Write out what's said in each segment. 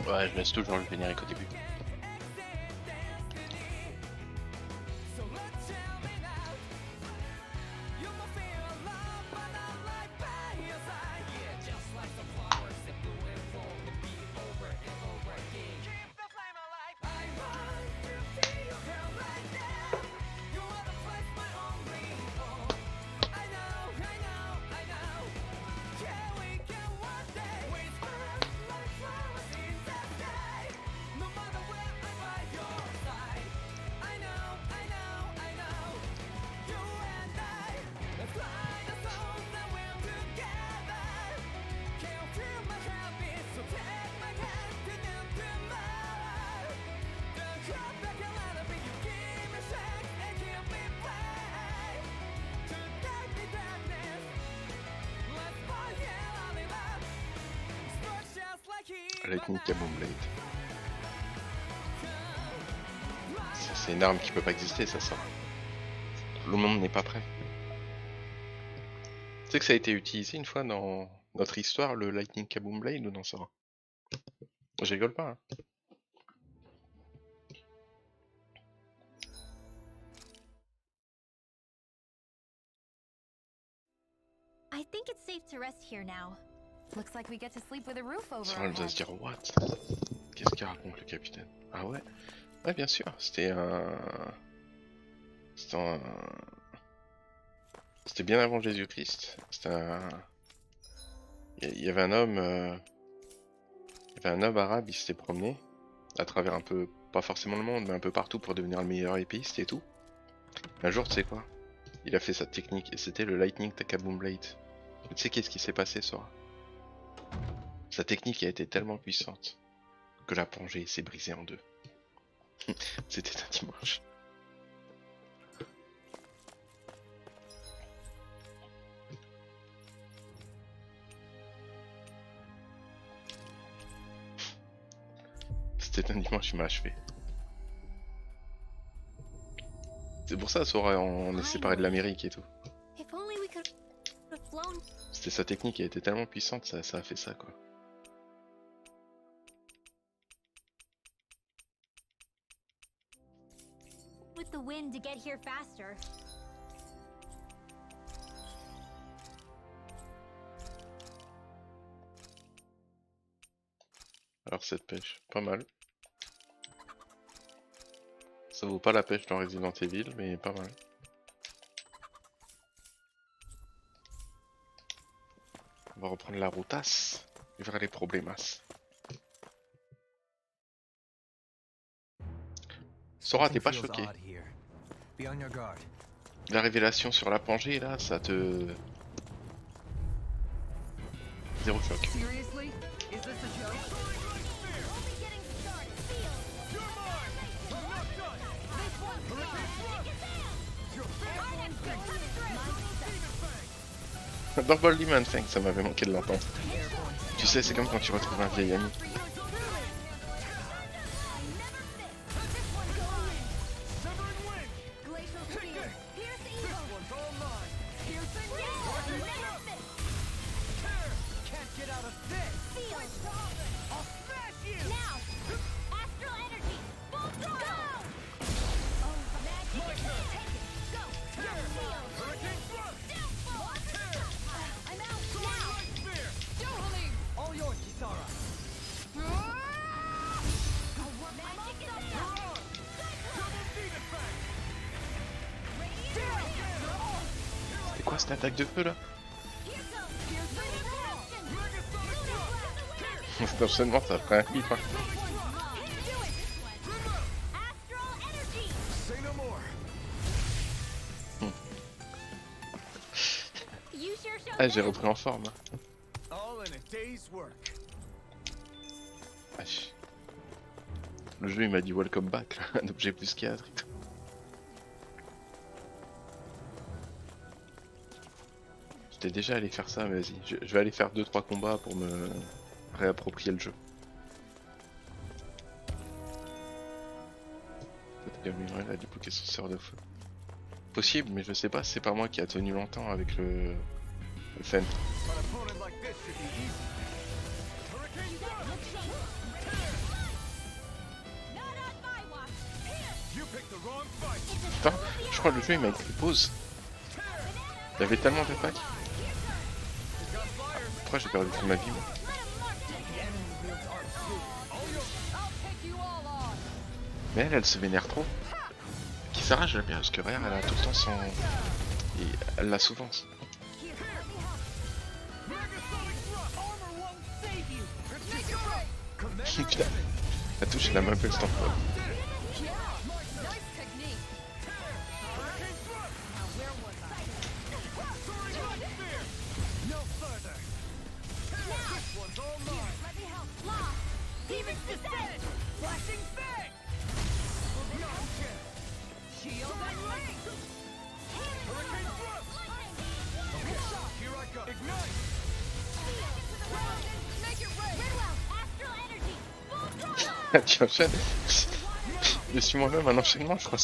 Ouais, je laisse toujours le générique au début. Lightning Carbon Blade. Ça, c'est une arme qui peut pas exister, ça. Le monde n'est pas prêt. Tu sais que ça a été utilisé une fois dans notre histoire, le Lightning Kaboom Blade, ou non, ça va? Je rigole pas, hein. I think it's safe to rest here now. Looks like we get to sleep with a roof over Ça our va se heads. dire, what? Qu'est-ce qu'il raconte le capitaine? Ah ouais? Ouais, bien sûr, c'était bien avant Jésus-Christ. Il y avait un homme... Il y avait un homme arabe, il s'était promené à travers un peu, pas forcément le monde, mais un peu partout pour devenir le meilleur épéiste et tout. Un jour, tu sais quoi? Il a fait sa technique et c'était le Lightning Kaboom Blade. Et tu sais qu'est-ce qui s'est passé, Sora? Sa technique a été tellement puissante que la plongée s'est brisée en deux. C'était un dimanche. C'était un dimanche, il m'a achevé. C'est pour ça, Sora, on est séparés de l'Amérique et tout. If only we could have flown. C'était sa technique qui a été tellement puissante, ça a fait ça, quoi. With the wind to get here faster. Alors cette pêche, pas mal. Ça vaut pas la pêche dans Resident Evil, mais pas mal. On va reprendre la routasse vers les problémas. Sora, t'es pas choqué? La révélation sur la plongée là, ça te... Zéro choc. Double Demon 5, ça m'avait manqué de l'entendre. Tu sais, c'est comme quand tu retrouves un vieil ami. C'est quoi cette attaque de feu là? C'est absolument ça ferait un hit, hein. Ah, j'ai repris en forme. Wesh. Le jeu il m'a dit welcome back là, un objet plus 4 et tout. J'étais déjà allé faire ça, mais vas-y, je vais aller faire 2-3 combats pour me réapproprier le jeu. Peut-être qu'Amuret a débloqué son sort de feu. Possible, mais je sais pas, c'est pas moi qui a tenu longtemps avec le Fen. Putain, je crois que le jeu il m'a écrit pause. Il y avait tellement d'attaques. Pourquoi j'ai perdu toute ma vie moi? Mais elle se vénère trop. Qui s'arrache j'aime bien parce que regarde elle a tout le temps son... Et elle l'a souvent. Putain, la touche elle a même pas le temps. Tu enchaînes. Je suis moi-même un enchaînement, je crois.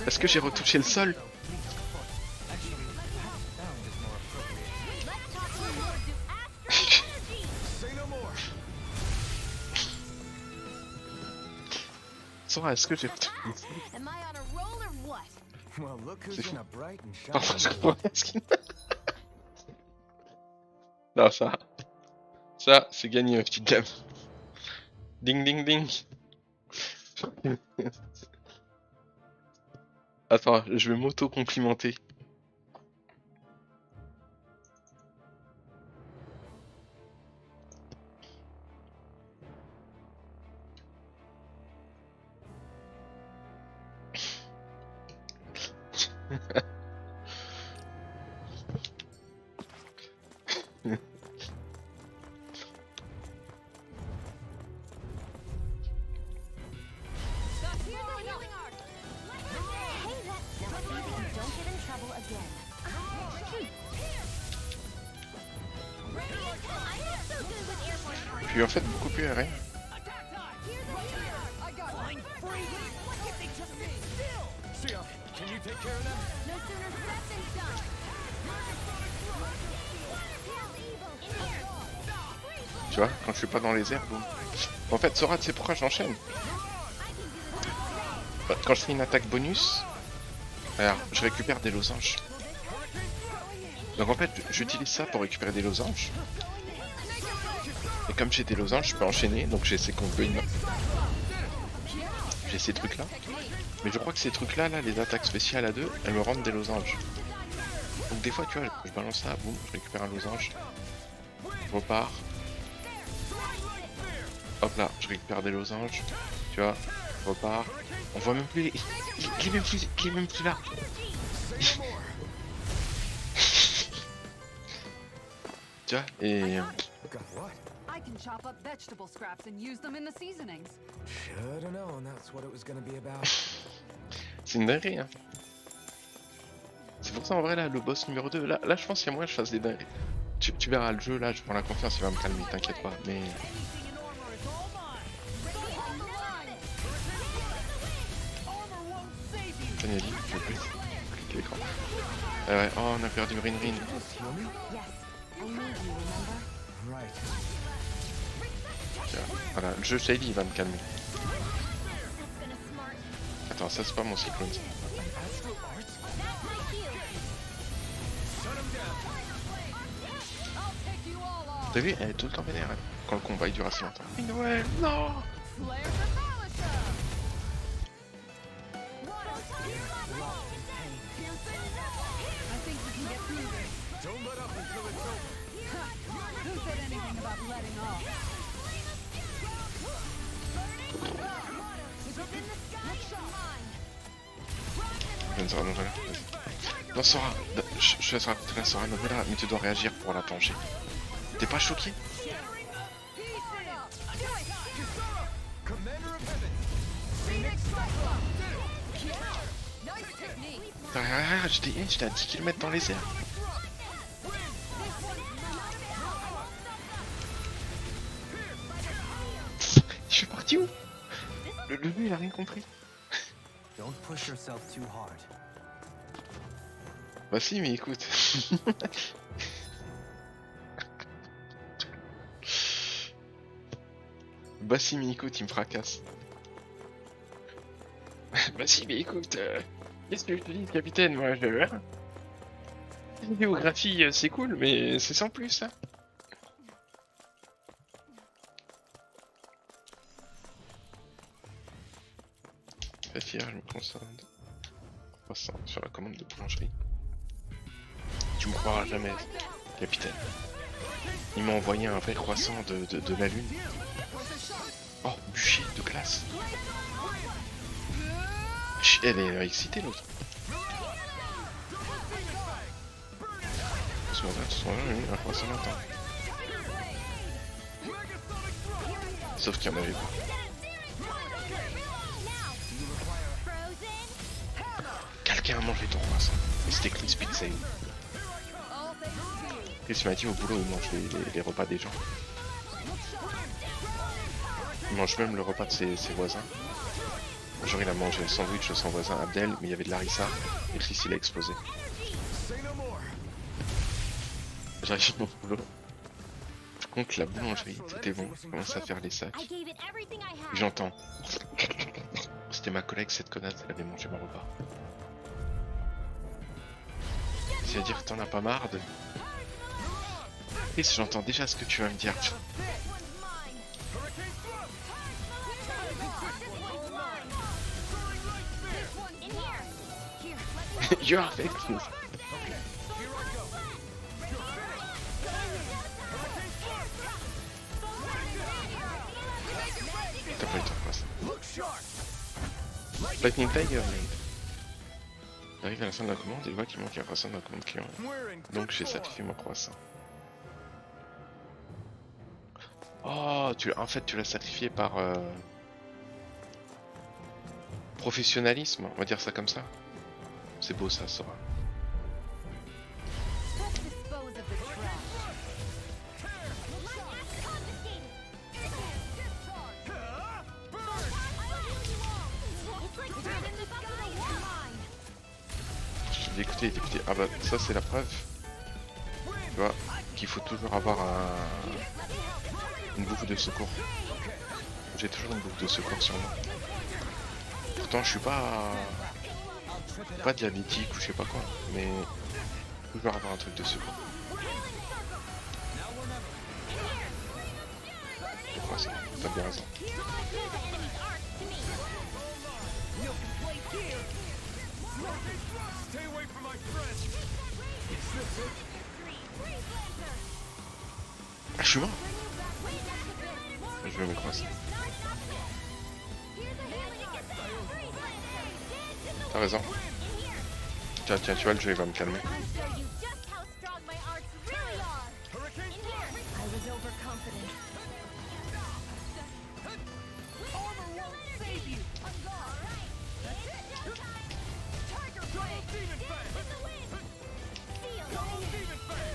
Est-ce que j'ai retouché le sol? Sora, est-ce que j'ai retouché le sol? C'est fou. Pardon, je comprends rien ce qu'il... Non, ça, c'est gagné, ma petite dame. Ding, ding, ding. Attends, je vais m'auto-complimenter. Puis en fait beaucoup plus RN. Tu vois, quand je suis pas dans les airs, boum. En fait, Sora, tu sais pourquoi j'enchaîne? Quand je fais une attaque bonus, alors, je récupère des losanges. Donc en fait, j'utilise ça pour récupérer des losanges. Et comme j'ai des losanges, je peux enchaîner, donc j'ai ces combos. J'ai ces trucs là. Mais je crois que ces trucs là, les attaques spéciales à 2, elles me rendent des losanges. Donc des fois, tu vois, je balance ça, boum, je récupère un losange. Je repars. Hop là, je récupère des losanges. Tu vois, je repars. On voit même plus les... Il est même plus là. Tu vois, et... I can chop up vegetable scraps and use them in the seasonings. Should have known that's what it was gonna be about. C'est une dinguerie, hein. C'est pour ça, en vrai, là, le boss numéro 2, là je pense qu'il y a moyen que je fasse des dingueries. Tu verras le jeu, là, je prends la confiance, il va me calmer, t'inquiète pas, mais... Daniel, je veux plus cliquer l'écran. Ouais, oh, on a perdu Rin. Right. Tiens, voilà, le jeu Shady, il va me calmer. Attends, ça c'est pas mon cyclone. T'as vu, elle est tout le temps vénère, elle, quand le combat il dure assez longtemps. Mais Noël, non! Non, Sora, je laisse raconter la Sora Novella, mais tu dois réagir pour la tanger. T'es pas choqué? J'étais à 10 km dans les airs. Je suis parti où? Le jeu il a rien compris. Don't push yourself too hard. Bah si, mais écoute. Bah si, mais écoute, il me fracasse. Bah si, mais écoute, qu'est-ce que je te dis, capitaine? Moi, je... Géographie, c'est cool, mais c'est sans plus, hein. Fait hier, je me concentre. Croissant sur la commande de boulangerie. Tu me croiras jamais, capitaine. Il m'a envoyé un vrai croissant de la lune. Oh, bûcher de glace. Elle est excitée l'autre. Ce matin, un croissant longtemps. Sauf qu'il y en avait pas. Quelqu'un a mangé ton croissant. Et c'était Chris Pizza. Chris m'a dit au boulot, il mange les repas des gens. Il mange même le repas de ses voisins. Un jour, il a mangé le sandwich de son voisin Abdel, mais il y avait de l'harissa, et Chris, il a explosé. J'arrive mon boulot. Je compte la boulangerie, tout est bon, je commence à faire les sacs. J'entends. C'était ma collègue, cette connasse, elle avait mangé mon repas. C'est-à-dire que t'en as pas marre de... Chris, j'entends déjà ce que tu vas me dire. You are fake news. T'as pas eu ton croissant. Lightning Tiger, mate. J'arrive à la fin de la commande et je vois qu'il manque un croissant dans la commande client. Donc j'ai sacrifié mon croissant. Oh, en fait tu l'as sacrifié par professionnalisme, on va dire ça comme ça. C'est beau ça, Saar. Je l'ai écouté, ah bah ça c'est la preuve. Tu vois, qu'il faut toujours avoir une boucle de secours. J'ai toujours une boucle de secours sur moi. Pourtant je suis pas diabétique ou je sais pas quoi, mais toujours avoir un truc de secours. Pourquoi ça? T'as bien raison. Ah, je suis mort. Je vais me croiser. T'as raison. Tiens, tu vois, le jeu il va me calmer.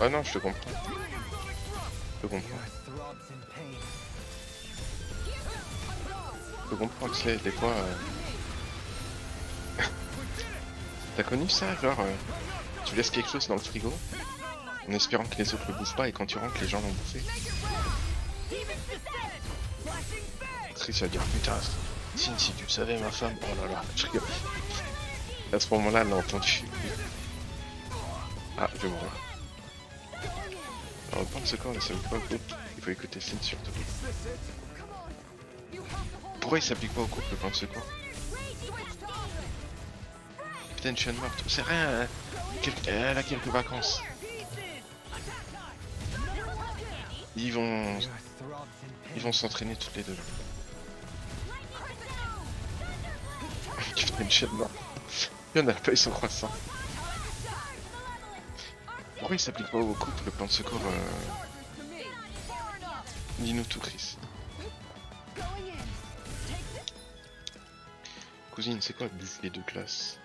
Ah non, je te comprends. Je comprends. Je comprends, tu sais, des fois... T'as connu ça, genre... tu laisses quelque chose dans le frigo, en espérant que les autres le bouffent pas, et quand tu rentres, les gens l'ont bouffé. Triste à dire, putain, si tu savais ma femme... Oh là là, je rigole. À ce moment-là, elle l'a entendu. Ah, je vais mourir. Alors, prendre ce corps ne s'applique pas au couple, il faut écouter Flynn surtout. Pourquoi il s'applique pas au couple, le plan de secours? Putain, une chaîne morte, c'est rien, hein. Elle a quelques vacances. Ils vont s'entraîner toutes les deux. Putain, une chaîne morte. Il y en a pas eu son croissant. Pourquoi il s'applique pas au couple, le plan de secours Dis-nous tout, Chris. Cousine, c'est quoi le buffet de classe?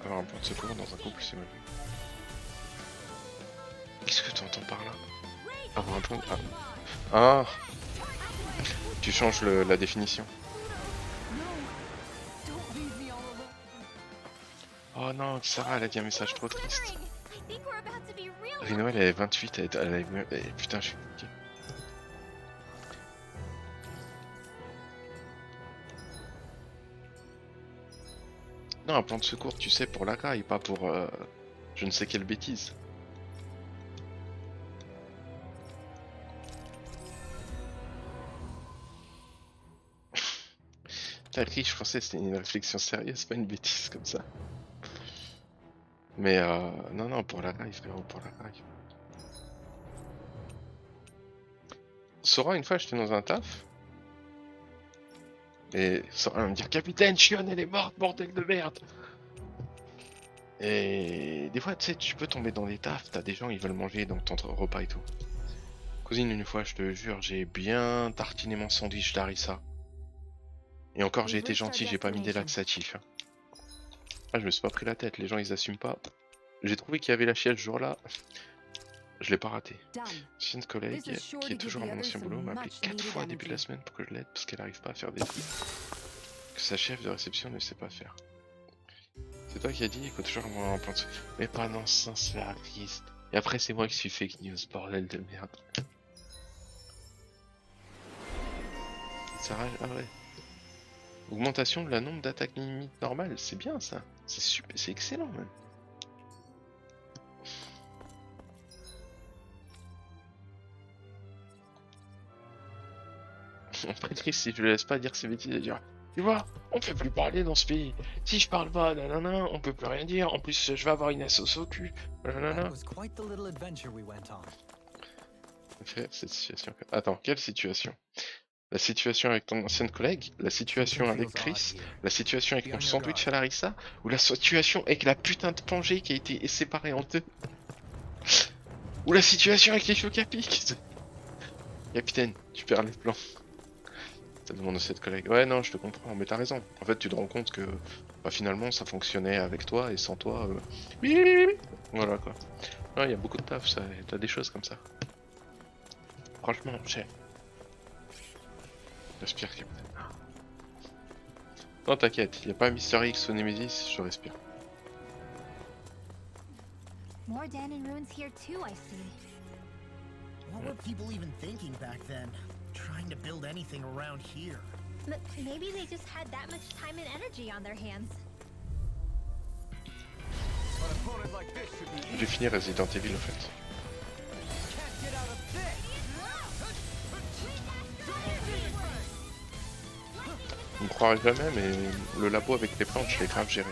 Avoir un plan de secours dans un couple, c'est mal. Qu'est-ce que tu entends par là? Avoir un plan... Ah, tu changes la définition. Oh non, Sarah, elle a dit un message trop triste. Clearing. I think we're about to be real. Rino, elle avait 28, elle avait... Putain, je suis... ok. Non, un plan de secours, tu sais, pour la caille, pas pour... je ne sais quelle bêtise. T'as écrit, je pensais que c'était une réflexion sérieuse, pas une bêtise comme ça. Mais non, non, pour la caille, frérot, pour la caille. Sora, une fois, j'étais dans un taf. Et Sora va me dire, Capitaine, Chionne, elle est morte, bordel de merde. Et des fois, tu sais, tu peux tomber dans des tafs, t'as des gens, ils veulent manger dans ton repas et tout. Cousine, une fois, je te jure, j'ai bien tartiné mon sandwich d'harissa. Et encore, j'ai été gentil, j'ai pas mis des laxatifs. Hein. Ah, je me suis pas pris la tête, les gens, ils assument pas. J'ai trouvé qu'il y avait la chienne ce jour-là. Je l'ai pas raté. Ancienne collègue, qui est toujours à mon ancien boulot, m'a appelé 4 fois au début de la semaine pour que je l'aide parce qu'elle arrive pas à faire des trucs que sa chef de réception ne sait pas faire. C'est toi qui as dit, il faut toujours avoir un plan de... Mais pas dans ce sens-là, triste. Et après, c'est moi qui suis fake news, bordel de merde. Ça rage... Ah ouais. Augmentation de la nombre d'attaques limites normales, c'est bien ça. C'est super, c'est excellent même. Très triste si je le laisse pas dire ces bêtises et dire tu vois, on peut plus parler dans ce pays. Si je parle pas, nanana, on peut plus rien dire. En plus, je vais avoir une assoce au cul. Nanana. Cette situation. Attends, quelle situation? La situation avec ton ancienne collègue? La situation avec Chris? La situation avec ton sandwich à Larissa? Ou la situation avec la putain de plongée qui a été séparée en deux? Ou la situation avec les chocs à pic? Capitaine, tu perds les plans. Ça demande à cette collègue. Ouais, non, je te comprends, mais t'as raison. En fait, tu te rends compte que bah, finalement, ça fonctionnait avec toi et sans toi. Voilà quoi. Il y a beaucoup de taf, ça. T'as des choses comme ça. Franchement, chef. Respire, capitaine. Non, t'inquiète, il n'y a pas Mister X ou Nemesis, je respire. More Danon ruins here too, I see. What were people even thinking back then? Trying to build anything around here. Maybe they just had that much time and energy on their hands. J'ai fini Resident Evil en fait. Vous me croirez jamais, mais le labo avec les plantes, je l'ai grave géré.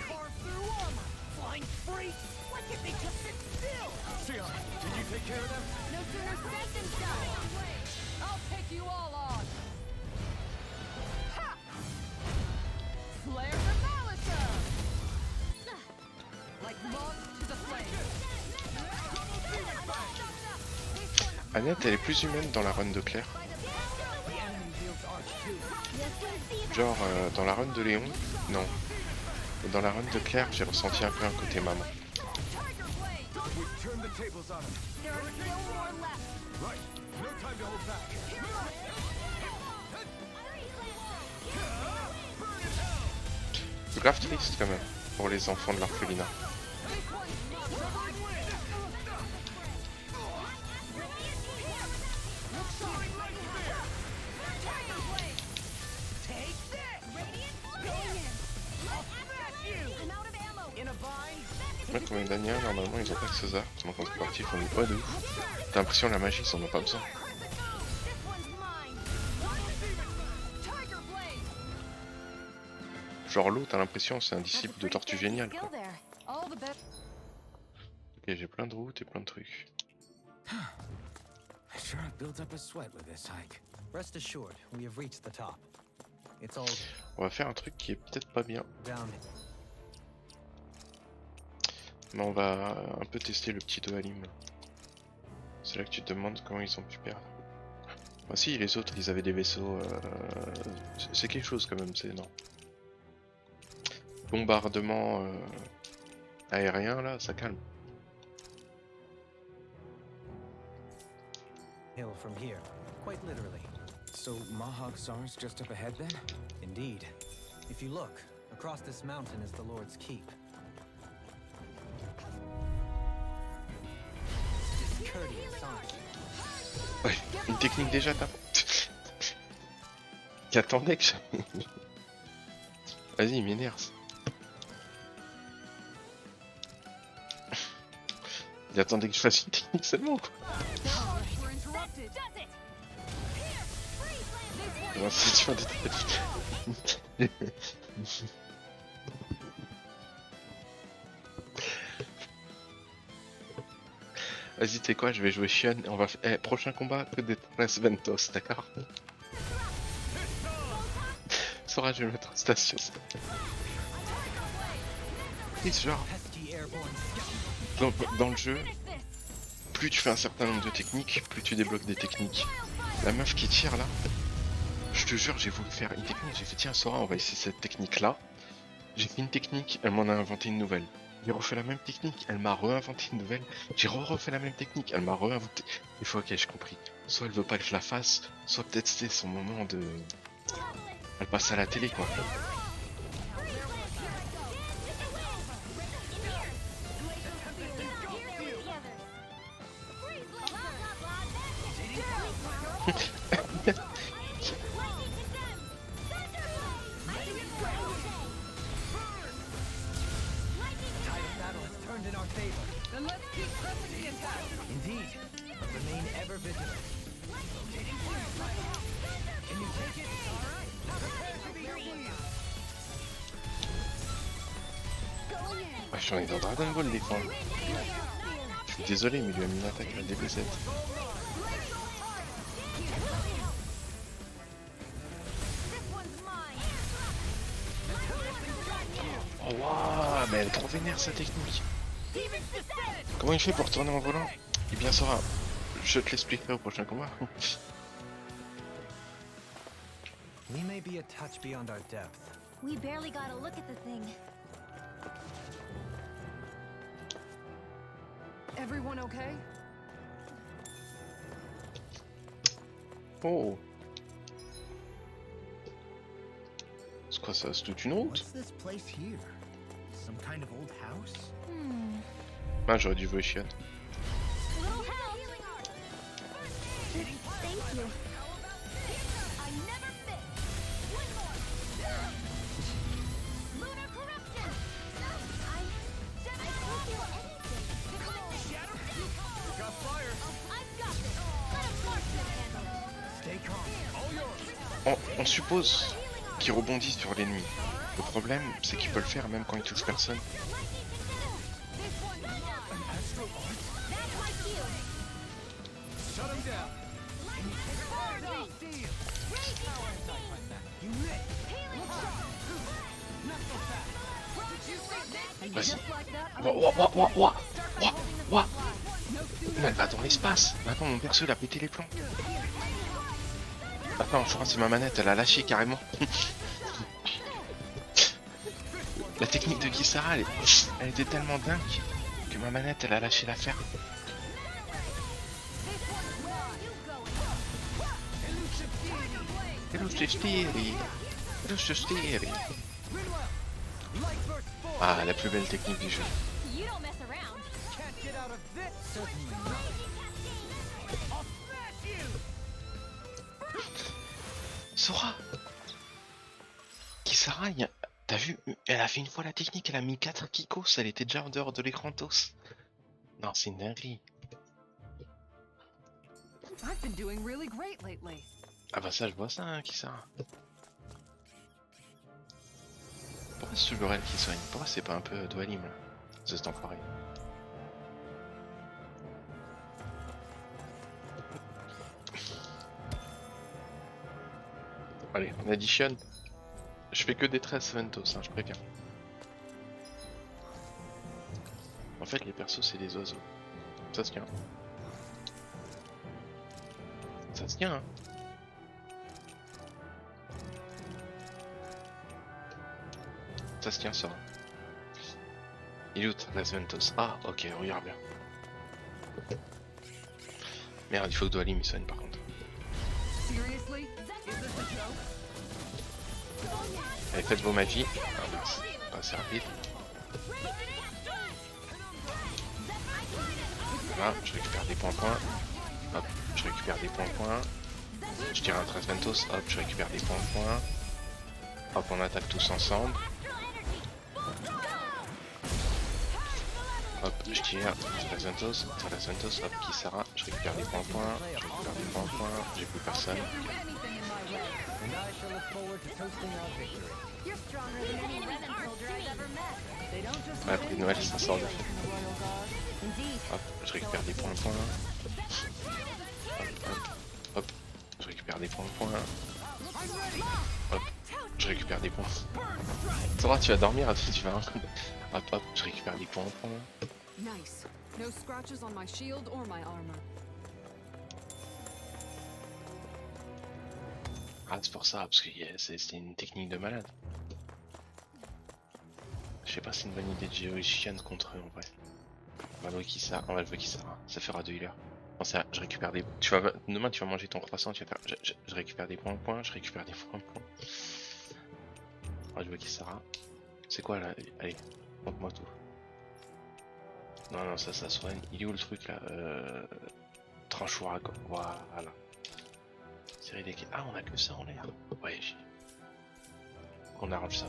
Annette, elle est plus humaine dans la run de Claire. Genre, dans la run de Léon, non. Mais dans la run de Claire, j'ai ressenti un peu un côté maman. C'est grave triste quand même, pour les enfants de l'orphelinat. Même comme les Daniens, normalement ils ont pas que César, en contrepartie ils font des poids de ouf. T'as l'impression la magie, ils en ont pas besoin. Genre l'eau, t'as l'impression c'est un disciple de Tortue Géniale quoi. Ok, j'ai plein de routes et plein de trucs. On va faire un truc qui est peut-être pas bien. Mais on va un peu tester le petit Oalim. C'est là que tu te demandes comment ils ont pu perdre. Ah si, les autres ils avaient des vaisseaux. C'est quelque chose quand même, c'est non. Bombardement aérien là, ça calme. Hill from here, quite literally. So Mahag Saar's just up ahead then? Indeed. If you look, across this mountain is the Lord's Keep. Ouais, une technique déjà, t'as. Qui attendait que je... Vas-y, il m'énerve. Il attendait que je fasse une technique seulement, quoi. We're interrupted. Non, c'est tu vois des... Vas-y, tu sais quoi, je vais jouer Shion et on va faire... prochain combat, que des Ventos, d'accord? Sora, je vais mettre en station. Et genre, dans le jeu, plus tu fais un certain nombre de techniques, plus tu débloques des techniques. La meuf qui tire là, je te jure, j'ai voulu faire une technique, j'ai fait tiens Sora, on va essayer cette technique là. J'ai fait une technique, elle m'en a inventé une nouvelle. J'ai refait la même technique, elle m'a réinventé une nouvelle. J'ai refait la même technique, elle m'a réinventé. Des fois, ok, j'ai compris. Soit elle veut pas que je la fasse, soit peut-être c'est son moment de... Elle passe à la télé quoi. Then let's keep pressing the attack. Indeed. Remain ever vigilant. Can you take it? Ouais, j'en ai dans Dragon Ball des fois. Je suis désolé, mais il lui a mis une attaque à la DB7. Oh waouh, mais elle est trop vénère sa technique. Comment il fait pour tourner en volant? Eh bien Sora, je te l'expliquerai au prochain combat. We may be a touch beyond our depth. We barely got a look at the thing. Everyone okay? Oh. C'est quoi ça? C'est toute une route? What's this place here? Some kind of old house? Ah, j'aurais dû jouer Shion. Little help. Thank you. I never fit. One more. Lunar corruption. I can't feel anything. Got fire. I've got this. Let a marksman handle it. Stay calm. All yours. On suppose qu'il rebondit sur l'ennemi. Le problème, c'est qu'il peut le faire même quand il touche personne. Shut him down. You missed. Vas-y. Ouah. Mais elle va dans l'espace. Attends, mon perso il a pété les plombs. Attends, je crois que c'est ma manette, elle a lâché carrément. La technique de Kisara, elle était tellement dingue que ma manette, elle a lâché l'affaire. Ah, la plus belle technique du jeu. You don't mess around. Can't get out of this. Certainly not. I'll smash you. Sora, Kisara, t'as vu, elle a fait une fois la technique, elle a mis 4 Kikos, elle était déjà en dehors de l'écran TOS. Non, c'est une dinguerie. I've been doing really great lately. Ah bah ça, je vois ça, hein, Kisara. Pourquoi c'est toujours elle qui soigne? Pourquoi c'est pas un peu Dwalim, là? C'est cet enfoiré. Allez, on additionne. Je fais que des 13 Ventos, hein, je préviens. En fait, les persos, c'est des oiseaux. Ça se tient. Ça se tient, hein. Ça se tient, ça. Il est où 13 Ventos? Ah, ok, regarde bien. Merde, il faut que Dwalim il soigne par contre. Seriously? Is this a joke? Allez, faites vos magies. Ah mince, pas assez rapide. Voilà, je récupère des points. Hop, je récupère des points. Je tire un Tri-Crescendo, hop, je récupère des points. Hop, on attaque tous ensemble. Hop, je tire, Tri-Crescendo, hop, qui Sarah, je récupère des points. Je récupère des points. J'ai plus personne. And I shall look forward to toasting our victory. You're stronger than any Renan soldier I've ever met. They don't just Ouais, après Noël, ça sort de fait. in the Royal Guard. Indeed. Hop, je récupère des points. Hop, je récupère des points. Hop, je récupère des points. Sarah, tu vas dormir, tu vas hop, je récupère des points. Nice. No scratches on my shield or my armor. Ah, c'est pour ça, parce que c'est une technique de malade. Je sais pas si c'est une bonne idée de jouer chien contre eux en vrai. On va le qui ça, ça fera 2 healers. Bon, ça, je récupère des. Demain tu vas manger ton croissant, tu vas faire. Je récupère des points, je récupère des points. On va jouer qui Sarah. C'est quoi là? Allez, montre-moi tout. Non, ça soigne. Il est où le truc là? Tranchoir, voilà. Série des... Ah, on a que ça en l'air. Ouais, on arrange ça.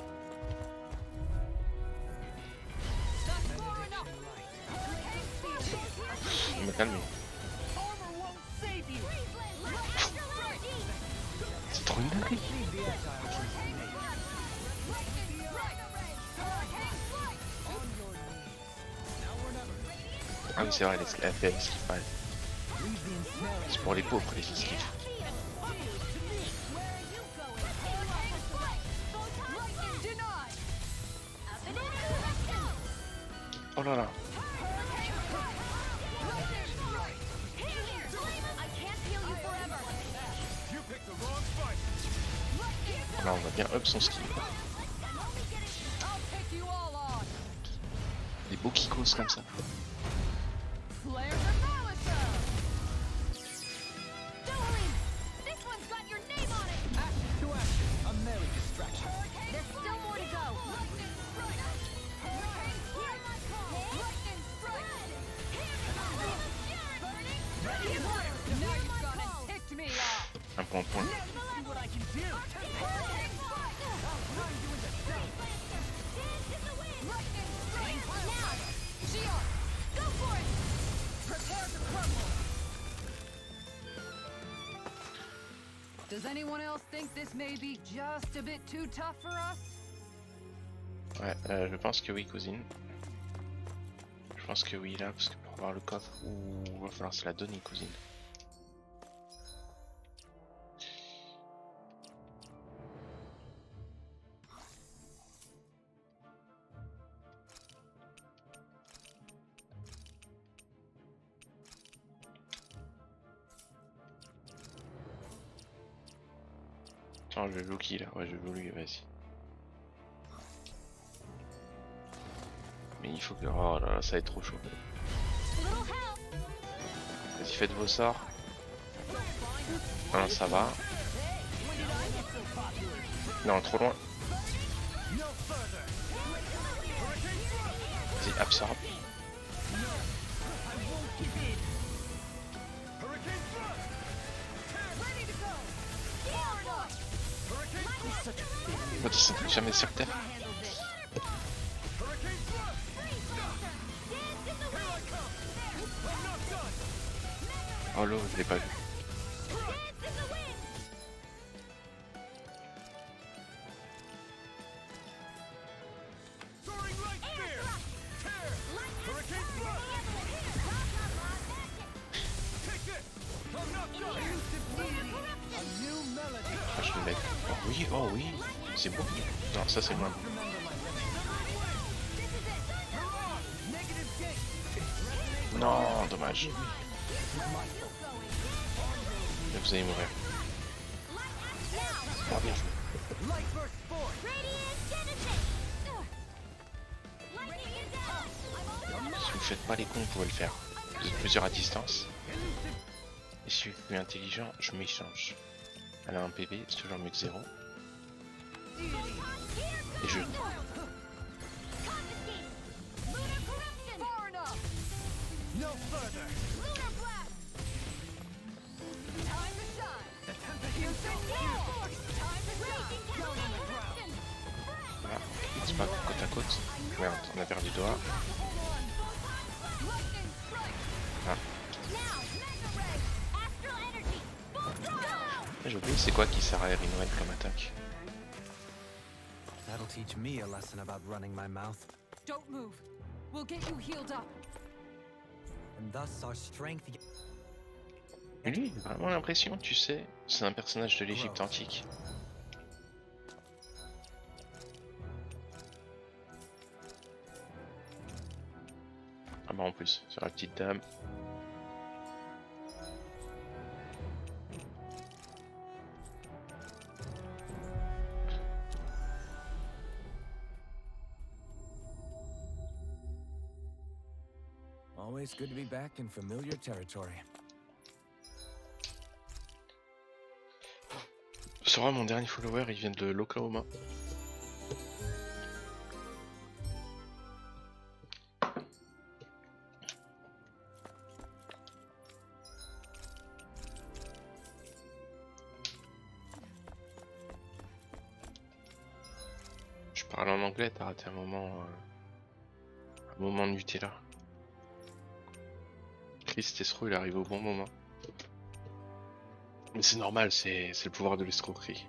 Je me calme. C'est trop une dinguerie. Ah oui, c'est vrai, les FM, ce qu'il fallait. C'est pour les pauvres, les esquifs. Oh là là. Là, on va bien up son skill. Des beaux kikos comme ça. Un point. Does anyone else think this may be just a bit too tough for us? Ouais, je pense que oui, cousine. Je pense que oui, là, parce que pour avoir le coffre, va falloir se la donner, cousine. Attends, je joue qui là? Ouais, je joue lui, vas-y. Mais il faut que... Oh là là, ça va être trop chaud. Vas-y, faites vos sorts. Non, ça va. Non, trop loin. Vas-y, absorbe. Oh, tu sais jamais sur terre. Oh l'eau, je l'ai pas vu. Ah, je vais mettre. Oh oui, c'est beau. Non, ça c'est moins beau. Non, dommage. Mais vous allez mourir. Oh, bien joué. Si vous faites pas les cons, vous pouvez le faire. Vous êtes plusieurs à distance. Et si je suis plus intelligent, je m'échange. Elle a un PV, c'est toujours mieux que 0. Et je... Voilà, c'est pas côte à côte. Merde, on a perdu doigt. Ah. J'ai oublié c'est quoi qui sert à Rinwell comme attaque. That'll teach me a lesson about running my mouth. Don't move. We'll get you healed up. And thus our strength. Mais lui, j'ai vraiment l'impression, tu sais, c'est un personnage de l'Égypte antique. Ah bah en plus, sur la petite dame. Always good to be back in familiar territory. Ce sera mon dernier follower, il vient de l'Oklahoma. Je parle en anglais, t'as raté un moment Nutella. Chris Tessero, il arrive au bon moment. Mais c'est normal, c'est le pouvoir de l'escroquerie.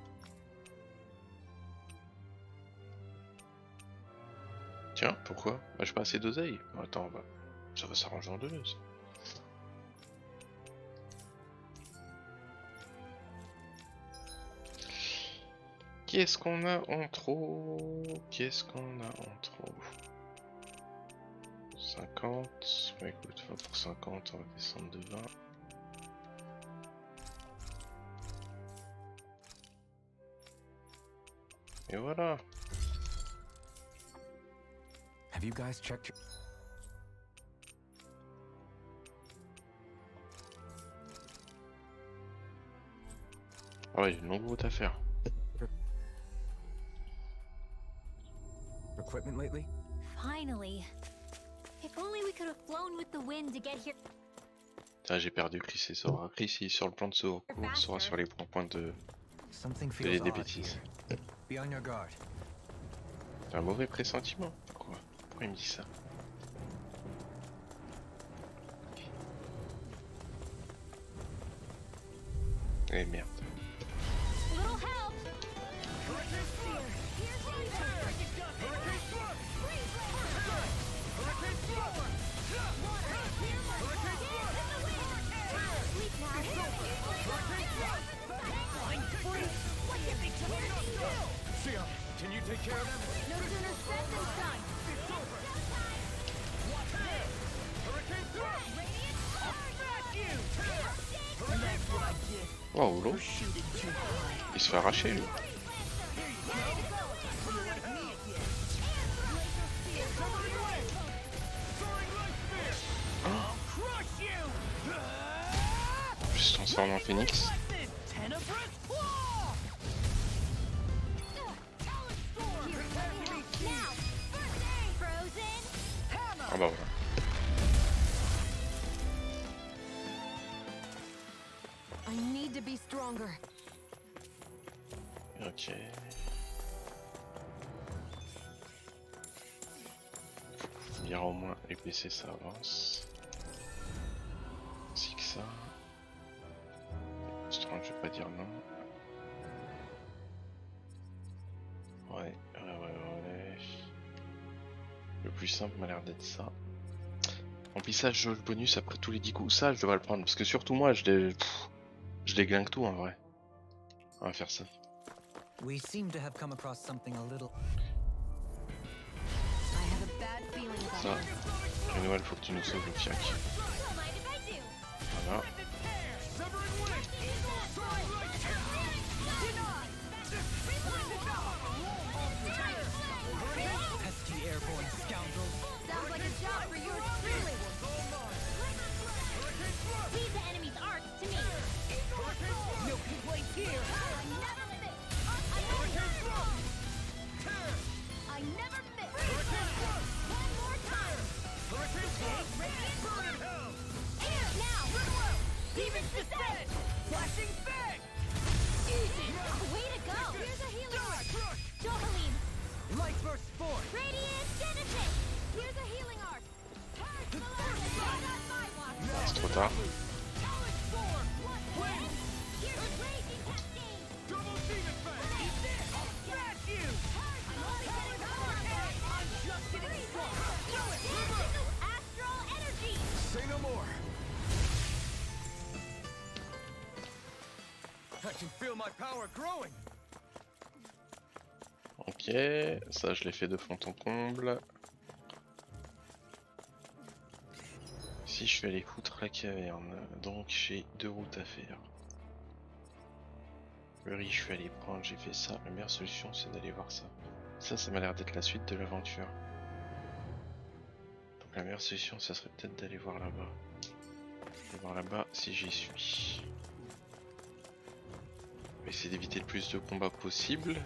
Tiens, pourquoi? Bah, j'ai pas assez d'oseille. Attends, bah, ça va s'arranger en deux. Ça. Qu'est-ce qu'on a en trop? Qu'est-ce qu'on a en trop? 50. Bah écoute, 20 pour 50, on va descendre de 20. Et voilà. Have you guys checked your... Ah ouais, il y a une longue route à faire. equipment lately? Finally. If only we could have flown with the wind to get here. Ah, j'ai perdu Chris et Sora. Chris il est sur le plan de secours, Sora sur les points de... Something des feels odd bêtises. here. Be on your guard. T'as un mauvais pressentiment. Pourquoi il me dit ça? Eh merde. Little help. Can you take care of them? No sooner said than done. Oh l'autre, il se fait arracher lui. Je se transforme en phénix. Ah bah voilà. I need to be stronger. Ok. Dire au moins les PC ça avance. Ainsi que ça. Je vais pas dire non. Ouais. Le plus simple m'a l'air d'être ça. Remplissage jauge bonus après tous les 10 coups. Ça je devrais le prendre parce que surtout moi je déglingue tout en vrai. On va faire ça. We seem to have come across something a little... I have a bad feeling about Ça. this. Renoual, faut que tu nous sauves le fiac. Voilà. pesky airborne scoundrels. Sounds like a job for you truly. Leave the enemy's arcs to me. No complaints here. I never miss. One more time. Now. tard. Say no more. I can feel my power growing. Ok, ça je l'ai fait de fond en comble. Ici je vais aller foutre la caverne, donc j'ai 2 routes à faire. Le riz je vais aller prendre, j'ai fait ça. La meilleure solution c'est d'aller voir ça. Ça m'a l'air d'être la suite de l'aventure. Donc la meilleure solution ça serait peut-être d'aller voir là-bas. Aller voir là-bas si j'y suis. On va essayer d'éviter le plus de combats possible.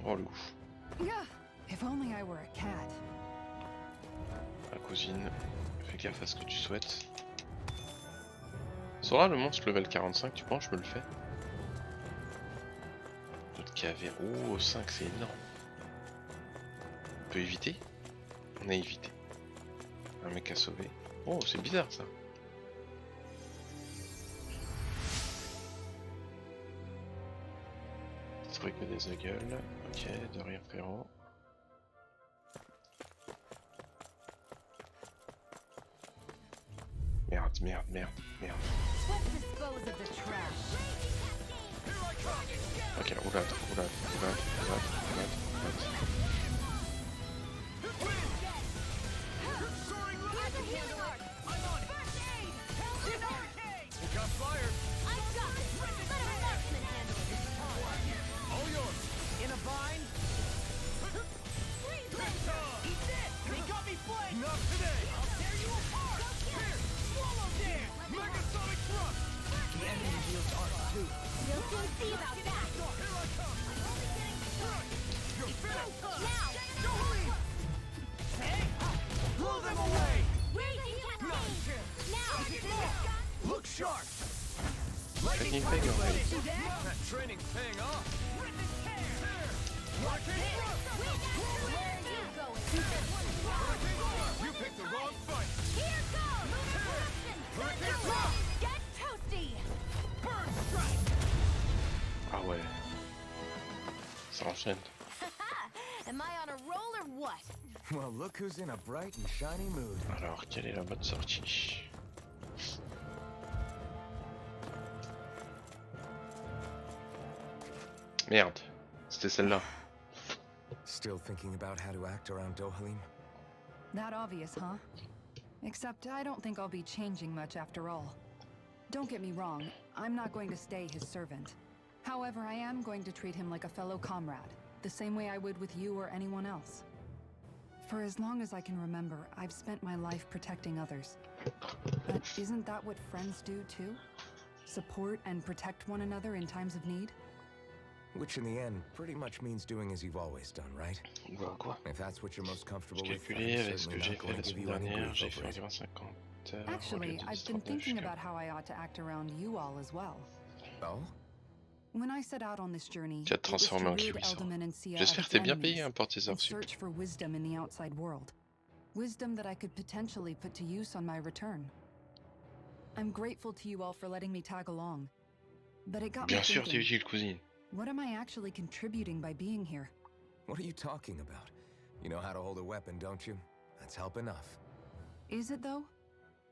Oh loup. Yeah, if only I were a cat. La cousine, fais gaffe à ce que tu souhaites. Sera le monstre level 45, tu penses je me le fais? Notre caverne. Oh 5 c'est énorme. On peut éviter? On a évité. Un mec à sauver. Oh c'est bizarre ça. Détruit que des agueules. Ok, de rien frérot. Merde, merde, merde, merde. Let's dispose of the trash. Ok, roulade, roulade, roulade, roulade, roulade, roulade. Got fired. I've got it. Let a marksman handle it. All yours. In a bind? Eat this. They got me flanked. Not today. I'll tear you apart. Here, swallow this. Megasonic thrust. The enemy deals art too. We'll soon see about that. Here I come. You're finished. Now, Hey, blow them away. raging Not a cascade. chance. Now, Look sharp. Fucking big already. That training's paying off. where are you going? You picked the wrong fight. Here goes. Get toasty. Burn strike. Ah ouais. Ça enchaîne. Am I on a roll or what? Well, look who's in a bright and shiny mood. Alors, quelle est la bonne sortie? Merde, c'était celle-là. Still thinking about how to act around Dohalim? That obvious, huh? Except I don't think I'll be changing much after all. Don't get me wrong, I'm not going to stay his servant. However, I am going to treat him like a fellow comrade, the same way I would with you or anyone else. For as long as I can remember, I've spent my life protecting others. But isn't that what friends do too? Support and protect one another in times of need? Which in the end pretty much means doing as you've always done, right? Voilà quoi. If that's what you're most comfortable J'ai with, calculé I'm avec ce que certainly j'ai not fait going la to give semaine you any dernière, grief j'ai over fait it. environ 50 heures. au lieu Actually, de I've been 39 thinking jusqu'à- about how I ought to act around you all as well. Oh? When I set out on this journey, Tu vas te it was to transformer en rid Kiwi, Elderman and Sia of J'espère its que t'es bien enemies payé hein, pour tes heures and sup. search for wisdom in the outside world. Wisdom that I could potentially put to use on my return. I'm grateful to you all for letting me tag along. But it got me Bien sûr, t'es thinking, utile, cousine. what am I actually contributing by being here? What are you talking about? You know how to hold a weapon, don't you? That's help enough. Is it though?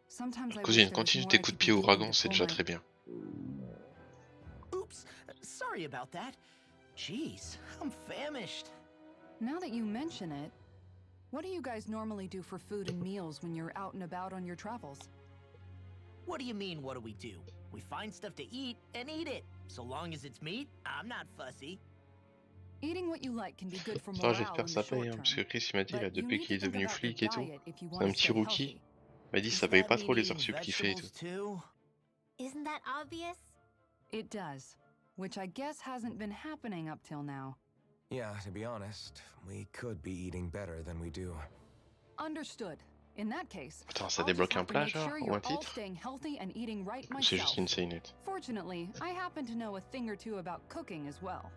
Sometimes I wish Cousine, there was continue more tes I coups de could be pied au doing dragon, to c'est pull déjà my- très bien. Oops, sorry about that. Jeez, I'm famished. Now that you mention it, what do you guys normally do for food and meals when you're out and about on your travels? What do you mean, what do? We find stuff to eat and eat it. So long as it's meat, I'm not fussy. Eating what you like can be good for Ça, morale j'espère in que the ça short paye, hein, term. parce que Chris il m'a dit là, But you depuis need qu'il est to think devenu about your flic et tout, diet if you c'est want un to petit stay rookie. healthy. Il m'a dit Does ça paye that pas mean trop les eating heures sup qu'il fait et tout. vegetables too? Isn't that obvious? It does, which I guess hasn't been happening up till now. Yeah, to be honest, we could be eating better than we do. Understood. In that case, Attends, ça I'll just débloque un have to plat make genre, sure ou you're un all titre? staying healthy and eating right Ou c'est juste myself. une scénette? Fortunately, I happen to know a thing or two about cooking as well.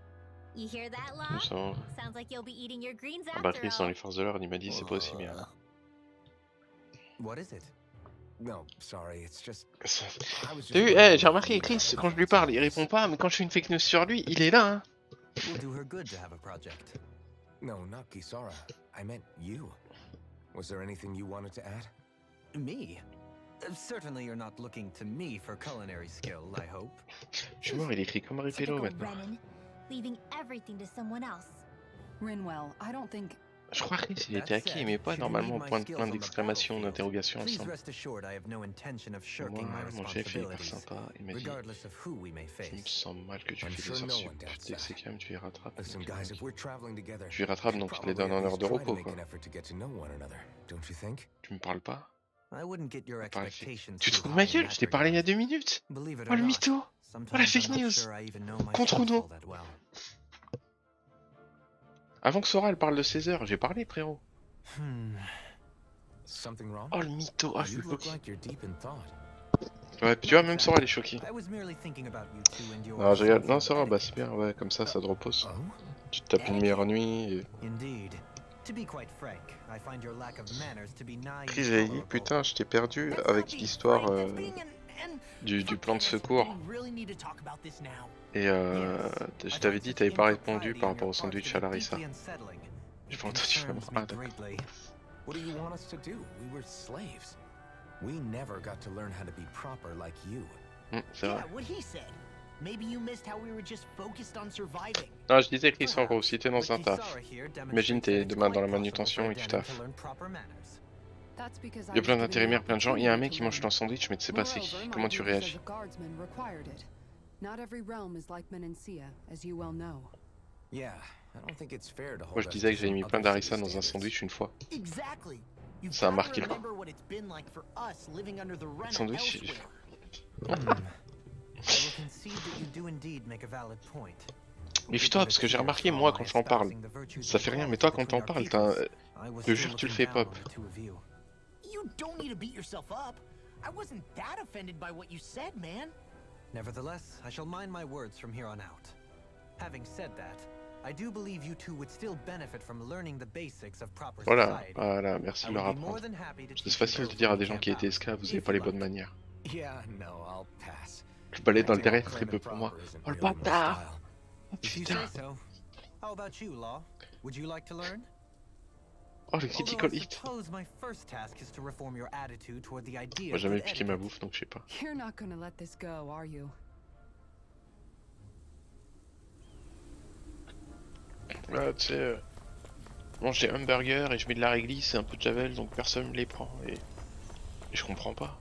You hear that, Nous Law? sommes... Sounds like you'll be eating your greens Ah bah after Chris dans all. les forces de l'ordre, il m'a dit c'est pas aussi bien. What is it? No, sorry, it's just. I was just T'as vu, wondering j'ai if remarqué you Chris, had quand je lui parle, il répond pas, mais quand je fais une fake news sur lui, il est là, hein. Will do her good to have a project. No, not Kisara. I meant you. Was there anything you wanted to add? Me? Certainly you're not looking to me for culinary skill, I hope. Je suis mort, il écrit comme Arrivée Typical maintenant. Renan, leaving everything to someone else. Rinwell, I don't think... Je crois que Chris il était hacké, mais pas normalement point d'exclamation, d'interrogation Please ensemble. rest assured I have no intention of Moi, shirking my mon chef est hyper responsibilities, sympa, il m'a dit regardless of who we may il me face. semble mal que tu I'm fais sure des heures no sup. one doubts Dès que that. c'est calme, tu les rattrapes. Listen, guys, if we're traveling together, Tu les rattrapes donc tu les donnes en heure de repos quoi. Don't you think? Tu me parles pas? I wouldn't get your Parle expectations Tu te too fous de ma high in gueule? that Je t'ai parlé il y a regard. 2 minutes! Believe it Oh or le not, mytho! sometimes fake I'm not news. sure I even know Contre myself nous. all that well. Avant que Sora elle parle de 16 heures, j'ai parlé frérot. Something wrong? Oh le mytho, ah je You suis look choqué. like you're deep in thought. Ouais, puis tu vois, même Sora elle est choquée. I was merely thinking about you two and your Non, je regarde. sense Non, of Sora, bah etiquette. c'est bien, ouais, comme ça te repose. Oh? Tu te tapes une meilleure nuit. Et... Indeed. To be quite frank, I find your lack of manners to be nigh Chris avait dit, intolerable. putain, je t'ai perdu That's avec not being l'histoire frank, that's being an- du For plan de goodness, secours. do we really need to talk about this now? Et je t'avais dit, t'avais pas répondu par rapport au sandwich à Larissa. J'ai pas entendu vraiment. What do you want us to do? We were slaves. We never got to learn how to be proper like you. C'est vrai. Yeah, what he said. Maybe you missed how we were just focused on surviving. Non, je disais Chris, en gros, si t'es dans un taf, imagine t'es demain dans la manutention et tu taffes. That's because Il y a plein d'intérimaires, plein de gens. Il y a un mec qui mange ton sandwich, mais tu sais pas c'est qui. Comment tu réagis? Not every realm is like Menancia, as you well know. Yeah, I don't think it's fair to hold Moi je us disais to que j'avais mis some plein other d'harissa city's dans un standards. sandwich une fois. Exactly. You've Ça a got marqué to le coup. remember what it's been like for us living under the Renan Sandwich, elsewhere. I will concede that you do indeed make a valid point. Méfie-toi, parce que j'ai remarqué, moi, quand j'en parle, ça fait rien, mais toi, quand t'en parles, t'as je jure, tu le fais pop. You don't need to beat yourself up. I wasn't that offended by what you said, man. Nevertheless, I shall mind my words from here on out. Having said that, I do believe you two would still benefit from learning the basics of proper Voilà, society. voilà, merci de leur apprendre. C'est facile de dire à des gens qui étaient esclaves, vous avez pas les bonnes manières. Yeah, no, I'll pass. Le balai dans le Acting all derrière, très prim peu and pour moi. proper isn't Oh le really my bâtard! style. Oh If you putain! say so. How about you, Law? Would you like to learn? Oh le Although critical I hit! suppose my first task is to reform your attitude toward the idea Moi j'ai jamais of piqué ma etiquette. bouffe, donc je sais pas. You're not gonna let this go, are you? Là, tu sais, je mange des hamburgers et je mets de la réglisse et un peu de javel, donc personne me les prend. Et je comprends pas.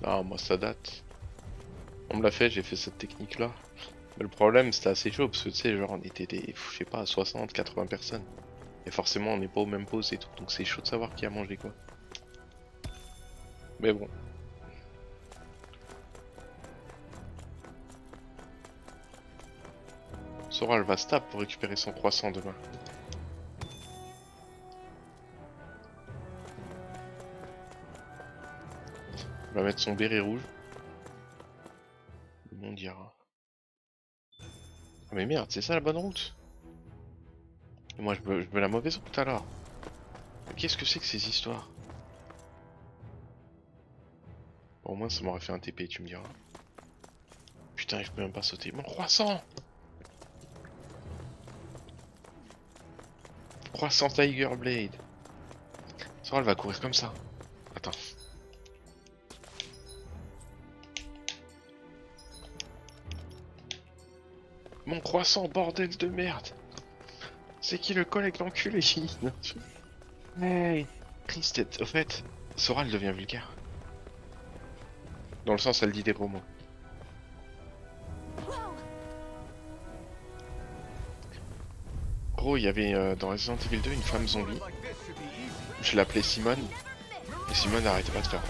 Non, moi ça date. On me l'a fait, j'ai fait cette technique là. Mais le problème c'était assez chaud parce que tu sais, genre on était des, je sais pas, 60, 80 personnes. Et forcément on n'est pas aux mêmes poses et tout, donc c'est chaud de savoir qui a mangé quoi. Mais bon. Sora elle va se taper pour récupérer son croissant demain. Elle va mettre son béret rouge. Le monde ira. Ah mais merde, c'est ça la bonne route? Et moi je veux la mauvaise route alors. Qu'est-ce que c'est que ces histoires? Bon, au moins ça m'aurait fait un TP, tu me diras. Putain, je peux même pas sauter. Mon croissant! Croissant Tiger Blade. Sora elle va courir comme ça. Attends. Mon croissant, bordel de merde! C'est qui le collègue d'enculé? Hey! Chris, au fait, Sora elle devient vulgaire. Dans le sens, elle dit des gros mots. Gros, il y avait dans Resident Evil 2 une femme zombie. Je l'appelais Simone. Et Simone n'arrêtait pas de faire.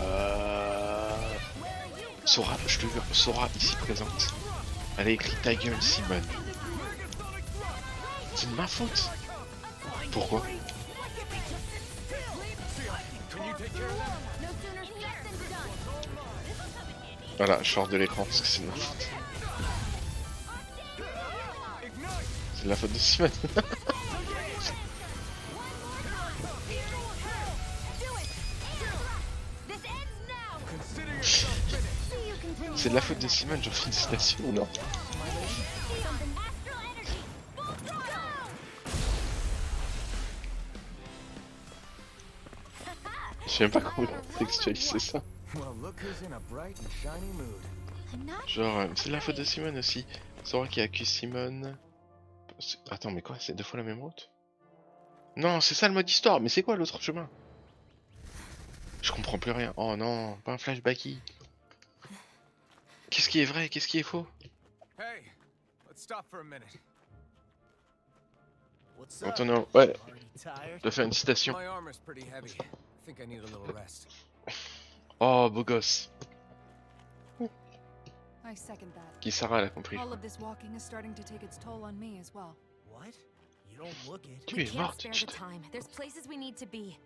Sora, je te jure, Sora ici présente. Elle a écrit ta gueule, Simone. C'est de ma faute. Pourquoi? Voilà, je sors de l'écran parce que c'est de ma faute. C'est de la faute de Simon. C'est de la faute de Simon, j'en félicitations ou non? Je sais même pas comment textualiser ça. Well, look who's in a bright and shiny mood. I'm not. Genre, c'est de la faute de Simon aussi. Sora qui accuse Simon. Attends, mais quoi? C'est deux fois la même route? Non, c'est ça le mode histoire, mais c'est quoi l'autre chemin? Je comprends plus rien. Oh non, pas un flashbacky. Qu'est-ce qui est vrai? Qu'est-ce qui est faux? Hey, let's stop for a minute. What's Quand up? on est ouais, Already tired? je dois faire une citation. My armor's pretty heavy. I think I need a little rest. Oh, beau gosse. I second that. Qui Sarah, elle a compris. All of this walking is starting to take its toll on me as well. What? You don't look it. Tu We es can't morte. spare the time. There's places we need to be.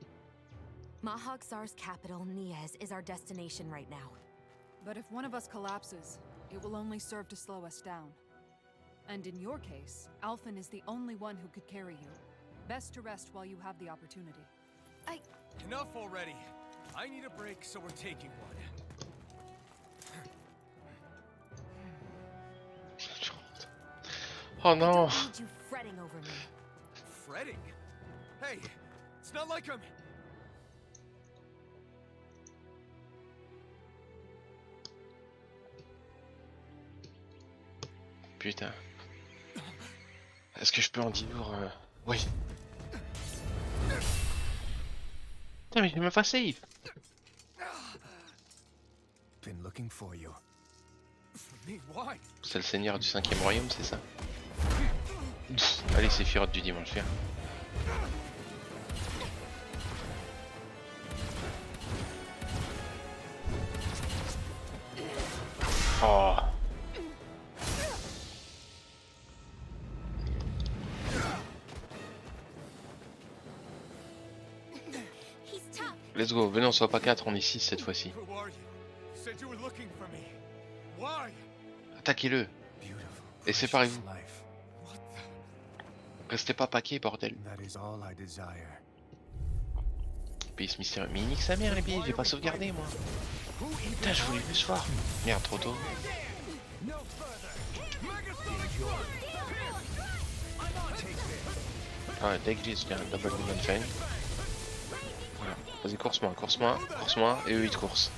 Mahag Saar's capital, Niez, is our destination right now. But if one of us collapses, it will only serve to slow us down. And in your case, Alphen is the only one who could carry you. Best to rest while you have the opportunity. Enough already. I need a break, so we're taking one. Oh I non. don't need you fretting over me. Fretting? Hey, it's not like I'm... Putain. Est-ce que je peux en dire oui. Putain, mais j'ai même pas save. Been looking for you. For me? Why? C'est le seigneur du 5e royaume, c'est ça? Allez, c'est Firotte du dimanche, viens. Oh. He's tough. Let's go, venez on soit pas 4, on est 6 cette fois-ci. Who are you? You said you were looking for me. Why? Attaquez-le. Beautiful. Et séparez-vous. Life. What the... Restez pas paquets, bordel. That is all I desire. Pays mystérieux. Mais il nique sa mère les billes, j'ai pas sauvegardé moi. Putain, je voulais plus ce soir. Merde, trop tôt. Ah, dès que j'ai un double demon fan. Voilà. Vas-y, course-moi, course-moi, course-moi, et eux ils te coursent.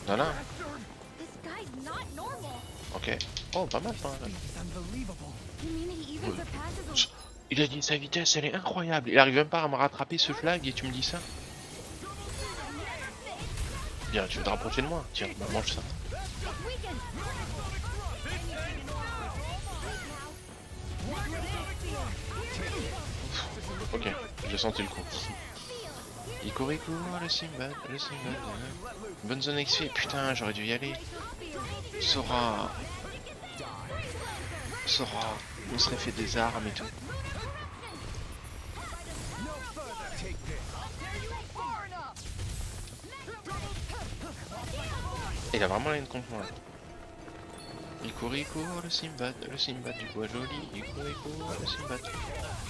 Voilà. This guy's not normal. Ok. Oh, pas mal, pas mal. You mean he even surpasses a... Il a dit sa vitesse, elle est incroyable. Il arrive même pas à me rattraper ce flag et tu me dis ça. Bien, tu veux te rapprocher de moi? Tiens, mange ça. Ok, j'ai senti le coup. Il court, le Simbad, le Simbad. Bonne zone XP, putain, j'aurais dû y aller. Sora. Sora, on serait fait des armes et tout. Il a vraiment la haine contre moi. Il court, le Simbad du bois joli. Il court, le Simbad.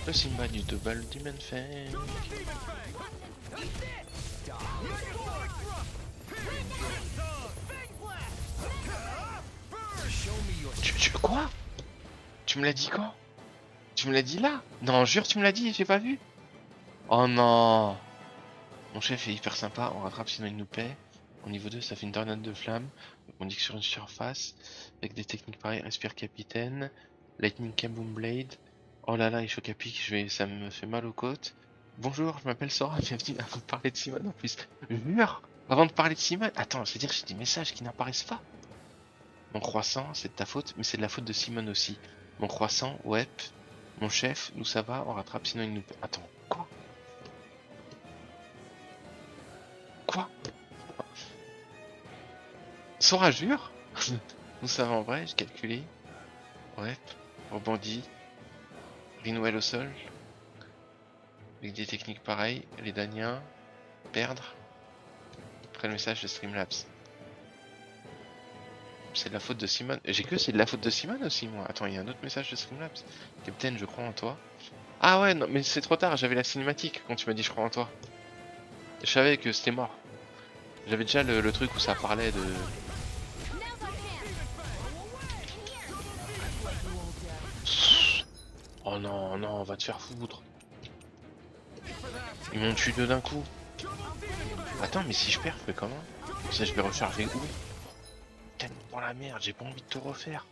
Le Simbad du 2 balles du Menfeng. Quoi? Tu me l'as dit quand? Tu me l'as dit là? Non, jure, tu me l'as dit, j'ai pas vu. Oh non. Mon chef est hyper sympa, on rattrape sinon il nous paie. Au niveau 2, ça fait une tornade de flammes. On dit que sur une surface, avec des techniques pareilles, respire capitaine. Lightning Kaboom Blade. Oh là là, il choque à pic, ça me fait mal aux côtes. Bonjour, je m'appelle Sora, bienvenue avant de parler de Simon en plus. Jure, avant de parler de Simon. Attends, c'est-à-dire que j'ai des messages qui n'apparaissent pas. Mon croissant, c'est de ta faute, mais c'est de la faute de Simon aussi. Mon croissant, ouais. Mon chef, nous ça va, on rattrape sinon il nous... Attends, quoi? Quoi? Sora, jure? Nous ça va en vrai, j'ai calculé. Ouais, rebondit. Rinwell au sol. Avec des techniques pareilles, les Daniens. Perdre. Après le message de Streamlabs. C'est de la faute de Simon. J'ai que c'est de la faute de Simon aussi, moi. Attends, il y a un autre message de Streamlabs. Captain, je crois en toi. Ah ouais, non, mais c'est trop tard. J'avais la cinématique quand tu m'as dit je crois en toi. Je savais que c'était mort. J'avais déjà le truc où ça parlait de. Oh non, non, on va te faire foutre. Ils m'ont tué deux d'un coup. Attends, mais si je perds, je fais comment? Ça, je vais recharger où? Tellement dans la merde, j'ai pas envie de tout refaire.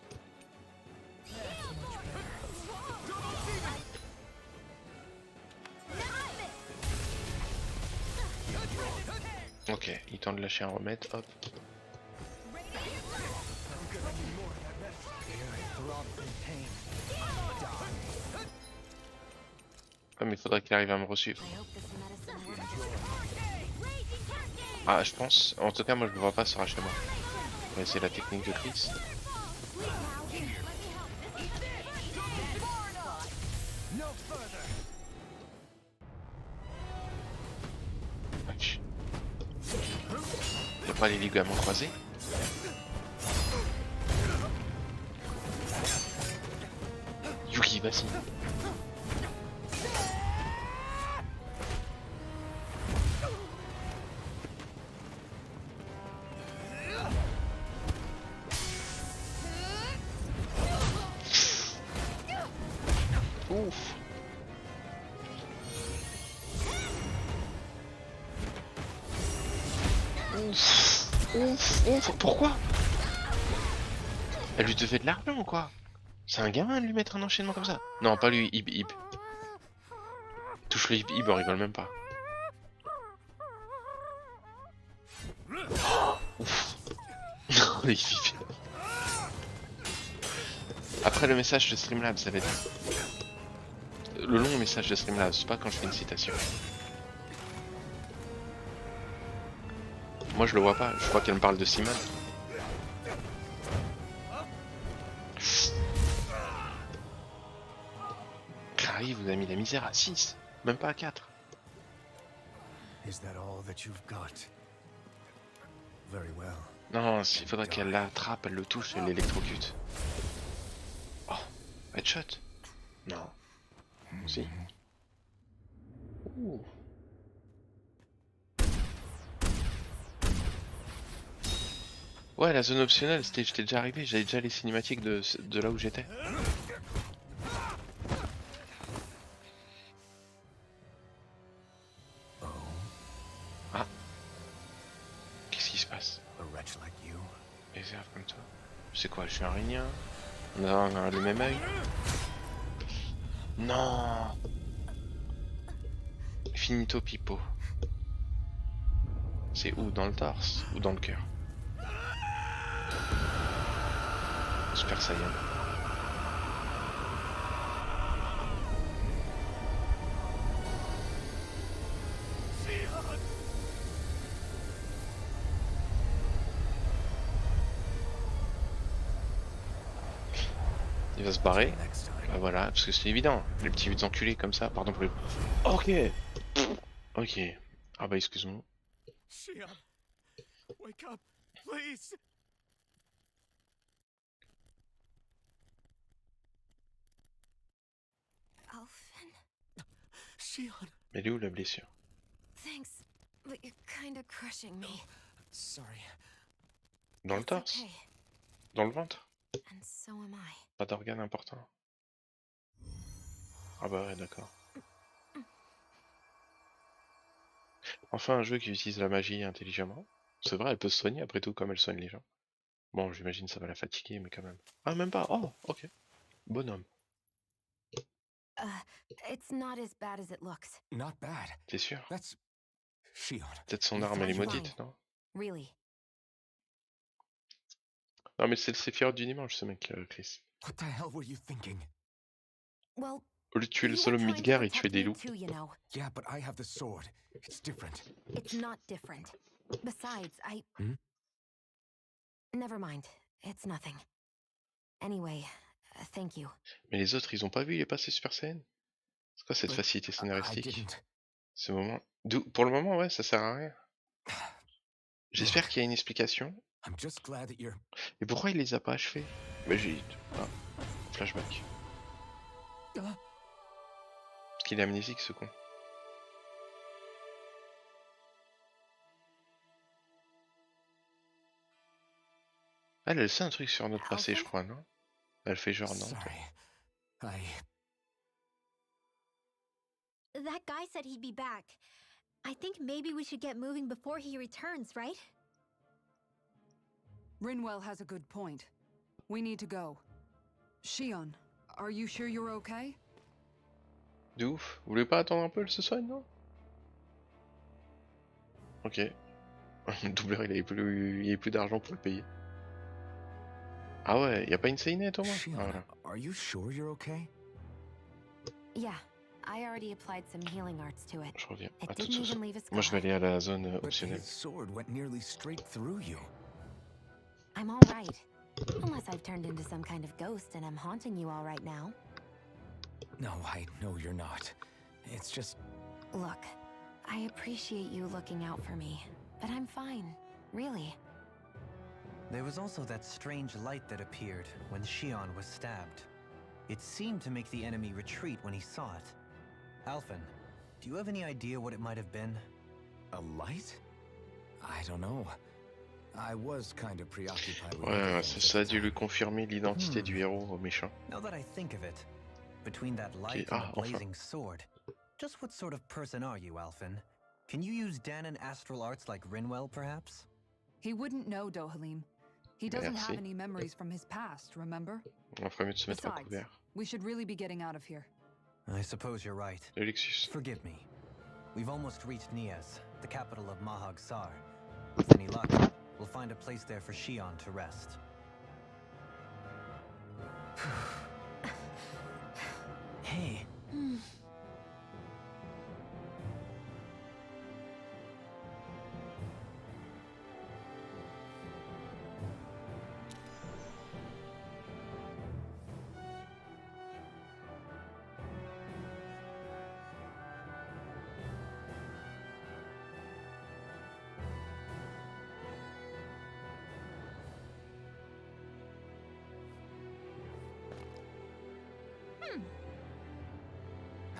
Ok, il tente de lâcher un remède, hop. Ah mais faudrait qu'il arrive à me resuivre. I hope this medicine works. Ah je pense, en tout cas moi je le vois pas sur HMA. On va essayer la technique de Chris. Ouch. Y'a pas les ligaments croisés? Yuki, vas-y. Ouf. Ouf. Ouf. Ouf. Pourquoi? Elle lui devait de l'argent ou quoi? C'est un gamin de lui mettre un enchaînement comme ça? Non, pas lui, Ib. Touche le Ib, on rigole même pas. Oh, ouf. Non, les Ib. Après le message de Streamlabs, ça va être... Le long message de Streamlabs, c'est pas quand je fais une citation. Moi je le vois pas, je crois qu'elle me parle de Simon. Clary vous a mis la misère à 6, même pas à 4. Is that all that you've got? Very well. Non, il faudrait qu'elle l'attrape, elle le touche, elle l'électrocute. Oh, headshot? Non. Si. Ouh. Ouais, la zone optionnelle, j'étais déjà arrivé, j'avais déjà les cinématiques de là où j'étais. Ah. Qu'est-ce qui se passe? A wretch like you. Réserve comme toi. C'est quoi, je suis un régnien? On a le même œil? Non. Finito pipo. C'est où? Dans le torse ou dans le cœur? Super Saiyan. Il va se barrer. Bah voilà, parce que c'est évident. Les petits vides enculés comme ça, pardon pour les... Ok. Ok. Ah bah excuse-moi. Shion, wake up, please. Alphen, Shion. Mais elle est où la blessure? thanks, but you're kinda crushing me. Sorry. Dans le It's torse? okay, Dans le ventre? and so am I. Pas d'organe important. Ah bah ouais, d'accord. Enfin un jeu qui utilise la magie intelligemment. C'est vrai, elle peut se soigner après tout comme elle soigne les gens. Bon, j'imagine ça va la fatiguer, mais quand même. Ah, même pas. Oh, ok. Bonhomme. It's not as bad as it looks. Not bad. T'es sûr? That's... Shion. Peut-être son It's arme elle est fine. maudite, non? Really. Non mais c'est le Séphiroth du dimanche ce mec, Chris. What the hell were you thinking? Well, Au lieu de tuer you le were solo trying to Midgar, il protect tuait des me loups. too, you know. Yeah, but I have the sword. It's different. It's not different. Besides, Hmm? Never mind. It's nothing. Anyway, thank you. Mais les autres, ils ont pas vu, il est passé Super Saiyan? C'est quoi cette But facilité I scénaristique? didn't. Ce moment... Pour le moment, ouais, ça sert à rien. J'espère qu'il y a une explication. I'm just glad that you're... Et pourquoi il les a pas achevés? Bah j'ai... Ah, flashback. Parce qu'il est amnésique ce con. Ah, elle sait un truc sur notre passé, je crois, non? Elle fait genre non. Sorry. That guy said he'd be back. I think maybe we should get moving before he returns, right? Rinwell has a good point. We need to go. Shion, are you sure you're okay? De ouf. Vous voulez pas attendre un peu, elle se soigne, non? Ok. Le doubleur, il avait plus d'argent pour le payer. Ah ouais, y a pas une Seinet au moins? Shion, Ah, voilà. are you sure you're okay? Yeah, I already applied some healing arts to it. Je reviens. It À tout de didn't suite. even leave a Moi je vais scar. aller à la zone But optionnelle. his sword went nearly straight through you. I'm all right. Unless I've turned into some kind of ghost and I'm haunting you all right now. No, I know you're not. It's just... Look, I appreciate you looking out for me, but I'm fine. Really. There was also that strange light that appeared when Shion was stabbed. It seemed to make the enemy retreat when he saw it. Alphen, do you have any idea what it might have been? A light? I don't know. I was kind of preoccupied with Ouais, other ça, things ça a at the dû lui time. confirmer l'identité du héros au méchant. Now that I think of it, between that light and ah, the enfin. blazing sword, just what sort of person are you, Alphen? Can you use Danon astral arts like Rinwell, perhaps? He wouldn't know, Dohalim. He doesn't Merci. have any memories from his past, remember? On ferait mieux de se mettre à Besides, couvert. we should really be getting out of here. I suppose you're right. Alexis. Forgive me. We've almost reached Nias, the capital of Mahag Saar. With any luck, we'll find a place there for Shion to rest. Hey.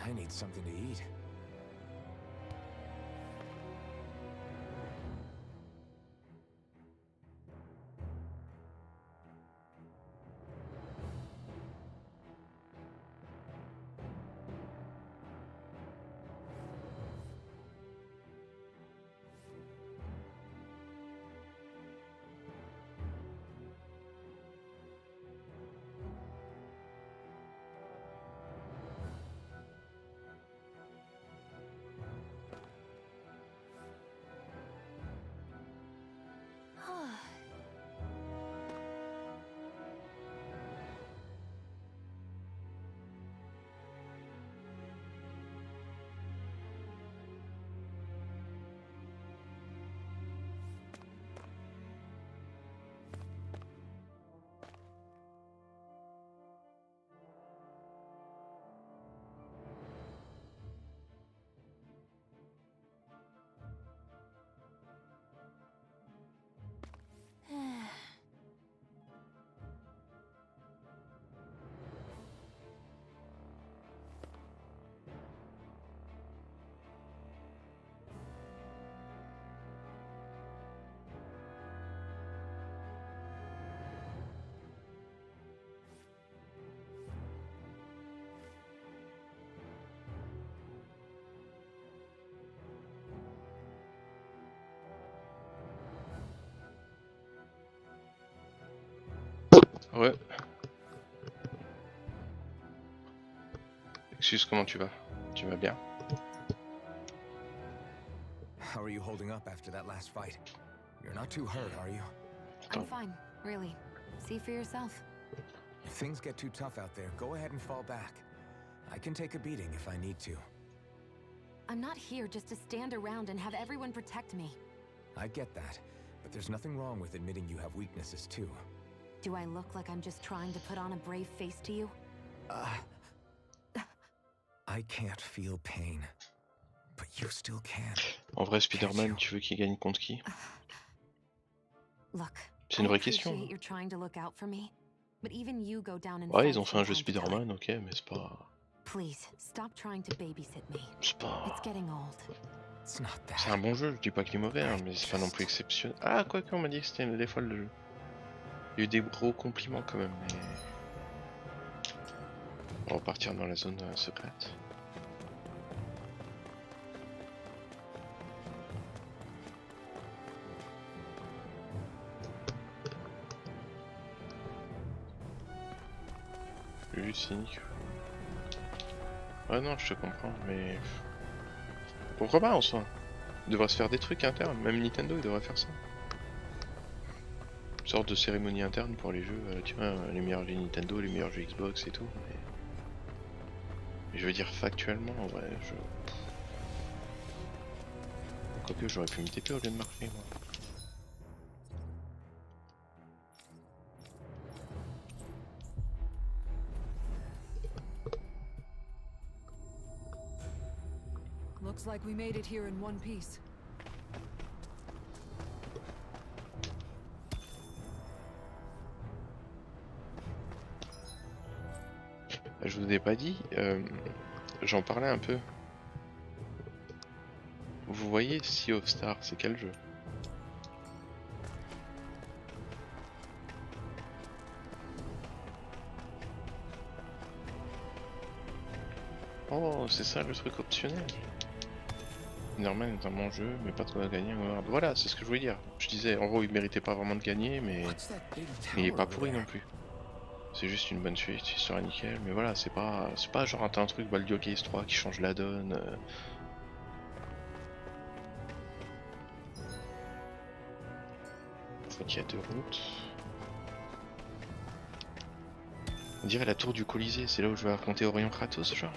I need something to eat. Ouais. Excuse, comment tu vas? Tu vas bien? How are you holding up after that last fight? You're not too hurt, are you? I'm fine, really. See for yourself. If things get too tough out there, go ahead and fall back. I can take a beating if I need to. I'm not here just to stand around and have everyone protect me. I get that, but there's nothing wrong with admitting you have weaknesses too. Do I look like I'm just trying to put on a brave face to you? I can't feel pain, but you still can. En vrai, Spider-Man, tu veux qu'il gagne contre qui? Look, C'est une I vraie question. appreciate you're trying to look out for me, but even you go down in Ouais, fights ils ont fait from un jeu time to time. Spider-Man, ok, mais c'est pas... Please, stop trying to babysit me. C'est pas... It's getting old. It's not C'est that. un bon jeu, je dis pas qu'il est mauvais, hein, mais c'est pas non plus exceptionnel. Ah, quoi qu'on m'a dit que c'était une des folles de jeu. Il y a eu des gros compliments quand même, mais... On va repartir dans la zone secrète. Juste cynique. Ouais non, je te comprends, mais... Pourquoi pas en soi? Il devrait se faire des trucs internes, même Nintendo il devrait faire ça. Une sorte de cérémonie interne pour les jeux, tu vois, les meilleurs jeux Nintendo, les meilleurs jeux Xbox et tout. Mais je veux dire factuellement, ouais, je... Quoique j'aurais pu me TP au lieu de marcher moi. Looks like we made it here in one piece. Je vous ai pas dit, j'en parlais un peu. Vous voyez Sea of Stars, c'est quel jeu? Oh, c'est ça le truc optionnel. Normal est un bon jeu, mais pas trop à gagner. Voilà, c'est ce que je voulais dire. Je disais, en gros, il méritait pas vraiment de gagner, mais il est pas pourri non plus. C'est juste une bonne suite, il sera nickel, mais voilà, c'est pas genre un truc Baldur's Gate 3 qui change la donne. Donc il y a 2 routes. On dirait la tour du Colisée, c'est là où je vais affronter Orion Kratos, genre.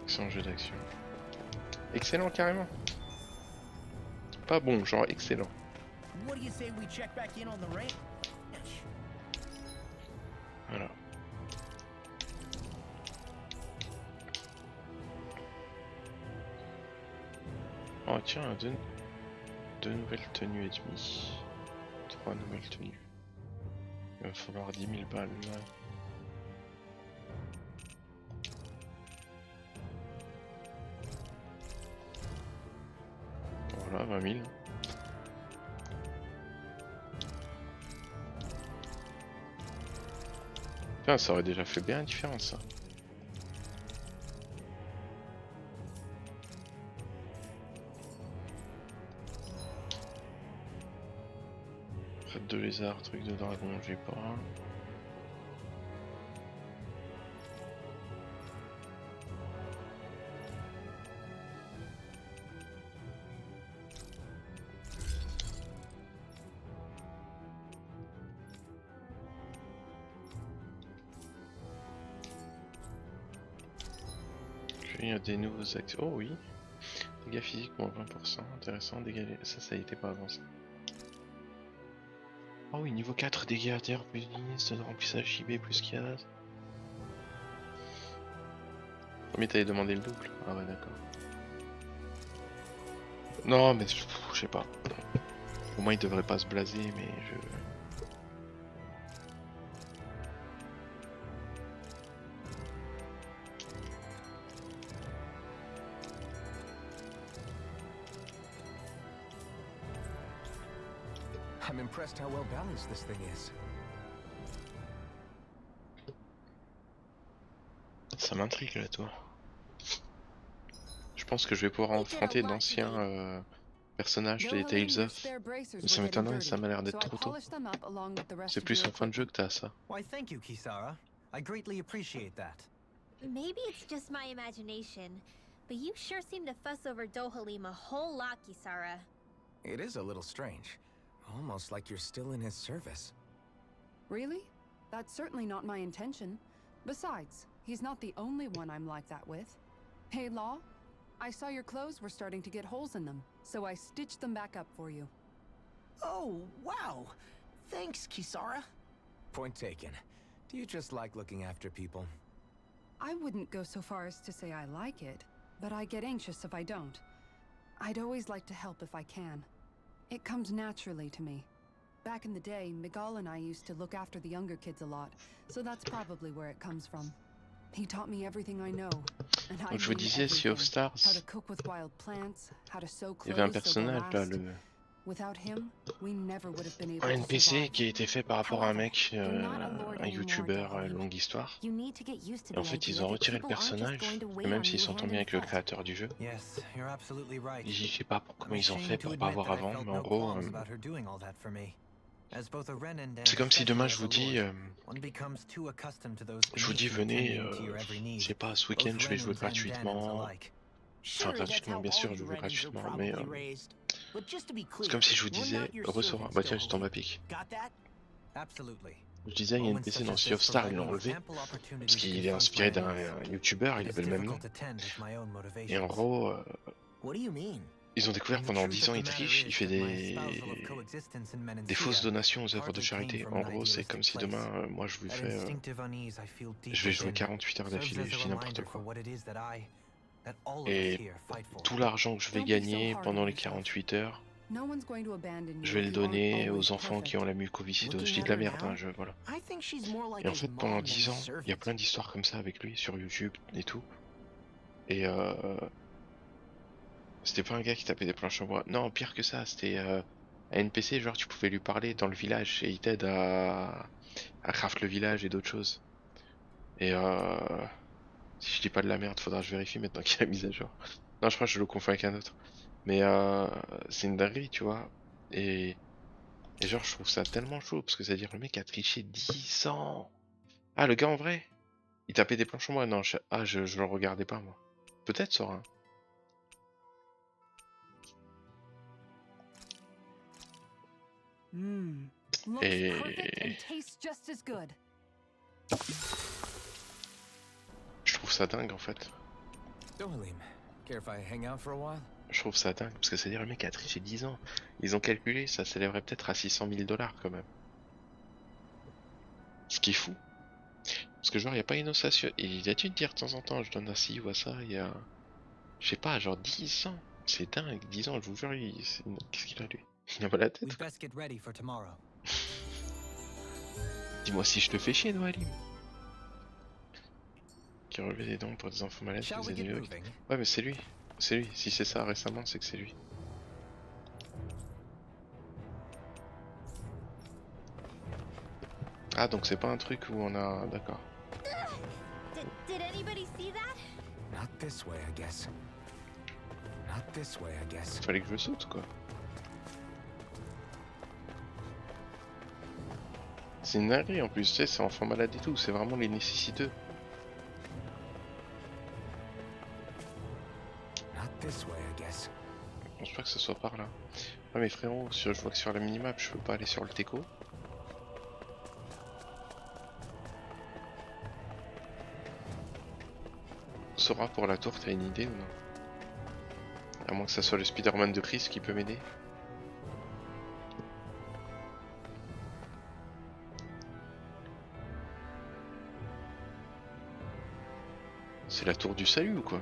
Excellent jeu d'action. Excellent carrément. Pas bon, genre excellent. What do you say we check back in on the range? Voilà. Oh tiens, deux nouvelles tenues et demie. 3 nouvelles tenues. Il va falloir 10 000 balles là. Voilà, 20 000. Putain, ça aurait déjà fait bien la différence ça. Fête de lézard, truc de dragon, j'ai pas. Il y a des nouveaux actions. Oh oui. Dégâts physiques moins 20%. Intéressant. Dégâts... Ça y était pas avant ça. Oh oui, niveau 4, dégâts à terre plus 10, de remplissage JB plus 15. Mais t'avais demandé le double. Ah ouais, d'accord. Non, mais je sais pas. Au moins il devrait pas se blaser, mais je... I'm impressed how well balanced this thing is. Ça m'intrigue là, toi. Je pense que je vais pouvoir affronter d'anciens personnages des Tales of. Ça m'étonnerait, ça m'a l'air d'être trop tôt. C'est plus en fin de jeu que t'as ça. Why, thank you, Kisara. I greatly appreciate that. Maybe it's just my imagination, but you sure seem to fuss over Dohalim a whole lot, Kisara. It is a little strange. Almost like you're still in his service. Really? That's certainly not my intention. Besides, he's not the only one I'm like that with. Hey, Law, I saw your clothes were starting to get holes in them, so I stitched them back up for you. Oh, wow. Thanks, Kisara. Point taken. Do you just like looking after people? I wouldn't go so far as to say I like it, but I get anxious if I don't. I'd always like to help if I can. It comes naturally to me. Back in the day, Miguel and I used to look after the younger kids a lot, so that's probably where it comes from. He taught me everything I know, and I Donc je vous mean disais, Sea of everything. How to Stars, cook with wild plants, how to sew il y avait un clothes so they'll personnage là, last. Without him, we never would have been able un to NPC survive. qui a été fait par rapport à un However, mec, you're not a lord un anymore, youtubeur, Dohalim. longue histoire. You need to get used to Et en the fait, ils idea ont that retiré le people aren't just personnage, going to et wait même on s'ils you s'entendent hand bien and avec le foot. créateur du jeu. Yes, you're absolutely right. Je sais pas comment I'm ils ont fait ashamed to pour pas admit avoir that I avant, felt mais en no gros, qualms about her doing all that for me. As both a Renan and c'est comme si demain especially je as vous a dis, lord, one becomes too accustomed to those je vous dis beneath you venez, tending to your every je need, sais pas, ce both week-end je vais jouer Renans and Danans gratuitement. alike. Enfin, Sure, that's gratuitement, how bien all sûr, you je joue Renans are gratuitement, mais probably raised. But just to be c'est clear, comme si je vous we're disais, not your ressort. servants, Bah tiens, je tombe à Dohalim. pic. Got that? Absolutely. Je disais, il y a une Moments NPC such dans as Sea of this Stars, provide ils me l'ont with enlevé, ample opportunity parce to qu'il est confront inspiré my d'un enemies. youtubeur, il It is avait le même nom. difficult to tend with my own Et en motivations. gros, What do you mean? ils ont découvert And que the pendant truth 10 ans, of il the matter triche, il is fait that my espousal of coexistence in des fausses Menancia donations aux œuvres de hardly came charité. from En an gros, c'est idealistic comme si place. demain, moi je lui That fais, instinctive unease I feel deep je vais jouer within 48 heures serves d'affilée, as je a dis n'importe reminder for quoi. what it is that all of us Et here fight for. tout l'argent que je vais Don't be so gagner hard on pendant les yourself. 48 heures, No one's going to abandon je you vais if le you aren't donner always aux enfants qui perfect. ont la mucoviscidose. Je Looking dis at de la her merde, now, hein, voilà. I think she's more like Et en his fait, pendant mom than 10 his ans, il y a servant. plein d'histoires comme ça avec lui sur YouTube et tout. Et c'était pas un gars qui tapait des planches en bois. Non, pire que ça, c'était un NPC, genre tu pouvais lui parler dans le village et il t'aide à craft le village et d'autres choses. Et si je dis pas de la merde, faudra que je vérifie maintenant qu'il a mis à jour. Non, je crois que je le confonds avec un autre. Mais c'est une dinguerie, tu vois. Et genre, je trouve ça tellement chaud parce que ça veut dire le mec a triché 10 ans. Ah, le gars en vrai, il tapait des planches en bois. Non, je le regardais pas moi. Peut-être Sora. Hein. Looks perfect and tastes just as good. Je trouve ça dingue en fait. Dohalim, care if I hang out for a while? Je trouve ça dingue parce que c'est-à-dire le mec a triché 10 ans. Ils ont calculé, ça s'élèverait peut-être à 600 000 $ quand même. Ce qui est fou. Parce que genre, il n'y a pas une association. Il a dû te dire de temps en temps, je donne à ci ou à ça, il y a. Je sais pas, genre 10 ans. C'est dingue, 10 ans, je vous jure, qu'est-ce qu'il a lui? Il a pas la tête. We'd best get ready for tomorrow. Dis-moi si je te fais chier, Noalim. Qui relevait des dons pour des enfants malades, qui Shall we faisait get des moving? Ouais, mais c'est lui. C'est lui. Si c'est ça récemment, c'est que c'est lui. Ah, donc c'est pas un truc où on a. D'accord. Did anybody see that? Not this way, I guess. Not this way, I guess. Fallait que je saute, quoi. C'est une dinguerie en plus, tu sais, c'est enfant malade et tout, c'est vraiment les nécessiteux. Not this way, I guess. Je pense pas que ce soit par là. Ouais, mais frérot, je vois que sur la minimap, je peux pas aller sur le teco. Sora, pour la tour, t'as une idée ou non? À moins que ça soit le Spider-Man de Chris qui peut m'aider. C'est la tour du salut ou quoi?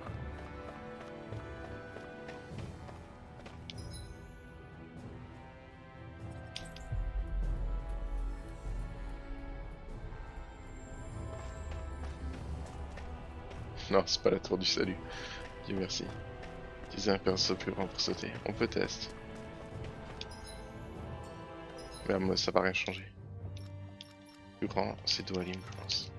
Non, c'est pas la tour du salut. Dieu merci. Utiliser un pinceau plus grand pour sauter. On peut tester. Mais moi, ça va rien changer. Plus grand, c'est Dohalim, je pense.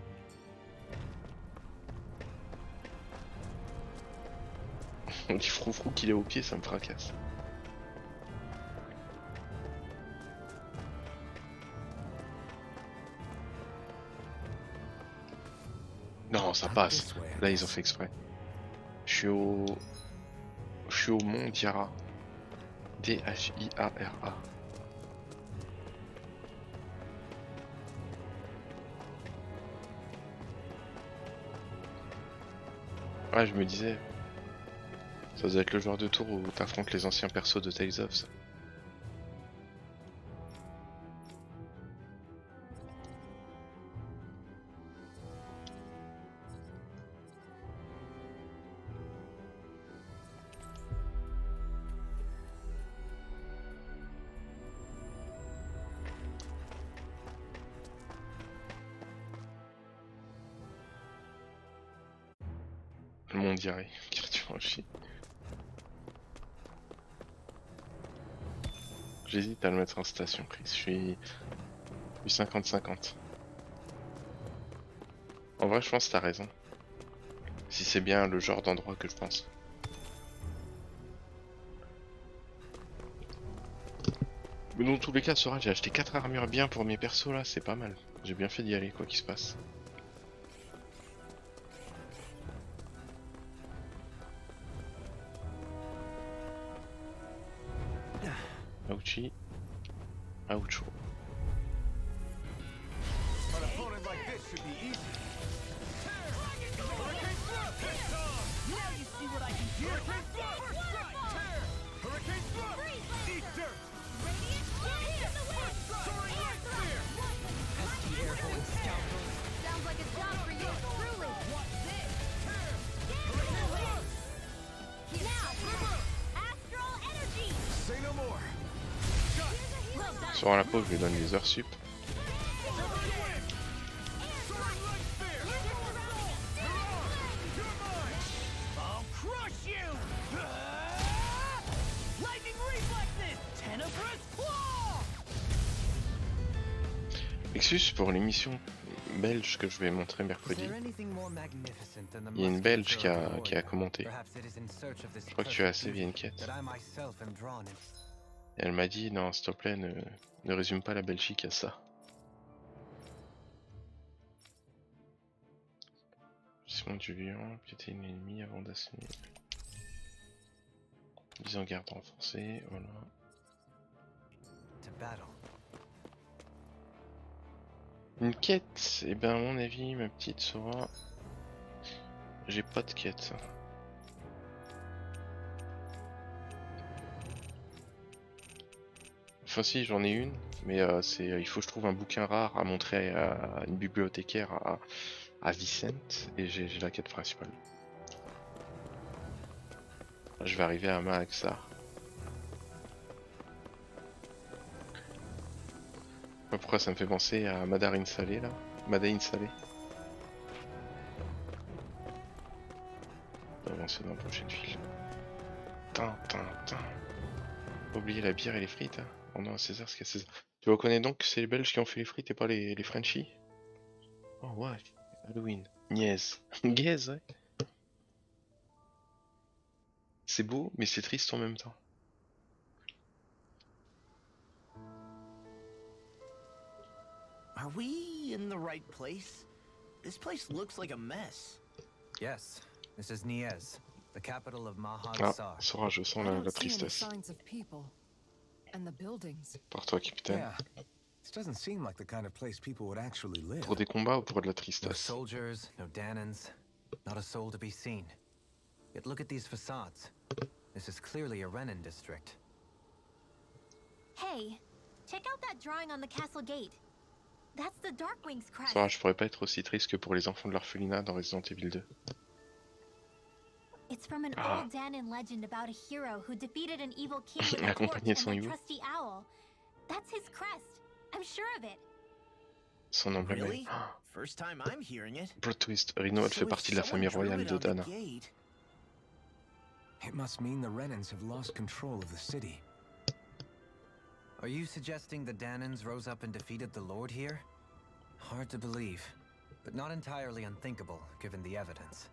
On dit froufrou qu'il est au pied, ça me fracasse. Non, ça passe. Là, ils ont fait exprès. Je suis au mont Diara. D-H-I-A-R-A. Ouais, je me disais. Ça doit être le genre de tour où t'affrontes les anciens persos de Tales of, ça. Le monde dirait. Tu vas en chier. J'hésite à le mettre en station, Chris. Je suis 50-50. En vrai, je pense que t'as raison. Si c'est bien le genre d'endroit que je pense. Mais dans tous les cas, Sora, j'ai acheté 4 armures bien pour mes persos là, c'est pas mal. J'ai bien fait d'y aller, quoi qu'il se passe. Ouchi. Oucho. An opponent like this should be easy. Hurricane Thrust! Hit Tom! Now you see what I can do! Hurricane Thrust! First strike! Tear! Hurricane Thrust! Eat dirt! Radiant Blast in the wind! Soaring Light Spear! Pesky airborne scoundrels. Sounds like a job for you, truly. What's this? Tear! Hurricane Thrust! Now, Astral Energy! Say no more! Well done! Sur la peau, je lui donne des heures sup. Silvery Wind! Soaring Light Spear! You're mine! I'll crush you! Lightning reflexes! Tenebrous claw! Exus pour l'émission belge que je vais montrer Is mercredi. there anything more magnificent than the Il y a une musculature belge of qui a a warrior? commenté. Perhaps it is in search of this Je crois que tu as perfect assez via une beauty quête. that I myself am drawn in. Et elle m'a dit non, s'il te plaît, ne résume pas la Belgique à ça. Gisement du lion, piéter une ennemie avant d'assailler. Mise en garde renforcée, voilà. To battle. Une quête, et ben à mon avis, ma petite Sora, j'ai pas de quête. Enfin si, j'en ai une, mais il faut que je trouve un bouquin rare à montrer à une bibliothécaire à Vicente, et j'ai la quête principale. Je vais arriver à Mahag, Saar. Je sais pas pourquoi ça me fait penser à Madarin Salé là. Madain Salé. On va avancer dans la prochaine ville. Tin. Oubliez la bière et les frites. Hein. Oh non, César, ce qu'il y a César. Tu reconnais donc que c'est les Belges qui ont fait les frites et pas les Frenchies? Oh ouais, Halloween. Niaise. Niaise, ouais. C'est beau, mais c'est triste en même temps. Are we in the right place? This place looks like a mess. Yes, this is Niez, the capital of Mahag Ah, Saar. Sora, je sens I la don't see any tristesse. signs of people. And the buildings. Par toi, capitaine. Yeah. This doesn't seem like the kind of place people would actually live. Pour des combats ou pour de la No tristesse? soldiers, no Danans, not a soul to be seen. Yet look at these facades. This is clearly a Renan district. Hey, check out that drawing on the castle gate. That's the Darkwing's crest. Sora, je pourrais pas être aussi triste que pour les enfants de l'orphelinat dans Resident Evil 2. It's from an Ah. old Danon legend about a hero who defeated an evil king with a torch Accompagné de and son a hibou. trusty owl. That's his crest. I'm sure of it. Son emblème Really? est... Ah, First time I'm hearing it. plot twist, Rino, elle So fait if partie de la someone famille drew royale it de on the Dana. gate- It must mean the Renans have lost control of the city. Are you suggesting the Danans rose up and defeated the Lord here? Hard to believe, but not entirely unthinkable given the evidence.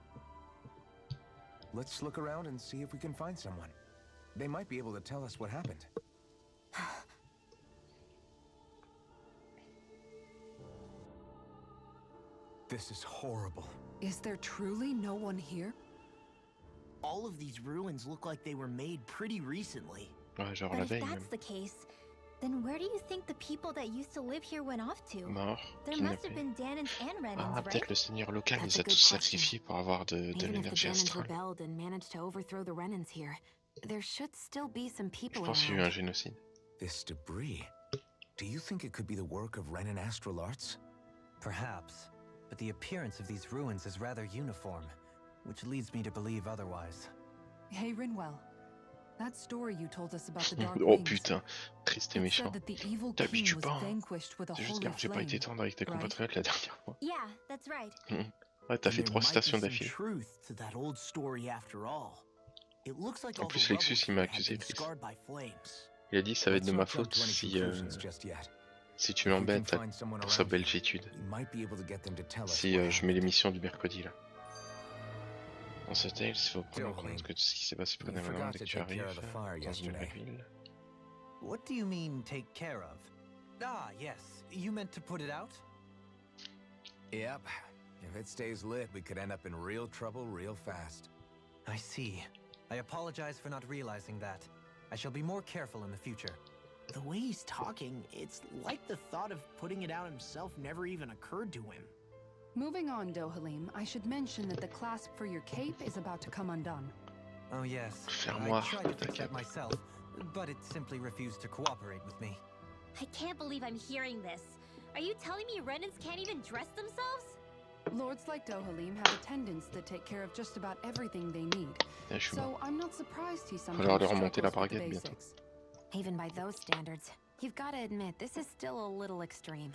Let's look around and see if we can find someone. They might be able to tell us what happened. This is horrible. Is there truly no one here? All of these ruins look like they were made pretty recently. Ouais, genre But la if veille that's même. the case, then where do you think the people that used to live here went off to? Mort, There must have kidnappé. been Danons and Renans, Ah, right? peut-être le seigneur local That's les a a good tous question. sacrifiés pour avoir de Even if the l'énergie Danons astrale. rebelled and managed to overthrow the Renans here, there should still be some Je people pense qu'il y a eu around. un génocide. This debris. Do you think it could be the work of Renan astral arts? Perhaps, but the appearance of these ruins is rather uniform, which leads me to believe otherwise. Hey, Rinwell. That story you told us about the Dark Oh Wings, putain, triste et it méchant. said that the evil king T'habitues was pas, hein. vanquished with a C'est juste holy que j'ai pas flame. été tendre avec tes right? compatriotes la dernière fois. Yeah, that's right. Ouais, t'as And fait there 3 might be stations some d'affilée. truth to that old story after all. It looks like En all the plus, rubble Lexus, il here m'a had accusé, been Chris. scarred by flames. Il a dit ça va être Let's de ma not jump faute to any si, conclusions just yet. si tu If we can m'embêtes find someone pour sa around here, belgitude. we might be able to get them to tell us Si what je mets happened. l'émission du mercredi là. Dans ce tale, il faut prendre en Joe, compte que tout ce qui s'est passé we près maintenant forgot dès to que tu take care arrives of the fire dans une nouvelle yesterday. ville. What do you mean, take care of? Ah, yes. You meant to put it out? Yep. If it stays lit, we could end up in real trouble real fast. I see. I apologize for not realizing that. I shall be more careful in the future. The way he's talking, it's like the thought of putting it out himself never even occurred to him. Moving on, Dohalim, I should mention that the clasp for your cape is about to come undone. Oh, yes. I Fermoir, tried to fix t'inquiète. that myself, but it simply refused to cooperate with me. I can't believe I'm hearing this. Are you telling me Renans can't even dress themselves? Lords like Dohalim have attendants that take care of just about everything they need. Là, je suis mort. So I'm not surprised he Faut leur sometimes remonter la struggles with the braguette bientôt. basics. Even by those standards, you've got to admit this is still a little extreme.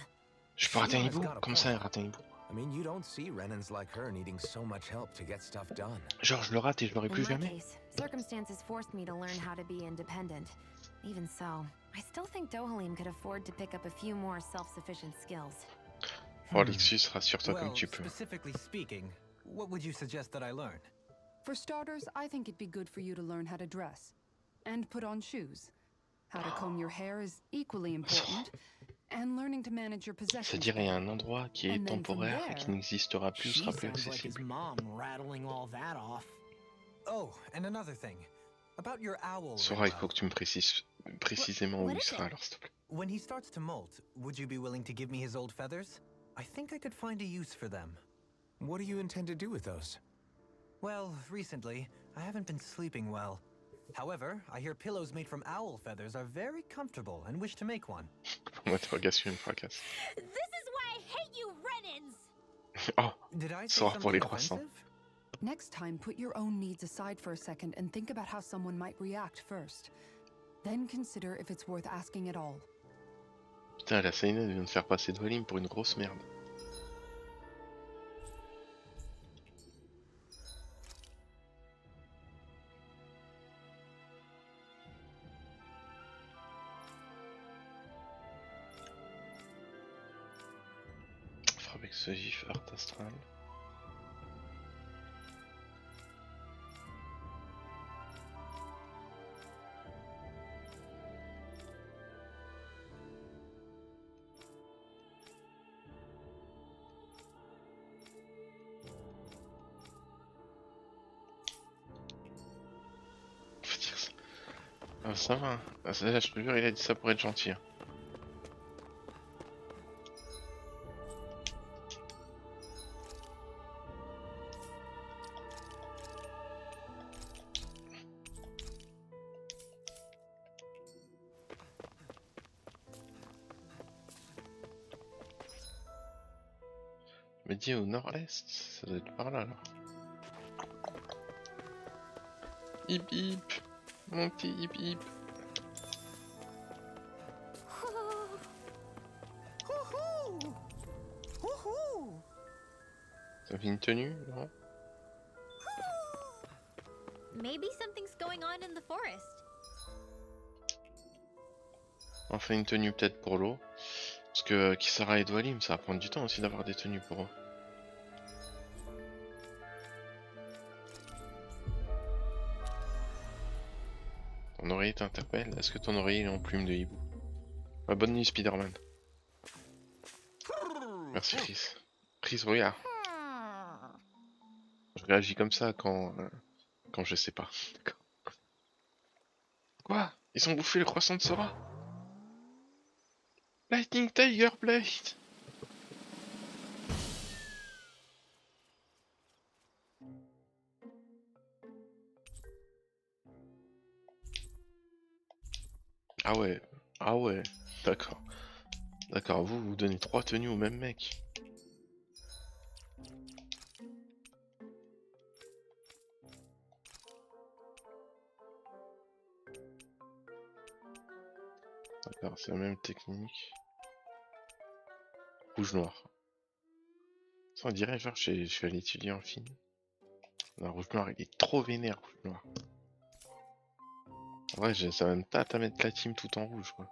Je peux rater un Shion's hibou? got a Comment ça, point. rater un hibou? I mean, you don't see Renans like her needing so much help to get stuff done. Genre, je le rate et je l'aurai In plus my jamais? case, circumstances forced me to learn how to be independent. Even so, I still think Dohalim could afford to pick up a few more self-sufficient skills. Oh, Lexus, rassure-toi Well, comme tu peux. specifically speaking, what would you suggest that I learn? For starters, I think it'd be good for you to learn how to dress. And put on shoes. How to comb your hair is equally important. And learning to manage your possessions. C'est-à-dire, il y a un endroit qui est And then from temporaire et there, qui n'existera plus, She sera plus sounds like his accessible. mom rattling all that off. Oh, and another thing. About your owl. Sora, il Rinwell. faut que tu me précises précisément où what il is sera it? alors, s'il te plaît. When he starts to molt, would you be willing to give me his old feathers? I think I could find a use for them. What do you intend to do with those? Well, recently, I haven't been sleeping well. However, I hear pillows made from owl feathers are very comfortable and wish to make one. Pour m'interrogation, une fracasse. This is why I hate you, Renans! Oh, Did I say Sora pour les something croissants. offensive? Next time, put your own needs aside for a second and think about how someone might react first. Then consider if it's worth asking at all. Putain, la Saina vient de faire passer Dohalim pour une grosse merde. Frappe explosif, art astral. Faut dire ça. Ah, ça va. Hein. Ah, ça, je te jure, il a dit ça pour être gentil. Hein. Mais dis au nord-est, ça doit être par là alors. Hip hip, mon petit hip hip. Ça fait une tenue, non? Maybe something's going on in the forest. On fait une tenue peut-être pour l'eau. Parce que Kisara et Dwalim, ça va prendre du temps aussi d'avoir des tenues pour eux. Ton oreiller t'interpelle? Est-ce que ton oreiller est en plume de hibou? Ah, bonne nuit Spider-Man. Merci Chris. Chris, regarde. Je réagis comme ça quand je sais pas. D'accord. Quoi? Ils ont bouffé le croissant de Sora? Lightning Tiger Blade! Ah ouais, d'accord. D'accord, vous donnez 3 tenues au même mec. D'accord, c'est la même technique. Rouge-noir. Ça, on dirait, genre, je suis allé étudier en film. Le rouge noir, il est trop vénère, rouge noir. En vrai, ça va me tâte à mettre la team tout en rouge, quoi.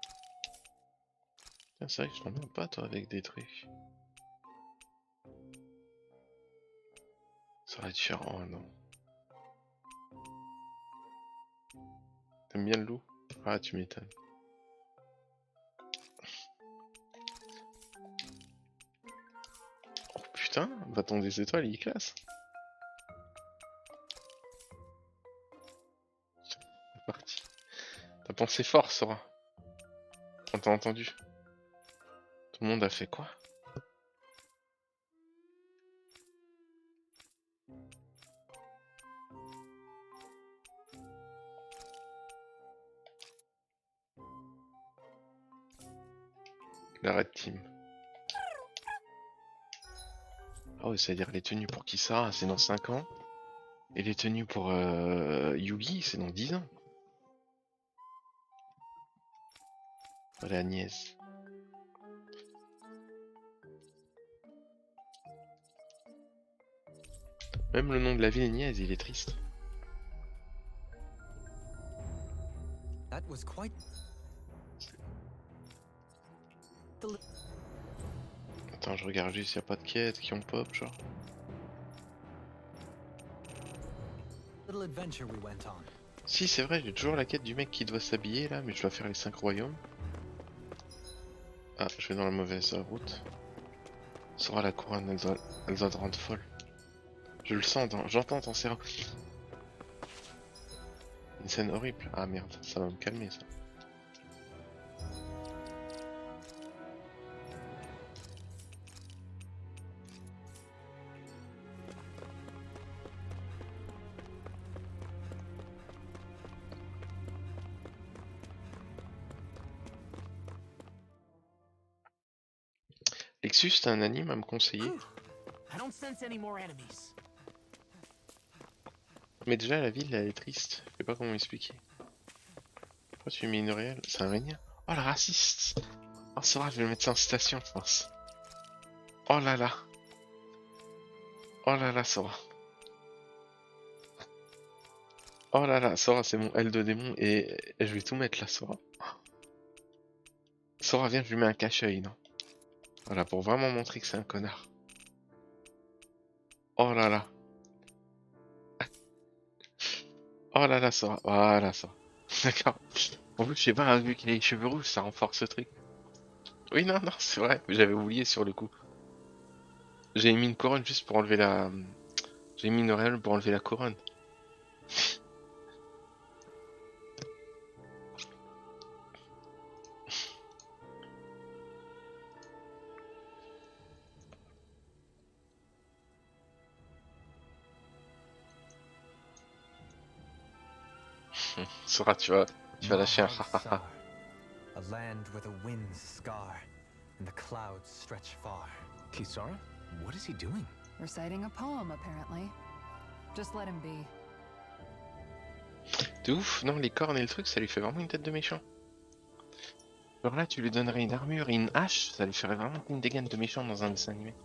Tiens, c'est vrai que je t'emmerde pas, toi, avec des trucs. Ça va être différent, non. T'aimes bien le loup? Ah, tu m'étonnes. Oh putain, bâton des étoiles, il est classe. C'est parti. T'as pensé fort, Sora. On t'a entendu. Tout le monde a fait quoi? La Red Team. Ah ouais, c'est-à-dire les tenues pour Kisara, c'est dans 5 ans. Et les tenues pour Yugi, c'est dans 10 ans. Voilà Agnès. Même le nom de la ville Agnès, il est triste. That was quite... Attends, je regarde juste s'il n'y a pas de quêtes qui ont pop, genre. little adventure we went on. Si, c'est vrai, j'ai toujours la quête du mec qui doit s'habiller là, mais je dois faire les 5 royaumes. Ah, je vais dans la mauvaise route. Sera la couronne, elle doit te rendre folle. Je le sens, j'entends ton cerveau. Une scène horrible. Ah merde, ça va me calmer ça. Lexus, t'as un anime à me conseiller? I don't sense any more enemies. Mais déjà la ville elle est triste, je sais pas comment expliquer. Pourquoi tu mets une réelle? C'est un régnien? Oh le raciste! Oh c'est vrai, je vais le mettre ça en citation je pense. Oh là là! Oh là là Sora! Oh là là, Sora c'est mon L de démon et je vais tout mettre là Sora. Sora viens, je lui mets un cache-œil non? Voilà, pour vraiment montrer que c'est un connard. Oh là là! Oh là là Sora, voilà Sora. D'accord. En plus je sais pas, vu qu'il a les cheveux rouges, ça renforce le truc. Oui non, non, c'est vrai, j'avais oublié sur le coup. J'ai mis une couronne juste pour enlever la... J'ai mis une auréole pour enlever la couronne. Sora, tu vas lâcher un Mahag hahaha. Saar, a land where the winds scar and the clouds stretch far. Kisara? What is he doing? Reciting a poem, apparently. Just let him be. De ouf, non, les cornes et le truc, ça lui fait vraiment une tête de méchant. Alors là, tu lui donnerais une armure et une hache, ça lui ferait vraiment une dégaine de méchant dans un dessin animé.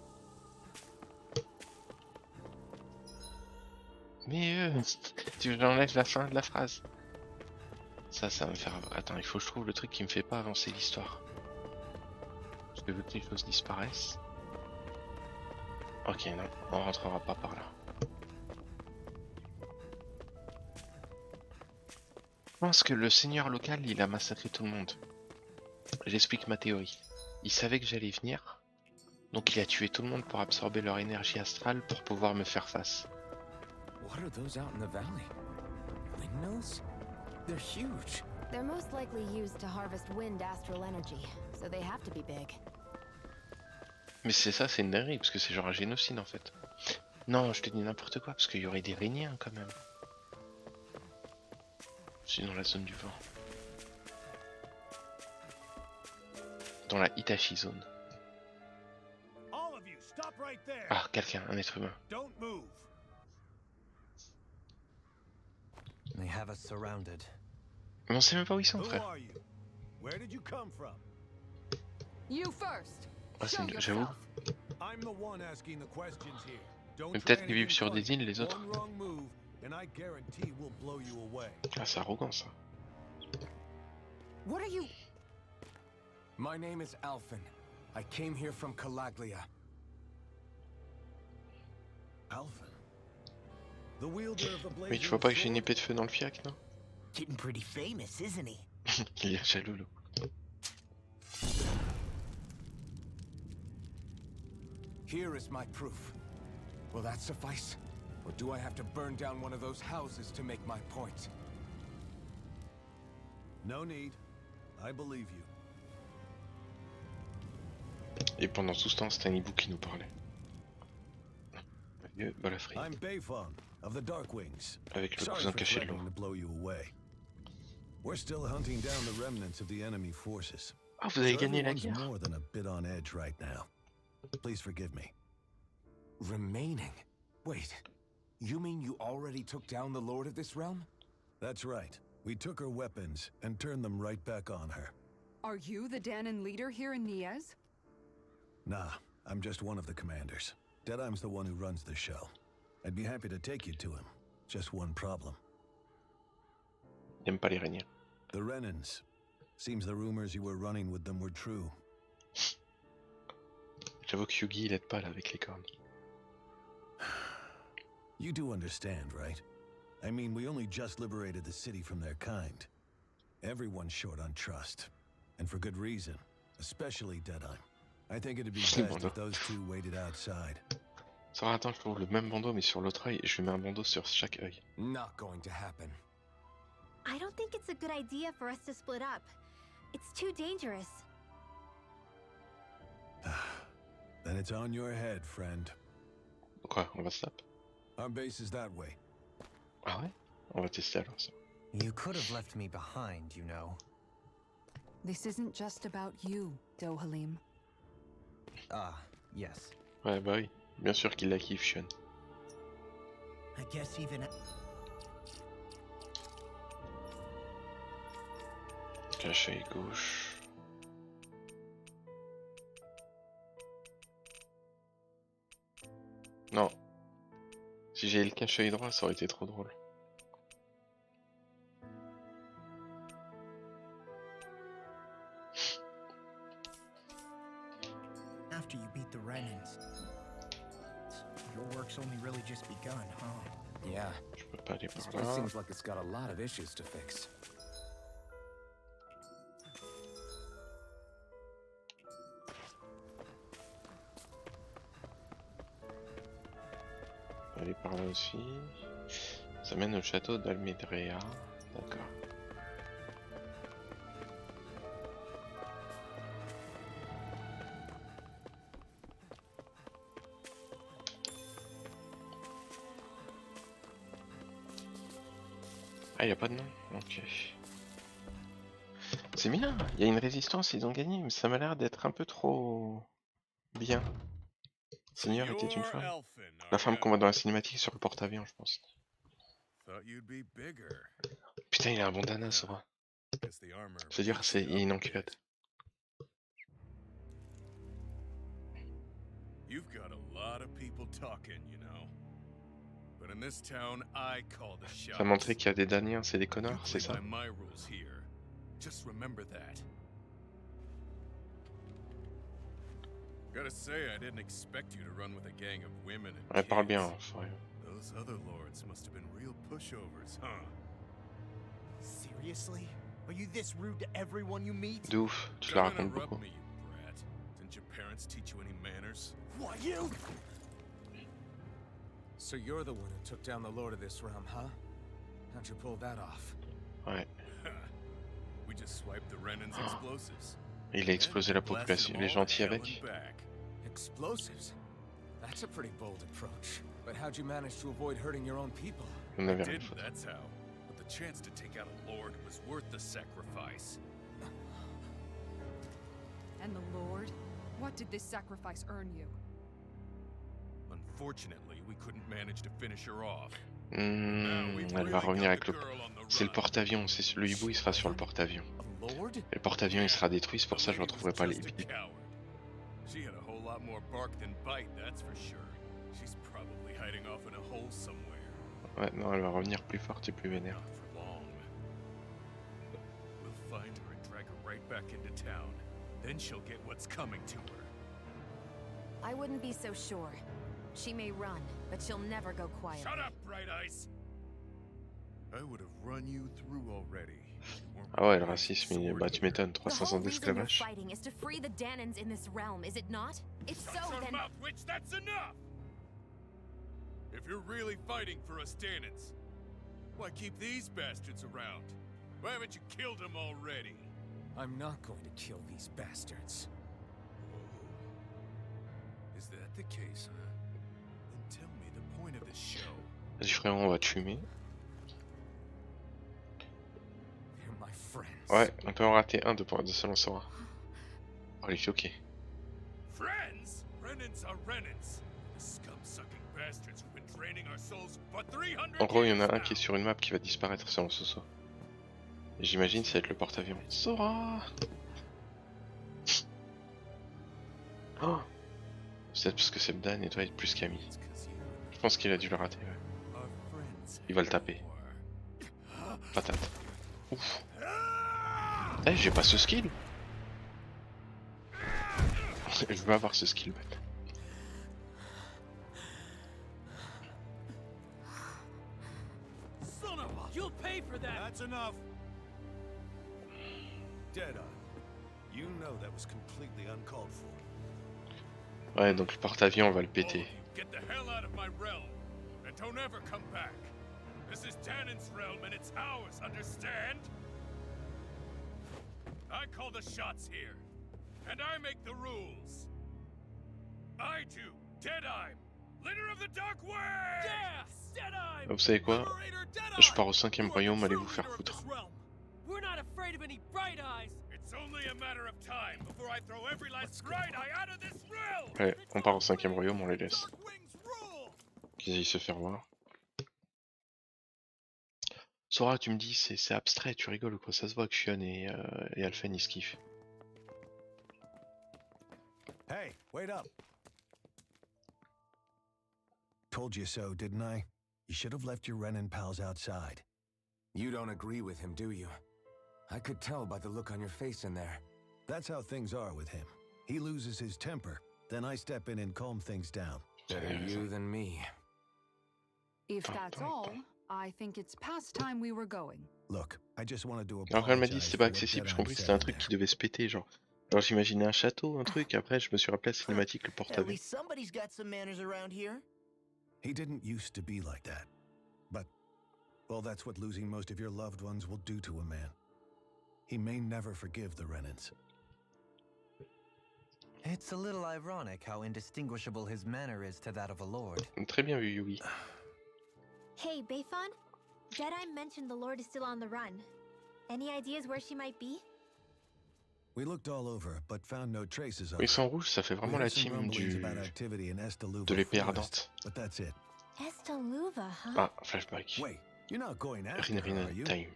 Mais tu enlèves la fin de la phrase. Ça va me faire... Attends, il faut que je trouve le truc qui me fait pas avancer l'histoire. Parce que vu que les choses disparaissent... Ok, non, on rentrera pas par là. Je pense que le seigneur local, il a massacré tout le monde. J'explique ma théorie. Il savait que j'allais venir, donc il a tué tout le monde pour absorber leur énergie astrale pour pouvoir me faire face. What are those out in the valley? Windmills? They're huge. They're most likely used to harvest wind astral energy, so they have to be big. Mais c'est ça, c'est une dinguerie, parce que c'est genre un génocide en fait. Non, je te dis n'importe quoi, parce qu'il y aurait des rhéniens quand même. Je suis dans la zone du vent. Dans la Hitachi zone. All of you, stop right there. Ah, quelqu'un, un être humain. Don't move. They have us surrounded. Mais on sait même pas où ils sont, Who frère. are you? Where did you come from? You first. Ah, Show j'avoue. yourself. I'm the one asking the questions here. Don't Mais try peut-être qu'ils vivent anything sur des funny. îles, les autres. One wrong move, and I guarantee we'll blow you away. Ah, c'est arrogant ça. What are you... My name is Alphen. I came here from Calaglia. Alphen. The wielder of the Mais tu blazing vois pas que j'ai une sword? épée de feu dans le fiac, non? Getting pretty famous, isn't he? Il est jaloux, là. Here is my proof. Will that suffice? Or do I have to burn down one of those houses to make my point? No need. I believe you. Et pendant tout ce temps, c'était un hibou qui nous parlait. Balafré. I'm Bayfong of the Darkwings. Avec le Sorry cousin for caché de threatening l'eau. to blow you away. We're still hunting down the remnants of the enemy forces. Ah, vous avez So gagné la everyone's guerre. more than a bit on edge right now. Please forgive me. Remaining? Wait, you mean you already took down the lord of this realm? That's right. We took her weapons and turned them right back on her. Are you the Danon leader here in Niez? Nah, I'm just one of the commanders. Deadeye's the one who runs the show. I'd be happy to take you to him. Just one problem. J'aime pas les Réniens. The Renans. Seems the rumors you were running with them were true. J'avoue que Yugi il aide pas là avec les cornes. You do understand, right? I mean, we only just liberated the city from their kind. Everyone's short on trust. And for good reason. Especially Deadeye. I think it'd be best if those two waited outside. Ça va, attends, je trouve le même bandeau mais sur l'autre œil et je lui mets un bandeau sur chaque œil. Not going to happen. I don't think it's a good idea for us to split up. It's too dangerous. Then it's on your head, friend. Quoi, on va se taper? Our base is that way. Ah ouais? On va tester alors ça. You could have left me behind, you know. This isn't just about you, Dohalim. Ah, yes. Ouais, bah oui. Bien sûr qu'il la kiffe, Sean. I guess even... Cache-œil gauche. Non. Si j'avais le cache-œil droit, ça aurait été trop drôle. After you beat the Renans, your work's only really just begun, huh? Yeah, Je peux pas aller this par place là. seems like it's got a lot of issues to fix. Aller par là aussi. Ça mène au château d'Almedrea. D'accord. Ah, y a pas de nom? Ok. C'est bien, il y a une résistance, ils ont gagné, mais ça m'a l'air d'être un peu trop bien. Seigneur était une femme. La femme qu'on voit dans la cinématique sur le porte-avions, je pense. Putain, il a un bandana, ce roi. C'est-à-dire, il est une enculade. You've got a lot of people talking, you know. But in this town, I call the shots. Ça montrait qu'il y a des Daniens, c'est des connards, c'est ça? You play by my rules here. Just remember that. Gotta say, I didn't expect you to run with a gang of women and Ouais, parle kids. bien, enfin. Those other lords must have been real pushovers, huh? Seriously? Are you this rude to everyone you meet? De ouf, tu la Don't racontes interrupt beaucoup. me, you brat. Didn't your parents teach you any manners? What, you? So you're the one who took down the lord of this realm, huh? How'd you pull that off? Ouais. We just swiped the Renan's explosives. Il a explosé la population, les gentils avec. Explosives? That's a pretty bold approach. But how'd you manage to avoid hurting your own people? On avait rien Didn't, fait. that's how. But the chance to take out a lord was worth the sacrifice. And the Lord? What did this sacrifice earn you? Unfortunately, we couldn't manage to finish her off. Elle va revenir avec le... C'est le porte-avions, c'est le hibou, il sera sur le porte-avions. A lord? Et le porte-avions il sera détruit, c'est pour ça que je retrouverai pas les billes. She had a whole lot more bark than bite, that's for sure. She's probably hiding off in a hole somewhere. Ouais, non, elle va revenir plus forte et plus vénère. Not for long. We'll find her and drag her right back into town. Then she'll get what's coming to her. I wouldn't be so sure. She may run, but she'll never go quiet. Shut up, Bright Eyes! I would have run you through already. Ah ouais, le racisme, bah tu m'étonnes, The 300 whole ans reason you're d'esclavage. fighting is to free the Danans in this realm, is it not? If so, Shut your then mouth, witch, that's enough! If you're really fighting for us Danans, why keep these bastards around? Why haven't you killed them already? I'm not going to kill these bastards. Is that the case, huh? Then tell me the point of this show. Vas-y frérot, on va te fumer. They're my friends. Ouais, on peut en rater un de selon Sora. Oh, il est choqué. Friends? Renans are Renans. The scum-sucking bastards who've been draining our souls for 300 En gros, il y en a years un qui est sur une map qui va disparaître selon Soso. Et j'imagine ça va être le porte-avions. Sora! Oh! C'est peut-être parce que Sebda nettoie plus qu'Ami. Je pense qu'il a dû le rater. Ouais. Il va le taper. Patate. Ouf. Eh, j'ai pas ce skill. Je veux avoir ce skill maintenant. Son of a... You'll pay for that! That's enough. Dead-Eye. You know that was completely uncalled for. Ouais, donc le porte-avions, on va le All of péter. you, get the hell out of my realm, and don't ever come back. This is Danan's realm, and it's ours, understand? I call the shots here, and I make the rules. I do, Deadeye, leader of the Dark Way! Yeah! Deadeye! Vous savez quoi? Liberator Deadeye! Je pars au 5ème You are the royaume, allez true vous faire leader of foutre. this realm. We're not afraid of any bright eyes. It's only a matter of time before I throw every last bright eye out of this realm! Ouais, on part au 5ème royaume, on les laisse. Dark Wings rule! Qu'ils aillent se faire voir. Sora, tu me dis, c'est abstrait, tu rigoles ou quoi? Ça se voit que Shion et Alphen ils se kiffent. Hey, wait up. Told you so, didn't I? You should have left your Renan pals outside. You don't agree with him, do you? I could tell by the look on your face in there. That's how things are with him. He loses his temper, then I step in and calm things down. Better you than me. If that's all, I think it's past time we were going. Look, I just wanted to Alors quand elle m'a dit que apologize c'était for pas what accessible, je Deadeye compris que c'était said un in truc qui there. devait se péter, genre. Alors j'imaginais un château, un truc, et après je me suis rappelé la cinématique, le At porte-avions. least somebody's got some manners around here. He didn't used to be like that. But, well, that's what losing most of your loved ones will do to a man. He may never forgive the Renans. It's a little ironic how indistinguishable his manner is to that of a lord. Très bien vu, Yui. Hey, Bayfon? Deadeye mentioned the Lord is still on the run. Any ideas where she might be? We looked all over, but found no traces of Ils her. sont rouges, ça fait We vraiment heard la some team rumblings du... about activity in Estaluva de l'épée Forest, ardente. but that's it. Estaluva, huh? Ah, flashback. Wait, you're not going after Rin her, are you? time.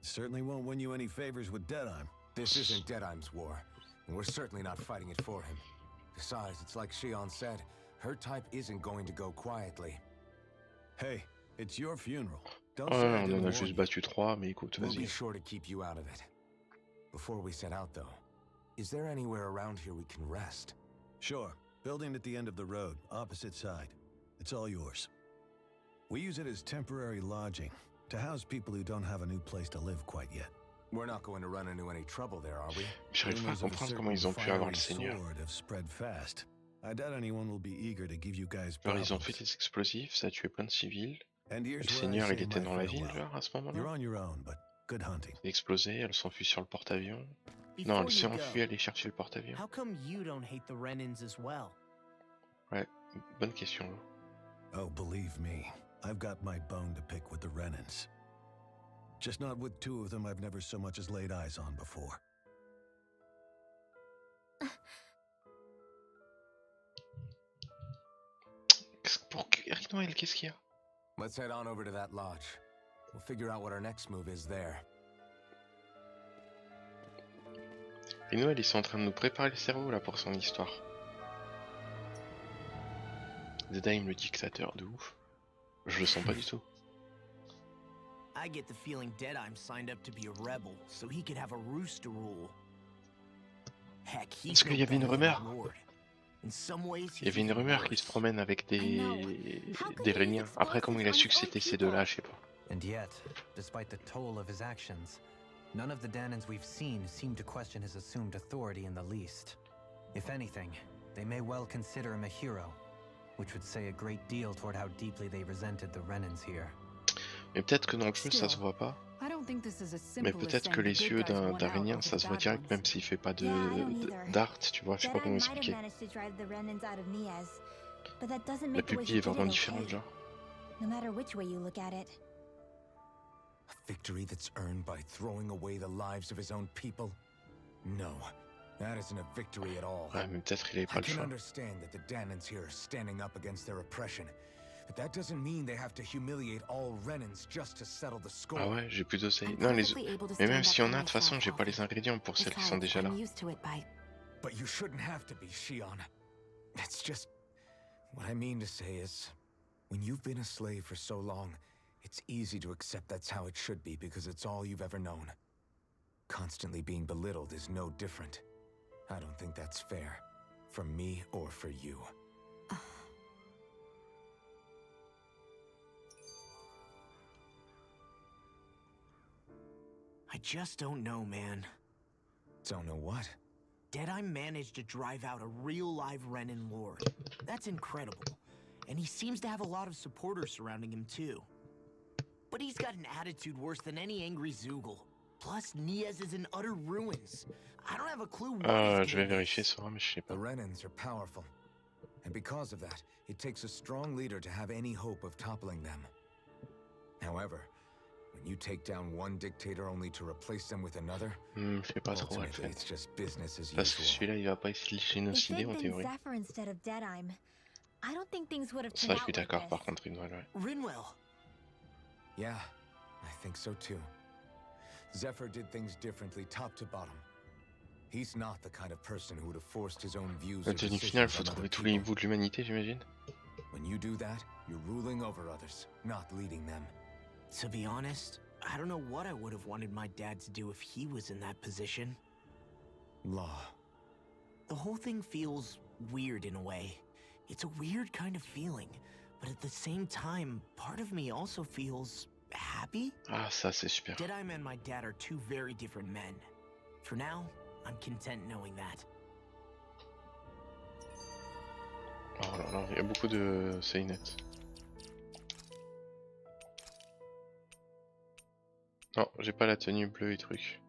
Certainly won't win you any favors with Deadeye. This isn't Deadeye's war, and we're certainly not fighting it for him. Besides, it's like Shion said, her type isn't going to go quietly. Hey, it's your funeral. Don't Ouais, say I on didn't en a warn juste you. battu 3, mais écoute, We'll be vas-y. sure to keep you out of it. Before we set out, though, is there anywhere around here we can rest? Sure. Building at the end of the road, opposite side. It's all yours. We use it as temporary lodging, to house people who don't have a new place to live quite yet. We're not going to run into any trouble there, are we? J'arrive pas à Rumors of a comprendre comment ils certain ont pu avoir fiery le seigneur. sword have spread fast. I doubt anyone will be eager to give you guys Alors ils ont problems. fait des explosifs, ça a tué plein de civils. And Le here's where I seigneur, il say était my dans la ville, farewell. genre, à ce You're moment-là. on your own, but good hunting. Il a explosé, elle s'enfuit sur le porte-avions. Non, Before elle s'est you enfuie, go, aller chercher le porte-avions. how come you don't hate the Renans as well? Ouais, bonne question. Là. Oh, believe me, I've got my bone to pick with the Renans. Just not with two of them I've never so much as laid eyes on before. Noël, qu'est-ce qu'il y a? Let's head on over to that lodge. We'll figure out what our next move is there. Et Noël, ils sont en train de nous préparer le cerveau là pour son histoire. Deadheim le dictateur de ouf. Je le sens pas du tout. I get the feeling Deadheim signed up to be a rebel so he could have a roost to rule. Heck, he's Est-ce qu'il y avait une rumeur? In some ways, Il y avait une rumeur qui se promène avec des Rhéniens. Après, comment il a succédé ces deux-là, je sais pas. And yet, despite the toll of his actions, none of the Danans we've seen seem to question his assumed authority in the least. If anything, they may well consider him a hero, which would say a great deal toward how deeply they resented the Renans here. Mais peut-être que dans le jeu ça se voit pas. Mais peut-être que les yeux d'un Rhénien ça se voit direct même s'il fait pas d'art, tu vois, je sais pas comment expliquer. La pupille est vraiment différente, genre. A victory that's earned by throwing away the lives of his own people? No, that isn't a victory at all. Ouais, mais peut-être il avait pas I le can choix. understand that the Danans here are standing up against their oppression, but that doesn't mean they have to humiliate all Renans just to settle the score. Ah ouais, j'ai plus d'oseille. Non, mais même si on a, de toute façon, j'ai pas les ingrédients pour celles qui sont déjà là. But you shouldn't have to be, Shion. It's just... What I mean to say is, when you've been a slave for so long, it's easy to accept that's how it should be because it's all you've ever known. Constantly being belittled is no different. I don't think that's fair. For me or for you. I just don't know, man. Don't know what? Deadeye managed to drive out a real live Renan lord. That's incredible. And he seems to have a lot of supporters surrounding him too. But he's got an attitude worse than any angry Zoogle. Plus, Niaz is in utter ruins. I don't have a clue what Je vais vérifier ça, mais je sais pas. The Renans are powerful. And because of that, it takes a strong leader to have any hope of toppling them. However, when you take down one dictator only to replace them with another, Je sais pas trop, en ultimately fait. it's just business as Parce que usual. celui-là, il va pas essayer de génocider en théorie. Zephyr instead of Deadheim, I don't think things would have Ça, turned je suis out like d'accord, this. par contre, Rinwell, ouais. Rinwell. Yeah, I think so too. Zephyr did things differently top to bottom. He's not the kind of person who would have forced his own views La or tenue decisions finale, faut on other trouver tous les people. niveaux de l'humanité, j'imagine. When you do that, you're ruling over others, not leading them. To be honest, I don't know what I would have wanted my dad to do if he was in that position. Law. The whole thing feels weird in a way. It's a weird kind of feeling, but at the same time, part of me also feels happy. Ah, ça, c'est super. Deadeye and my dad are two very different men. For now, I'm content knowing that. Oh là là, il y a beaucoup de Seinet. Non, j'ai pas la tenue bleue et truc.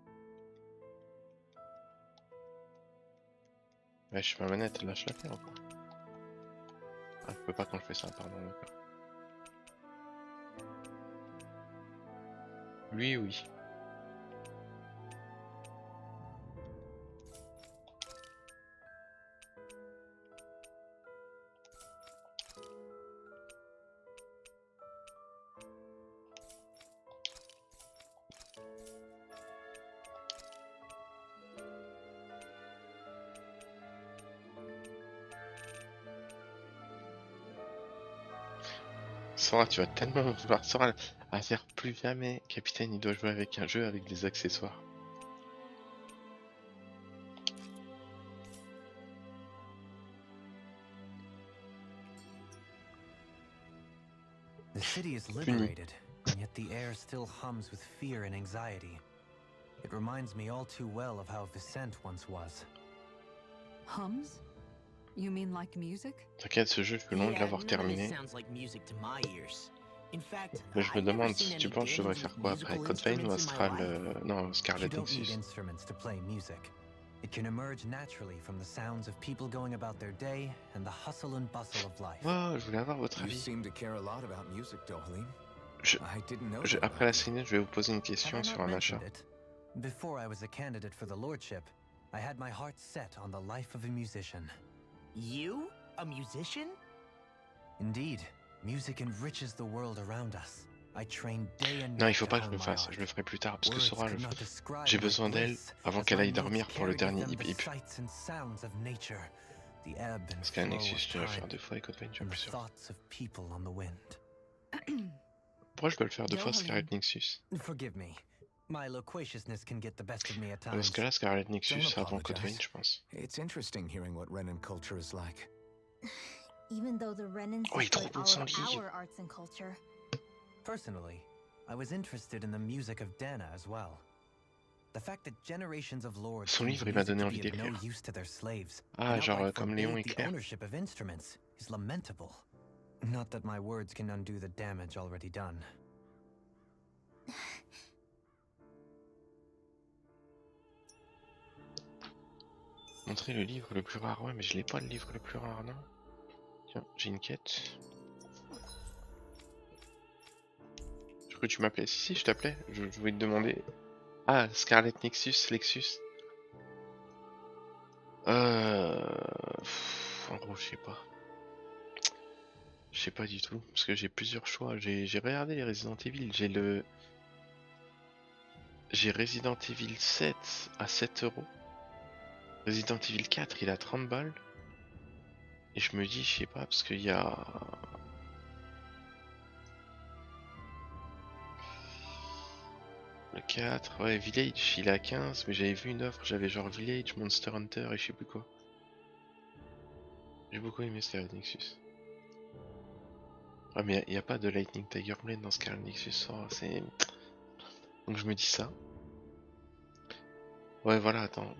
Ouais, je suis ma manette, là je la fais encore. Ah, je peux pas quand je fais ça, pardon. D'accord. Lui, oui. Sora, tu vas tellement vouloir Sora à dire plus jamais, capitaine, il doit jouer avec un jeu avec des accessoires. The city is liberated, and yet the air still hums with fear and anxiety. It reminds me all too well of how Vicente once was. Hums? You mean like music? T'inquiète, ce jeu, je suis loin de l'avoir terminé. Mais je me demande si tu penses que je devrais faire quoi après, Code Vein ou Astral, non, Scarlet You don't need Nexus. instruments to play music. It can emerge naturally from the sounds of people going about their day and the hustle and bustle of life. Oh, je voulais avoir votre You avis. seem to care a lot about music, Dohalim. I didn't know that Après la about you. scène, je vais vous poser une question Have I sur not un achat. mentioned it? Before I was a candidate for the lordship, I had my heart set on the life of a musician. You? A musician? Indeed, music enriches the world around us. I train day and night. Non, il faut pas to que je le hone my fasse, art. je le ferai plus tard, parce que Words Sora, could not describe j'ai my besoin d'elle bliss avant as qu'elle my aille moods dormir pour le carried with dernier them hip the hip. sights and sounds of nature, The ebb and Parce qu'un flow Nexus, of tu vas le faire time 2 fois avec Adventure, and plus the sûr. thoughts of people on the wind. Pourquoi je dois le faire 2 fois Dohalim. Scarlet Nexus? Forgive me. My loquaciousness can get the best of me at Dans times. ce cas-là, Scarlet Nexus Don't avant Code Vein, apologize. je pense. It's interesting hearing what Renan culture is like. Even though the Renans Oh, il est trop destroyed beau, all of Sanguille. our arts and culture. Personally, I was interested in the music of Dana as well. The fact that generations of lords Son found livre, il m'a music donné to envie be de of le no lire. use to their slaves, Ah, and genre outright comme Léon forbade et the Claire. ownership of instruments is lamentable. Not that my words can undo the damage already done. Montrer le livre le plus rare. Ouais, mais je l'ai pas le livre le plus rare, non? Tiens, j'ai une quête. Je crois que tu m'appelais. Si, je t'appelais. Je voulais te demander. Ah, Scarlet Nexus, Lexus. En gros, je sais pas. Je sais pas du tout. Parce que j'ai plusieurs choix. J'ai regardé les Resident Evil. J'ai Resident Evil 7 à 7 €. Resident Evil 4, il a 30 balles. Et je me dis, je sais pas, parce qu'il y a... Le 4, ouais, Village, il est à 15, mais j'avais vu une offre, j'avais genre Village, Monster Hunter et je sais plus quoi. J'ai beaucoup aimé Scarlet Nexus. Ah, mais il n'y a pas de Lightning Tiger Blade dans Scarlet Nexus, oh, c'est... Donc je me dis ça. Ouais, voilà, attends.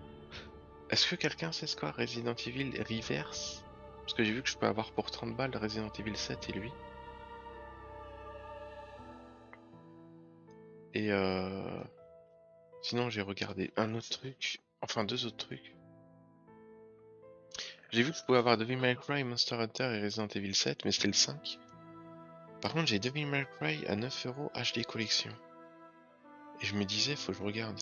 Est-ce que quelqu'un sait ce quoi Resident Evil Reverse? Parce que j'ai vu que je peux avoir pour 30 balles Resident Evil 7 et lui. Et sinon j'ai regardé un autre truc, enfin 2 autres trucs. J'ai vu que je pouvais avoir Devil May Cry, Monster Hunter et Resident Evil 7, mais c'était le 5. Par contre j'ai Devil May Cry à 9 € HD collection. Et je me disais, faut que je regarde.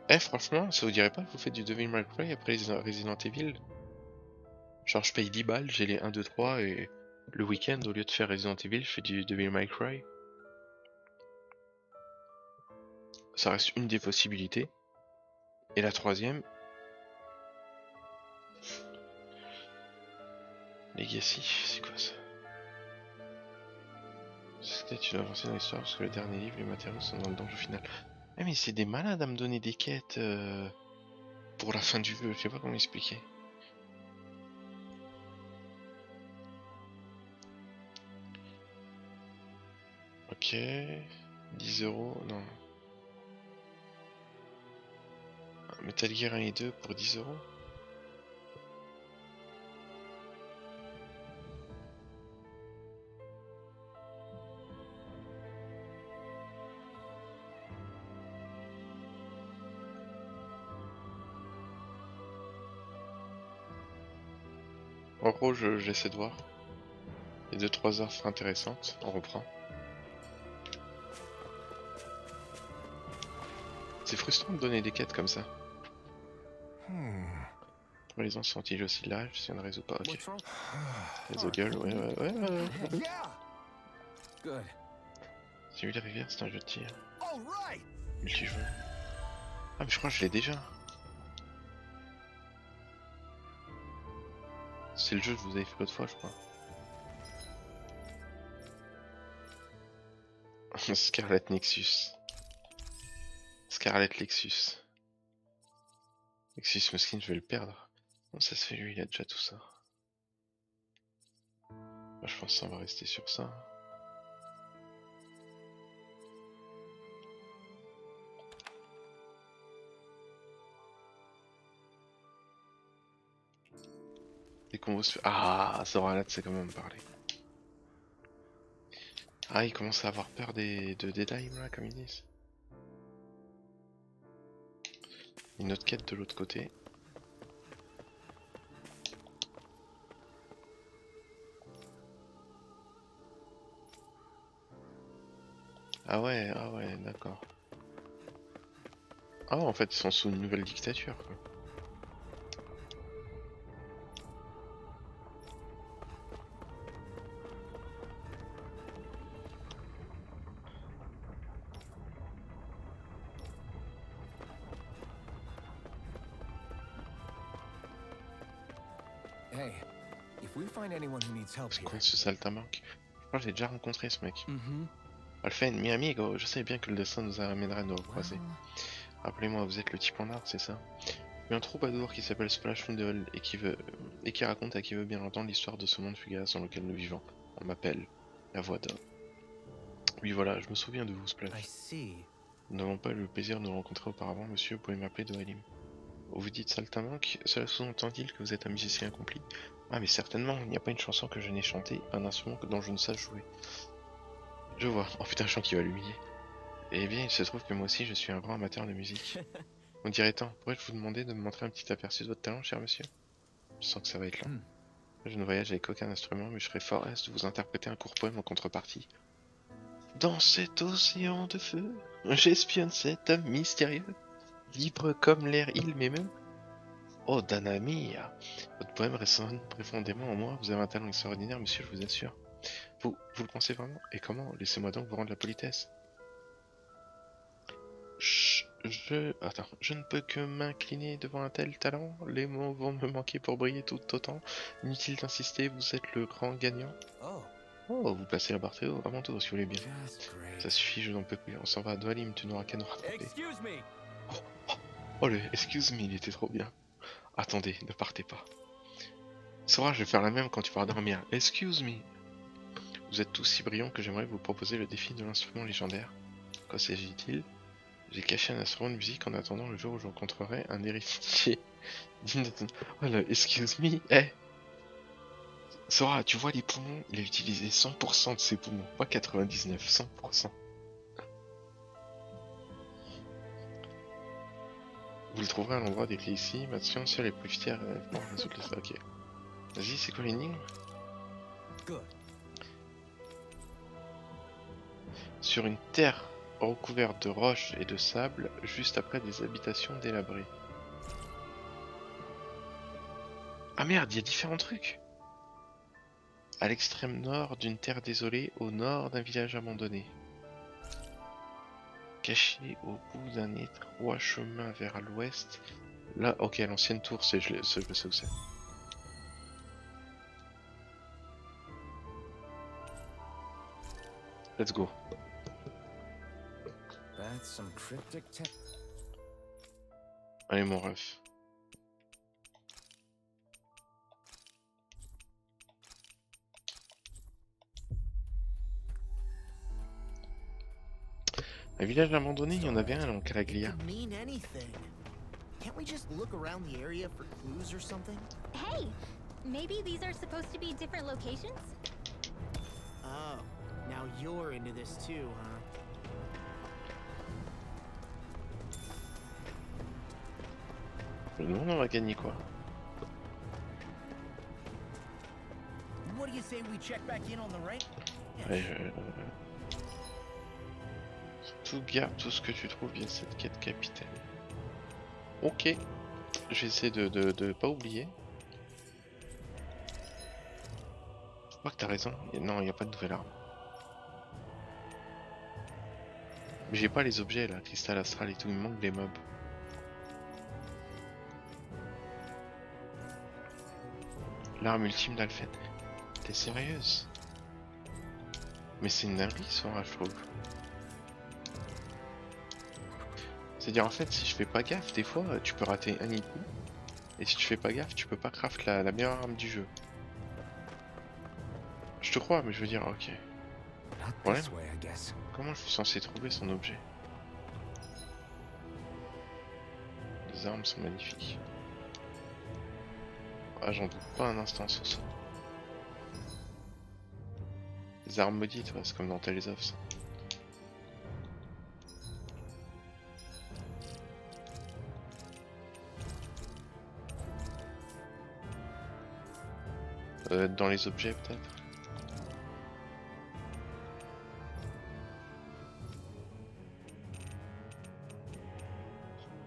Eh franchement, ça vous dirait pas que vous faites du Devil May Cry après les Resident Evil? Genre je paye 10 balles, j'ai les 1, 2, 3 et le week-end au lieu de faire Resident Evil, je fais du Devil May Cry. Ça reste une des possibilités. Et la troisième... Legacy, c'est quoi ça? C'était une avancée dans l'histoire parce que le dernier livre, les matériaux sont dans le danger final. Ah mais c'est des malades à me donner des quêtes pour la fin du jeu, je sais pas comment expliquer. Ok, 10 €, non. Metal Gear 1 et 2 pour 10 €. En gros, j'essaie de voir. Il y a 2-3 offres intéressantes, on reprend. C'est frustrant de donner des quêtes comme ça. Pour les anciens sont-ils aussi là? Je suis un réseau pas, ok. Réseau gueule, ouais. Good. J'ai vu les rivières, c'est un jeu de tir. Multijoueur. Ah mais je crois que je l'ai déjà. C'est le jeu que vous avez fait l'autre fois, je crois. Scarlet Nexus. Scarlet Lexus. Lexus Muskin, je vais le perdre. Bon, ça se fait, lui, il a déjà tout ça. Bah, je pense qu'on va rester sur ça. Les combos se... Ah, Zoralat, c'est quand même parler. Ah, il commence à avoir peur de Deadline, là, comme ils disent. Une autre quête de l'autre côté. Ah ouais, d'accord. Ah, en fait, ils sont sous une nouvelle dictature, quoi. If we find anyone who needs help C'est here. quoi ce saltimbanque? Je crois que j'ai déjà rencontré ce mec. Mm-hmm. Alphen, mi amigo, je sais bien que le destin nous amènera à nous recroiser. Well, Rappelez-moi, vous êtes le type en art, c'est ça? Il y a un troubadour qui s'appelle Splash Noodle et qui raconte à qui veut bien l'entendre l'histoire de ce monde fugace dans lequel nous vivons. On m'appelle la voix d'homme. Oui voilà, je me souviens de vous, I Splash. see. Nous n'avons pas eu le plaisir de nous rencontrer auparavant, monsieur, vous pouvez m'appeler Dohalim. Vous dites saltimbanque, cela sous-entend-il que vous êtes un musicien accompli? Ah mais certainement, il n'y a pas une chanson que je n'ai chantée, un instrument dont je ne sache jouer. Je vois, oh putain, je sens qu'il va l'humilier. Eh bien, il se trouve que moi aussi je suis un grand amateur de musique. On dirait tant, pourrais-je vous demander de me montrer un petit aperçu de votre talent, cher monsieur? Je sens que ça va être long. Je ne voyage avec aucun instrument, mais je serais fort aise de vous interpréter un court poème en contrepartie. Dans cet océan de feu, j'espionne cet homme mystérieux, libre comme l'air il m'émeut. Oh Dana mia, votre poème résonne profondément en moi, vous avez un talent extraordinaire, monsieur, je vous assure. Vous le pensez vraiment? Et comment? Laissez-moi donc vous rendre la politesse. Attends, je ne peux que m'incliner devant un tel talent, les mots vont me manquer pour briller tout autant. Inutile d'insister, vous êtes le grand gagnant. Oh, Oh, vous placez la barre très haut, à mon tour si vous voulez bien. Just great. Ça suffit, je n'en peux plus, on s'en va, Dohalim, tu n'auras qu'à nous rattraper. Excuse me. Oh le excuse me, il était trop bien. Attendez, ne partez pas. Sora, je vais faire la même quand tu vas dormir. Excuse me. Vous êtes tous si brillants que j'aimerais vous proposer le défi de l'instrument légendaire. Qu'en s'agit-il? J'ai caché un instrument de musique en attendant le jour où je rencontrerai un héritier digne de ton... Oh le excuse me, eh. Sora, tu vois les poumons? Il a utilisé 100% de ses poumons, pas 99, 100%. Vous le trouverez à l'endroit des clés ici. Maintenant, seul est plus fier pour résoudre les... Ok. Vas-y, c'est quoi l'énigme? good. Sur une terre recouverte de roches et de sable, juste après des habitations délabrées. Ah merde, il y a différents trucs! À l'extrême nord d'une terre désolée, au nord d'un village abandonné. Caché au bout d'un étroit chemin vers l'ouest. Là, ok, l'ancienne tour, je sais où c'est. Let's go. That's some cryptic text. Allez mon ref. Un village abandonné, il y en avait un en Calaglia. Could mean anything. Can't we just look around the area for clues or something? Hey, maybe these are supposed to be different locations? Oh, now you're into this too, huh? Le monde on va gagner quoi? What do you say we check back in on the right? Ouais, Tout garde tout ce que tu trouves via cette quête capitaine. Ok. Je vais essayer de pas oublier. Je crois que t'as raison. Non, il n'y a pas de nouvelle arme. Mais j'ai pas les objets là, cristal astral et tout, il me manque des mobs. L'arme ultime d'Alphen. T'es sérieuse? Mais c'est une dinguerie Sora, je trouve. C'est-à-dire en fait, si je fais pas gaffe, des fois tu peux rater un hit. Et si tu fais pas gaffe, tu peux pas craft la meilleure arme du jeu. Je te crois, mais je veux dire, ok. Not this way, I guess. Comment je suis censé trouver son objet? Les armes sont magnifiques. Ah, j'en doute pas un instant sur ça. Les armes maudites, ouais, c'est comme dans Tales of ça. Ça doit être dans les objets peut-être.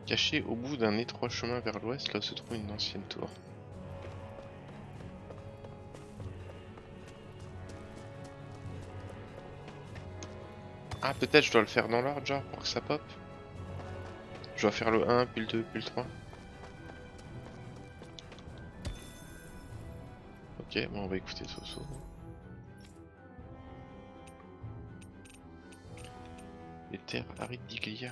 Caché au bout d'un étroit chemin vers l'ouest, là se trouve une ancienne tour. Ah, peut-être je dois le faire dans l'ordre, genre, pour que ça pop. Je dois faire le 1, puis le 2, puis le 3. Ok. Ok, bon on va écouter Soso. Les terres arides d'Iglia.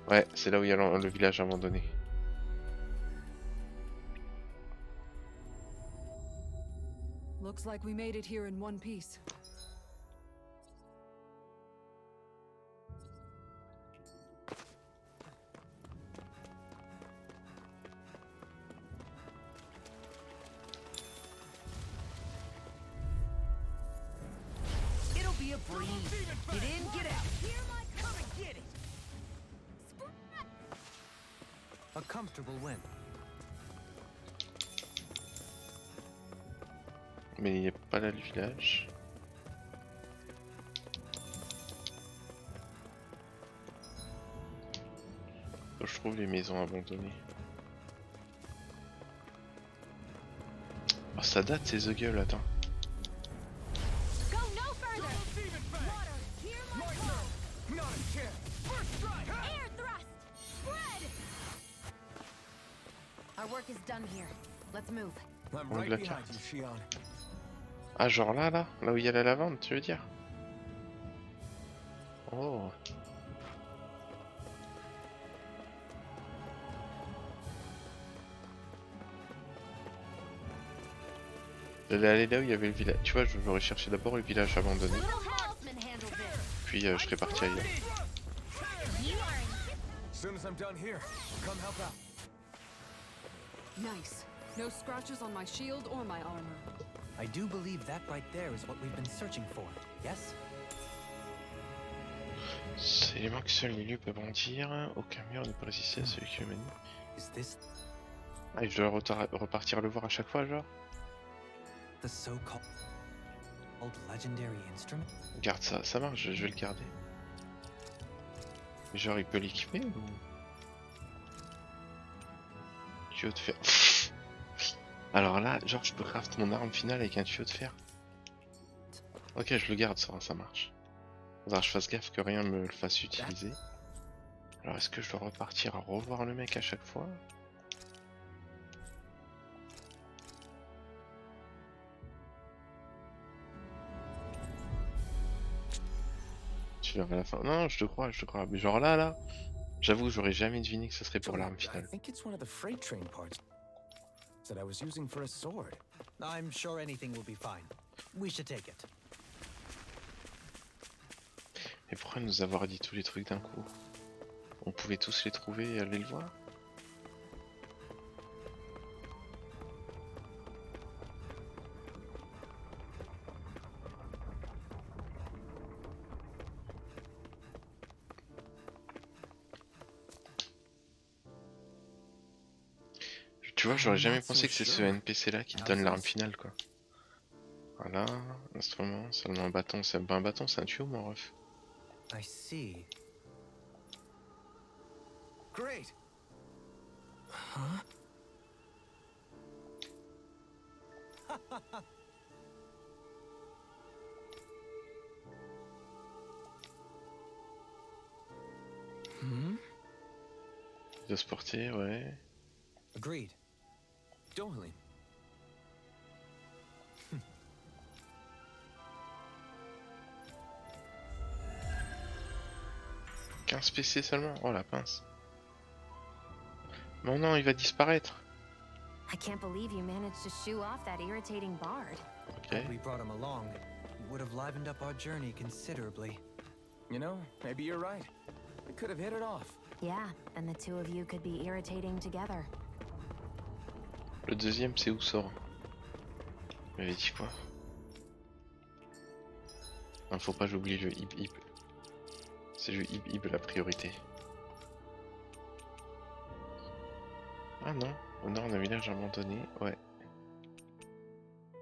Ouais, c'est là où il y a le village abandonné. Looks like we made it here in one piece. It'll be a breeze. Get in, get out. Come and get it. A comfortable win. Mais il n'y a pas là le village. Faut que je trouve les maisons abandonnées. Oh, ça date ces gueules, attends. Go no further! Water, hear my call! Not a chance. First strike. Air thrust! Spread! Our work is done here. Let's move. I'm On right la behind carte. you, Shion. Ah, genre là où il y a la lavande, tu veux dire? Oh. J'allais aller là où il y avait le village. Tu vois, j'aurais cherché d'abord le village abandonné. Little helpsman handles this. Puis je serais parti ailleurs. You are in. As soon as I'm done here, I'll come help out. Nice. No scratches on my shield or my armor. I do believe that right there is what we've been searching for, yes? C'est l'élément que seul l'élu peut bondir. Aucun mur ne peut résister à celui qui le manie. Is this Ah, et je dois repartir le voir à chaque fois, genre? the so-called legendary instrument? Garde ça, ça marche, je vais le garder. Genre, il peut l'équiper ou... Tuyau de fer. Alors là, genre, je peux craft mon arme finale avec un tuyau de fer. Ok, je le garde, ça marche. Faudra que je fasse gaffe que rien me le fasse utiliser. Alors, est-ce que je dois repartir à revoir le mec à chaque fois? Tu verras à la fin. Non, je te crois. Mais genre là, j'avoue, j'aurais jamais deviné que ce serait pour l'arme I finale. think it's one of the freight train parts that I was using for a sword. I'm sure anything will be fine. We should take it. Et pourquoi nous avoir dit tous les trucs d'un coup? On pouvait tous les trouver et aller le voir? Tu vois, j'aurais jamais pensé que c'est ce NPC là qui te donne l'arme finale, quoi. Voilà, instrument, seulement un bâton, c'est pas un bâton, c'est un tuyau, mon ref. I see. Great. De se porter, ouais. Agreed. Dohalim. 15 PC seulement? Oh la pince. Non, non, il va disparaître. I can't believe you managed to shoo off that irritating bard. Ok. Had we brought him along, it would have livened up our journey considerably. You know, maybe you're right. We could have hit it off. Yeah, and the two of you could be irritating together. Le deuxième, c'est où sort? Il m'avait dit quoi? Non, faut pas j'oublie le hip hip. C'est le hip hip la priorité. Ah non, au nord d'un village abandonné, ouais.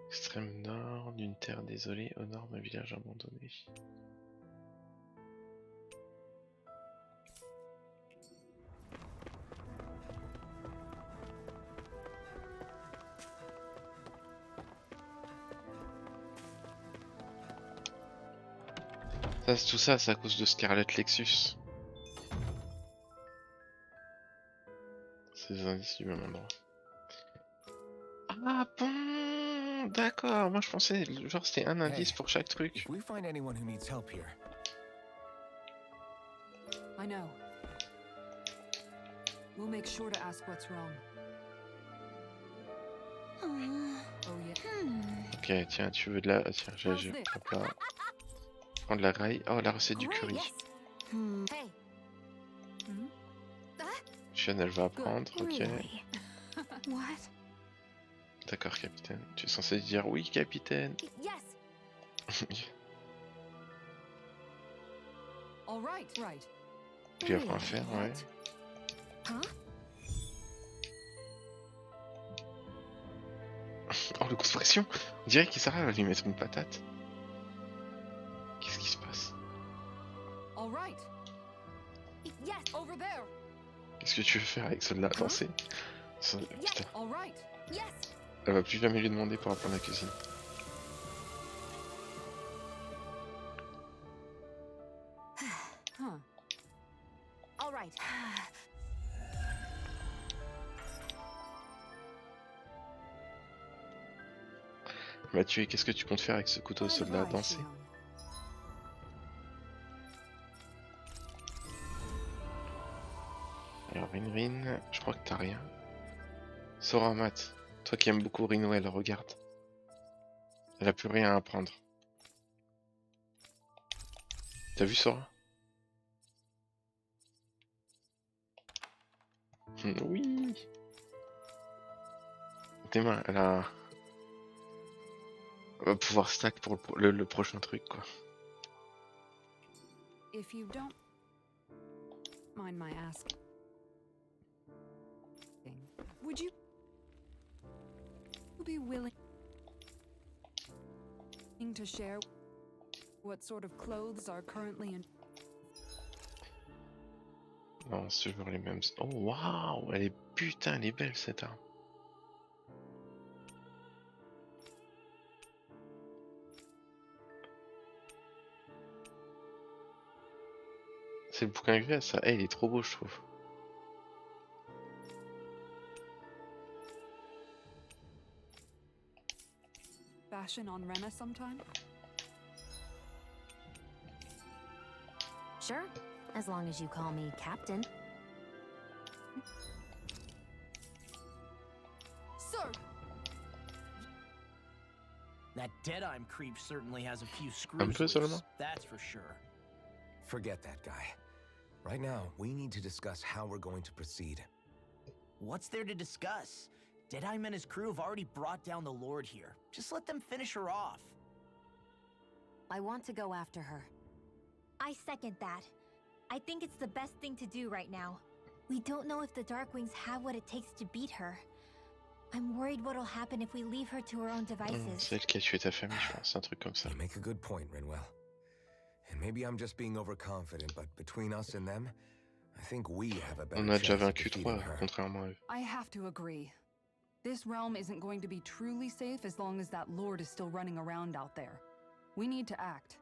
Extrême nord d'une terre désolée, au nord d'un village abandonné. Tout ça, c'est à cause de Scarlet Lexus. C'est des indices du même endroit. Ah bon, d'accord. Moi je pensais, genre c'était un indice Hey, pour chaque truc. If we find anyone who needs help here, I know. We'll make sure to ask what's wrong. Oh yeah. Ok, tiens, tu veux de la... Tiens, hop là. Prends de la raille. Oh, la recette du curry. Hey. Sean, elle va apprendre, ok. Really? What? D'accord, capitaine. Tu es censé dire oui, capitaine. Yes. All right, right. Puis après, faire, ouais. Huh? Oh, le coup de pression. On dirait qu'il s'arrête à lui mettre une patate. Qu'est-ce qui se passe? All right. Yes. Over there. Qu'est-ce que tu veux faire avec celle-là? Danser? Putain, All right. Yes. elle va plus jamais lui demander pour apprendre la cuisine. Huh. All right. Mathieu, qu'est-ce que tu comptes faire avec ce couteau de soldat? Right, Danser? Shion. Alors, Rin, je crois que t'as rien. Sora Mat, toi qui aimes beaucoup Rinwell, regarde. Elle a plus rien à apprendre. T'as vu Sora? Oui. Tes mains, elle a... Elle va pouvoir stack pour le prochain truc, quoi. If you don't mind my asking, would you be willing to share what sort of clothes are currently in? Non, c'est toujours les mêmes. Oh, waouh! Elle est putain, elle est belle cette arme. C'est le bouquin que j'ai, ça. Eh, il est trop beau, je trouve. Fashion on Rena sometime? Sure, as long as you call me Captain. Sir! That Deadeye creep certainly has a few Un peu screws seulement. loose, that's for sure. forget that guy. Right now, we need to discuss how we're going to proceed. What's there to discuss? Deadeye and his crew have already brought down the Lord here. Just let them finish her off. I want to go after her. I second that. I think it's the best thing to do right now. We don't know if the Darkwings have what it takes to beat her. I'm worried what'll happen if we leave her to her own devices. C'est elle qui a tué ta famille, je pense, un truc comme ça. You make a good point, Rinwell. And maybe I'm just being overconfident, but between us and them, I think we have a better On a déjà chance of vaincu defeating 3, her. contrairement à eux. I have to agree. This realm isn't going to be truly safe as long as that Lord is still running around out there. We need to act.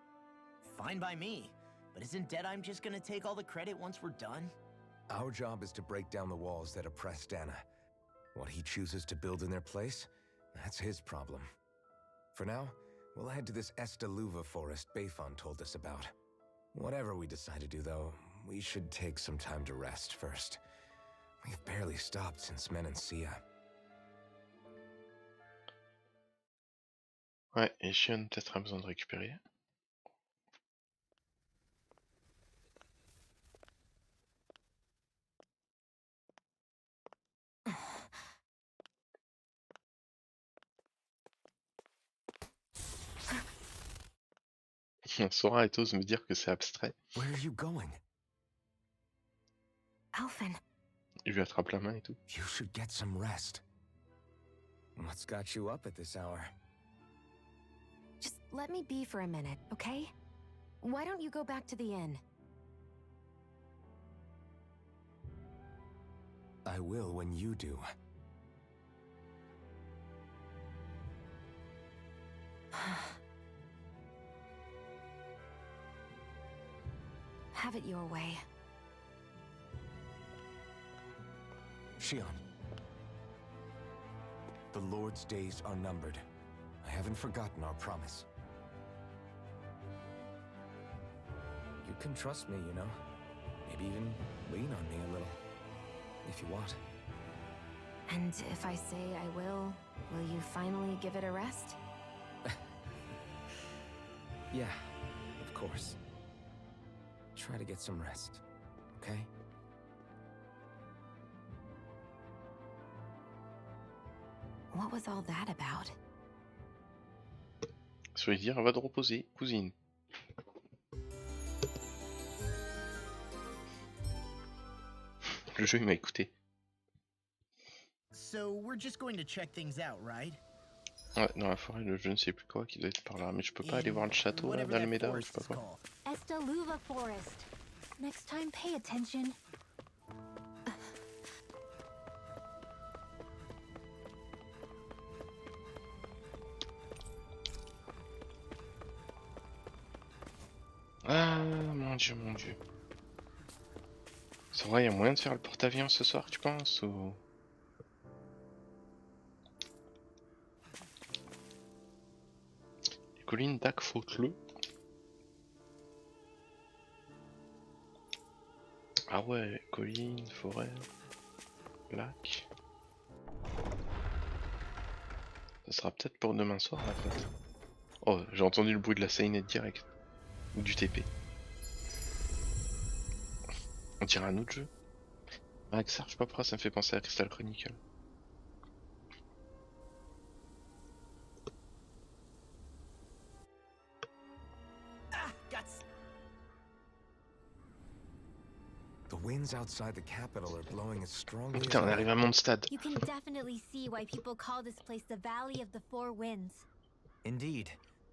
Fine by me. But isn't Deadeye just gonna take all the credit once we're done? Our job is to break down the walls that oppress Dana. What he chooses to build in their place, that's his problem. For now, we'll head to this Estaluva forest Bayfon told us about. Whatever we decide to do, though, we should take some time to rest first. We've barely stopped since Menancia. Ouais, et Shion peut-être a besoin de récupérer. Sora et ose me dire que c'est abstrait. Where are you going? Alphen, Il lui attrape la main et tout. You should get some rest. What's got you up at this hour? just let me be for a minute, okay? Why don't you go back to the inn? I will when you do. Have it your way. Shion. The Lord's days are numbered. I haven't forgotten our promise. You can trust me, you know. Maybe even lean on me a little. If you want. And if I say I will you finally give it a rest? Yeah, of course. Try to get some rest, okay? What was all that about? Ça veut dire va te reposer, cousine. Le jeu il m'a écouté. So we're just going to check things out, right? Ouais, dans la forêt de je ne sais plus quoi qui doit être par là. Mais je peux pas aller voir le château là, d'Almeda ou je sais pas quoi. Estaluva Forest. Next time, pay attention. Ah mon dieu, mon dieu. Ça va, y a moyen de faire le porte-avions ce soir, tu penses ou... Les collines d'Akfotlu. Ah ouais, collines, forêt, lac. Ça sera peut-être pour demain soir en fait. Oh, j'ai entendu le bruit de la scénette direct. Ou du TP. On dirait un autre jeu. Mahag, Saar, je sais pas pourquoi ça me fait penser à Crystal Chronicle. The winds outside the capital are blowing as strongly Putain, on arrive à Mondstadt. You can definitely see why people call this place the Valley of the Four Winds. Indeed.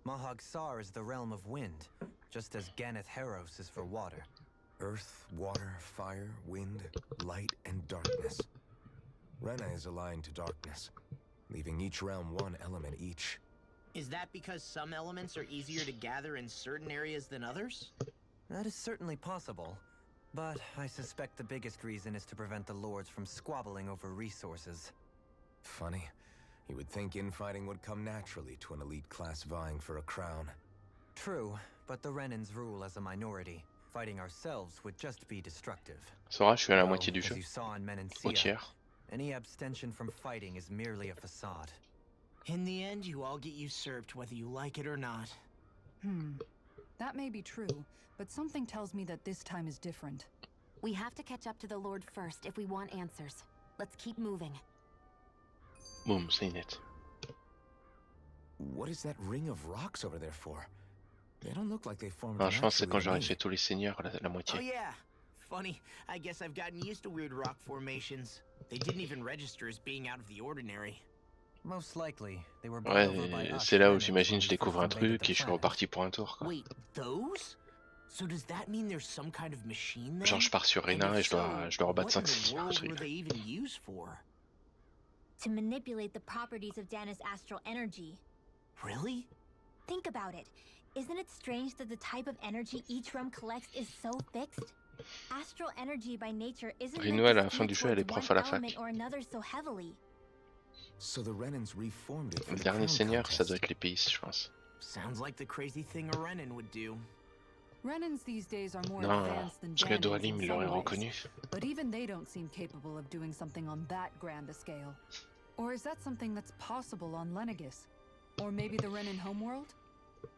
Mahag Saar is the realm of wind, just as Ganeth Heros is for water. Earth, water, fire, wind, light, and darkness. Rena is aligned to darkness, leaving each realm one element each. Is that because some elements are easier to gather in certain areas than others? That is certainly possible, but I suspect the biggest reason is to prevent the lords from squabbling over resources. Funny. You would think infighting would come naturally to an elite class vying for a crown. True, but the Renans rule as a minority. Fighting ourselves would just be destructive. Sora, je suis à la moitié du As jeu. you saw in Au Menencia, tiers. any abstention from fighting is merely a facade. In the end, you all get usurped whether you like it or not. That may be true, but something tells me that this time is different. We have to catch up to the Lord first if we want answers. Let's keep moving. Boum, c'est net. What is that ring of rocks over there for? They don't look like they formed Non, je pense que c'est quand naturally j'aurai to fait me. tous les seigneurs, la Oh moitié. yeah. Funny. I guess I've gotten used to weird rock formations. They didn't even register as being out of the ordinary. Most likely, they were brought over by Ouais, us c'est là où Renans j'imagine when je we découvre first un invaded truc the et je suis planet. reparti pour un tour quoi. Wait, those? So does that mean there's some kind of machine there? Genre je pars sur And Rena et if je dois so, rebattre what in 5 the seigneurs world were truc. they even used for? To manipulate the properties of Dana's astral energy. Really? Think about it. Isn't it strange that the type of energy each realm collects is so fixed? Astral energy by nature isn't meant Reno, à to la skew fin du jeu, elle est towards prof à one la fac. element or another so heavily. So the Renans reformed it for Le the dernier crown seigneur, ça contest. doit être l'épéiste, je pense. Sounds like the crazy thing a Renan would do. Renans these days are more Non, advanced than parce que Danans Dohalim, in il some l'aurait ways. reconnu. But even they don't seem capable of doing something on that grand a scale. Or is that something that's possible on Lenegis? Or maybe the Renan homeworld?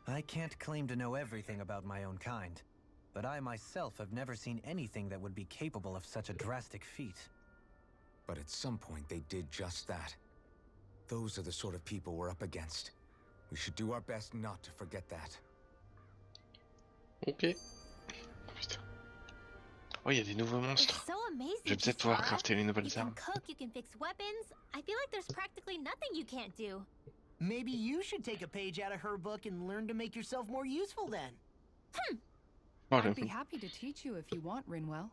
I can't claim to know everything about my own kind, but I myself have never seen anything that would be capable of such a drastic feat. But at some point they did just that. Those are the sort of people we're up against. We should do our best not to forget that. Ok. Putain. Oh, il y a des nouveaux It's monstres. so amazing. Je vais peut-être pouvoir Kisara. crafter les You nouvelles can armes. cook, you can fix weapons. I feel like there's practically nothing you can't do. Maybe you should take a page out of her book and learn to make yourself more useful then. Oh, I'd be happy to teach you if you want, Rinwell.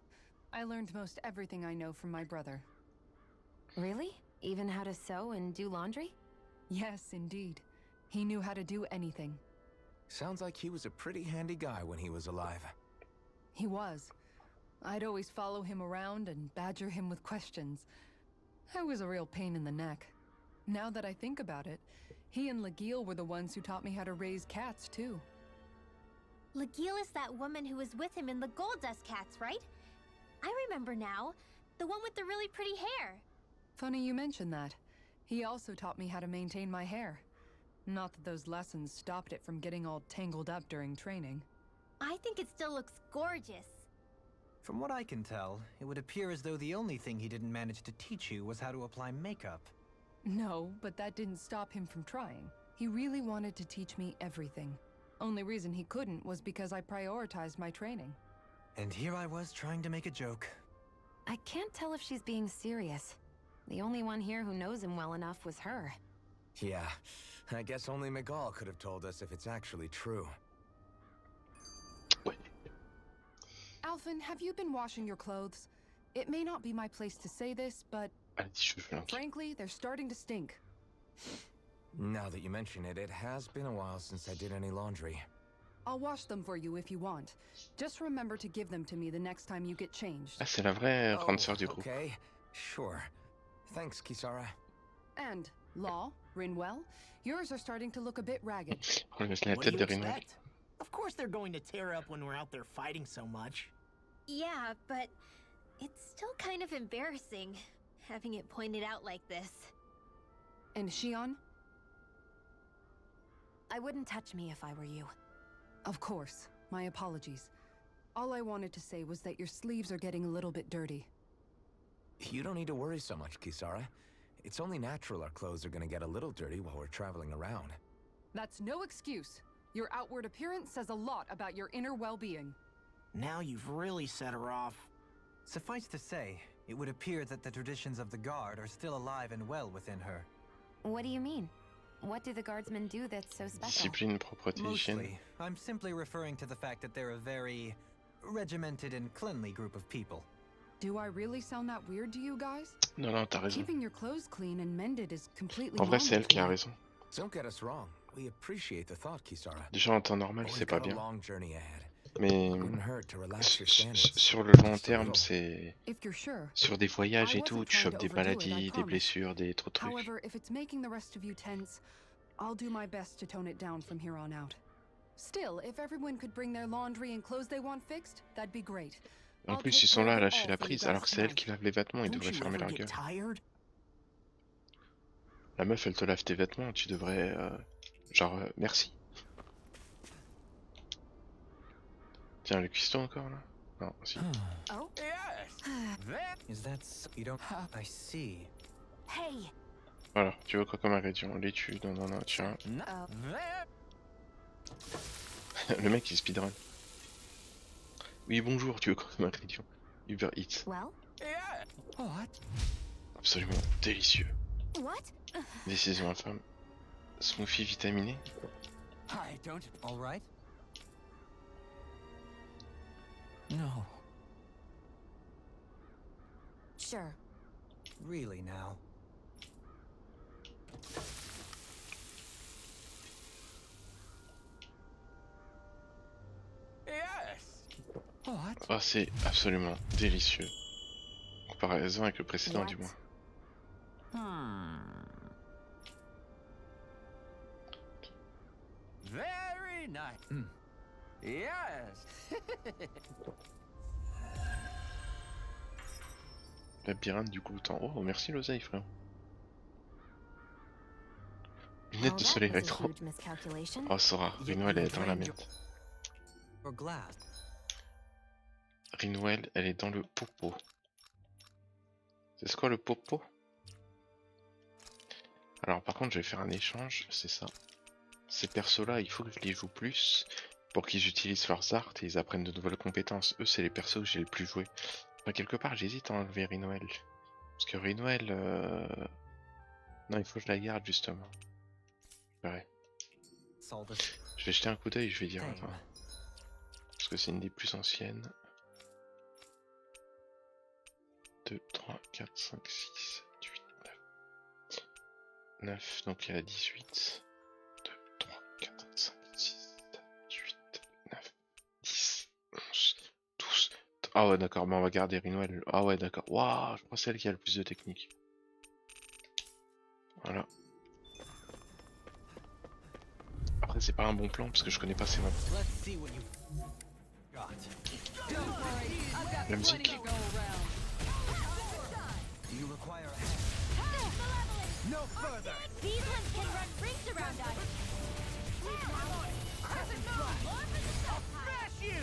I learned most everything I know from my brother. Really? Even how to sew and do laundry? Yes, indeed. He knew how to do anything. Sounds like he was a pretty handy guy when he was alive. He was. I'd always follow him around and badger him with questions. I was a real pain in the neck. Now that I think about it, he and Legil were the ones who taught me how to raise cats, too. Legil is that woman who was with him in the Gold Dust Cats, right? I remember now. The one with the really pretty hair. Funny you mention that. He also taught me how to maintain my hair. Not that those lessons stopped it from getting all tangled up during training. I think it still looks gorgeous. From what I can tell, it would appear as though the only thing he didn't manage to teach you was how to apply makeup. No, but that didn't stop him from trying. He really wanted to teach me everything. Only reason he couldn't was because I prioritized my training. And here I was trying to make a joke. I can't tell if she's being serious. The only one here who knows him well enough was her. Yeah, I guess only Miguel could have told us if it's actually true. Alphen, have you been washing your clothes? It may not be my place to say this, but frankly, they're starting to stink. Now that you mention it, it has been a while since I did any laundry. I'll wash them for you if you want. Just remember to give them to me the next time you get changed. Ah, c'est la vraie grande sœur du groupe. Okay, sure. Thanks, Kisara. And, Law, Rinwell, yours are starting to look a bit ragged. Oh, la What do tête you de Rinwell. expect? Of course they're going to tear up when we're out there fighting so much. Yeah, but it's still kind of embarrassing, having it pointed out like this. And Shion? I wouldn't touch me if I were you. Of course. My apologies. All I wanted to say was that your sleeves are getting a little bit dirty. You don't need to worry so much, Kisara. It's only natural our clothes are gonna get a little dirty while we're traveling around. That's no excuse. Your outward appearance says a lot about your inner well-being. Now you've really set her off. Suffice to say, it would appear that the traditions of the Guard are still alive and well within her. What do you mean? What do the guardsmen do that's so special? Discipline, propreté, hygiène. Mostly, I'm simply referring to the fact that they're a very regimented and cleanly group of people. Do I really sound that weird to you guys? Non, non, t'as raison. Keeping your clothes clean and mended is completely En vrai, c'est elle normal qui to a me. raison. Don't get us wrong. We appreciate the thought, Kisara. Déjà en temps normal, But c'est we've pas got a bien. long journey ahead. Mais Wouldn't hurt to relax your standards. sur le long Just a terme, little. c'est If you're sure. sur des voyages I et tout, wasn't tu trying chopes to des overdo it, I maladies, des promise. blessures, des trop de trucs. However, if it's making the rest of you tense, I'll do my best to tone it down from here on out. Still, if everyone could bring their laundry and clothes they want fixed, that'd be great. En I'll plus, take ils sont care là à of it lâcher all la for you prise, guys alors que c'est elle tonight. qui lave les vêtements, ils Don't devraient you fermer ever leur get gueule. tired? La meuf, elle te lave tes vêtements, tu devrais... merci. Tiens, le cuistot encore, là? Non, si. Oh? Is that you don't... I see. Hey! Voilà, tu veux quoi comme ingrédient? Laitue, non, tiens. Le mec, il speedrun. Oui, bonjour, tu veux quoi comme ingrédient? Uber Eats. Well? What? Absolument délicieux. What? Décision infâme. Smoothie vitaminé. I don't... All right? No. Sure. Really now? What? Oh, c'est absolument délicieux. En comparaison avec le précédent, What? du moins. Very nice. Yes. Labyrinthe du glouton. Oh, merci l'oseille, frère. Well, Lunettes de that soleil was a rétro. huge miscalculation. Oh, Sora, Rinwell, elle est dans la merde. Or glass? Rinwell, elle est dans le popo. C'est quoi le popo? Alors, par contre, je vais faire un échange, c'est ça. Ces persos-là, il faut que je les joue plus pour qu'ils utilisent leurs arts et ils apprennent de nouvelles compétences. Eux, c'est les persos que j'ai le plus joué. Enfin, quelque part, j'hésite à enlever Rinwell. Parce que Rinwell... Non, il faut que je la garde, justement. Ouais. Je vais jeter un coup d'œil, je vais dire, attends. Parce que c'est une des plus anciennes. 2, 3, 4, 5, 6, 7, 8, 9. 9, donc il y a 18. 2, 3, 4, 5, 6, 7, 8, 9, 10, 11, 12. Ah ouais, d'accord, mais on va garder Rinwell. Ah ouais, d'accord. Waouh, je crois que c'est elle qui a le plus de technique. Voilà. c'est pas un bon plan parce que je connais pas ces maps. Let's see what you got. La musique. Do you require a hand? No further. These ones can run rings around us. Smash you.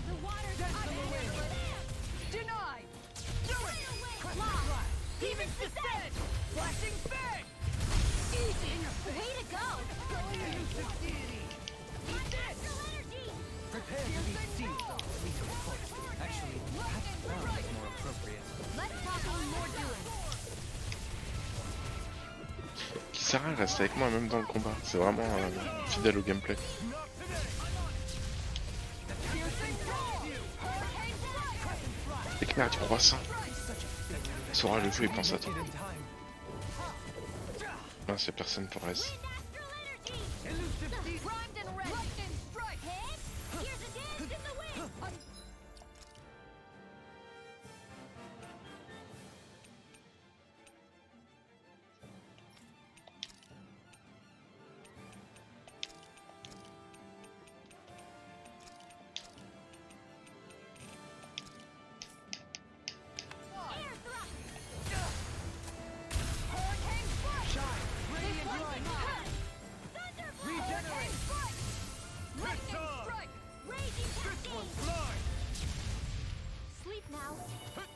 The water's Dance on the wind. Denied! Do it. Demons descend. Flashing fang. Easy. Way to go! Elusive deity. Eat this. Prepare to be seized on lethal foot. Actually, that sounds more appropriate. Let's talk on more doing. Sarah reste avec moi même dans le combat. C'est vraiment fidèle au gameplay. Éclair du croissant. Sora le jeu il pense à toi. Non, c'est personne pour reste.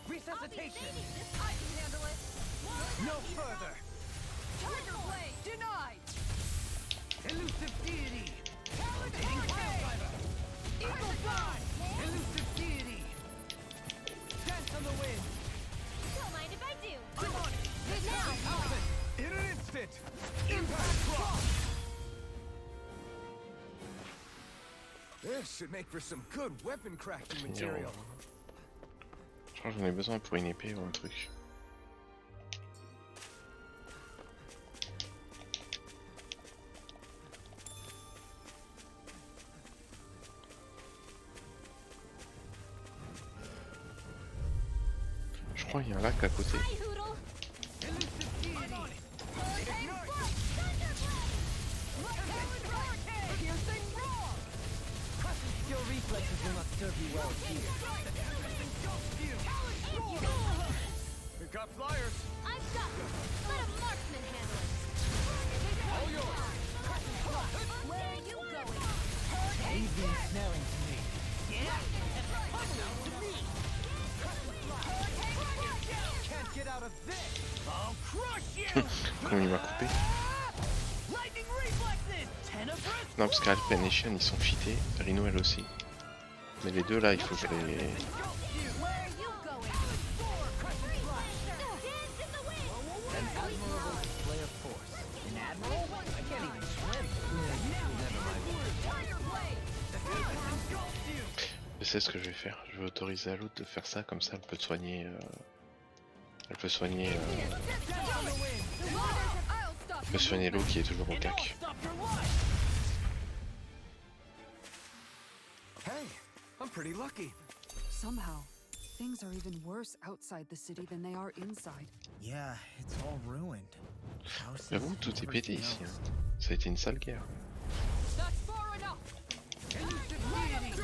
Resuscitation. I can handle it. No further. Trigger blade denied. Elusive deity. Rotating pile driver. Eagle fly. Elusive deity. Dance on the wind. Don't mind if I do. I'm on it. Now. In an instant. Impact drop. This should make for some good weapon crafting material. Je crois que j'en ai besoin pour une épée ou un truc. Je crois qu'il y a un lac à côté. Hi, Hoodle. Your reflexes will not serve you well here. We got flyers. I've got them. Let a marksman handle it. All yours. Where are you going? They've been snaring to me. Can't get out of this. I'll crush you. Comment il m'a coupé? Lightning reflexes. Tenebrous. Non, parce qu'Alp et Nation ils sont fités, Rino elle aussi. Mais les deux là, il faut que je les. Where are you going? Dance in the wind. An admirable display of force. An admiral? I can't even swim. Never mind. Je sais ce que je vais faire. Je vais autoriser à l'autre de faire ça, comme ça elle peut soigner. Elle peut soigner. Elle peut soigner l'eau qui est toujours au cac. Hey, I'm pretty lucky. Somehow, things are even worse outside the city than they are inside. Yeah, it's all ruined. J'avoue, tout est pété ici. Hein. Ça a été une sale guerre. That's far enough. Elusive deity.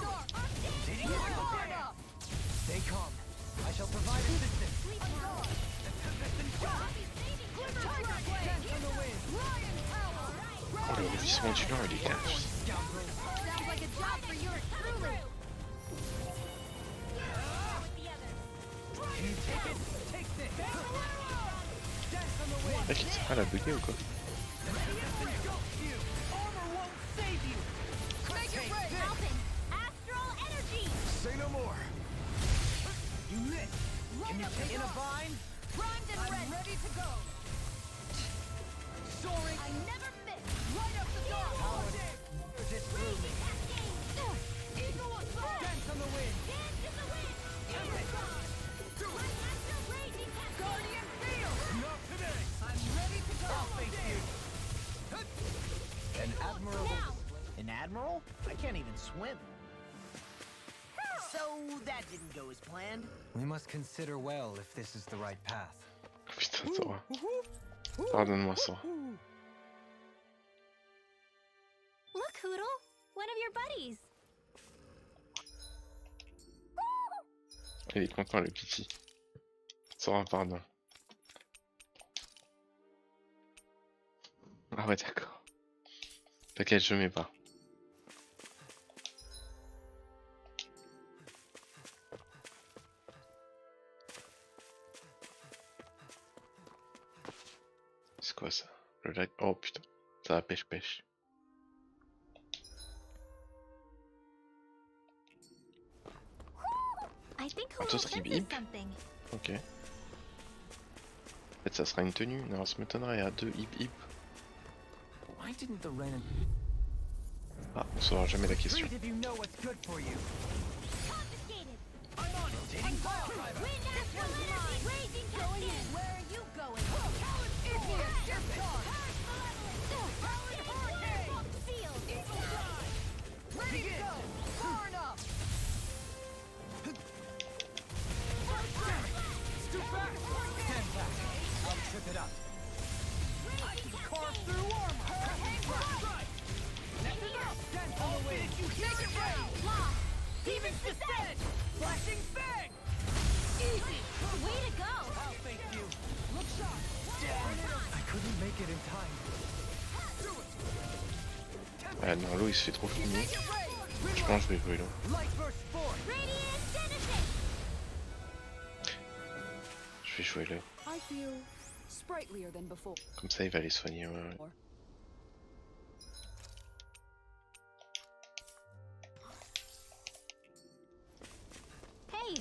Stay calm. I shall provide assistance. Oh, le rebondissement du lent, il est cash. Sounds like a job for yours truly. Mec, il sert à la bugger ou quoi? Alvin, astral energy. Say no more. You missed. Can you take in a vine? Primed and I'm ready to go. Soaring. I never miss. Right up the dark. Howard, this through me. Eagle assault. Dance on the wind. Dance in the wind. Guardian field. Not today. I'm ready to go. I'll face you. An admirable. An admiral? I can't even swim. So that didn't go as planned. We must consider well if this is the right path. Putain, Sora. Pardonne-moi, Sora. Look, Hoodle! One of your buddies! Il est content le petit. Sans un pardon. Ah ouais d'accord. T'inquiète, je mets pas. C'est quoi ça? Le lac. Oh putain. Ça va pêche. I think Un Hoodle toast qui senses bip. something. Ok. Peut-être ça sera une tenue. Non, ça m'étonnerait à 2 hip. Why didn't the Renin... Ah, on saura jamais la question. If you know what's good for you. Confiscated! I'm on it. Taking fire. Wind astral energy! Raging Cascade! Where are you going? Igneous Discard! Powered Hurricane! Sealed! Ready to go! Far enough! Scoot back. Stand back. I'll trip it up. I can carve through armor! Right! Next up! I'll finish you here and rain! Lost! Demons descend! Flashing fang! Easy! Way to go! I'll thank you! Look sharp! I couldn't make it in time. Ah non, l'eau il se fait trop fumer. Je pense que je vais jouer l'eau. Light burst forth. Radiant Genesis! Je vais jouer l'eau. I feel sprightlier than before. Comme ça il va les soigner. Ouais. Hey!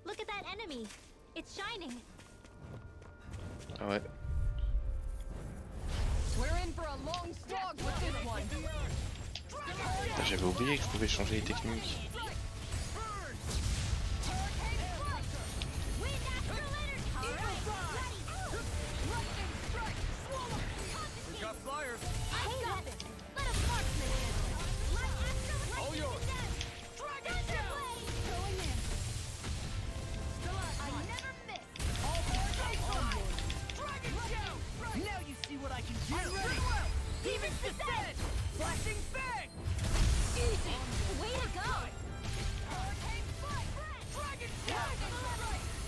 Look at that enemy! It's shining! Ah ouais. We're in for a long slog with this one. Putain, j'avais oublié que je pouvais changer les techniques. Wind astral energy! We got flyers. Hey, weapon! Let a marksman handle it! Light astral All yours. Dragon blade! Going in! I never miss! Dragon shout! Now you see what I can do! I'm ready! Demons descend! Flashing fang! Easy! Way to go! Hurricane fight! Dragon shout!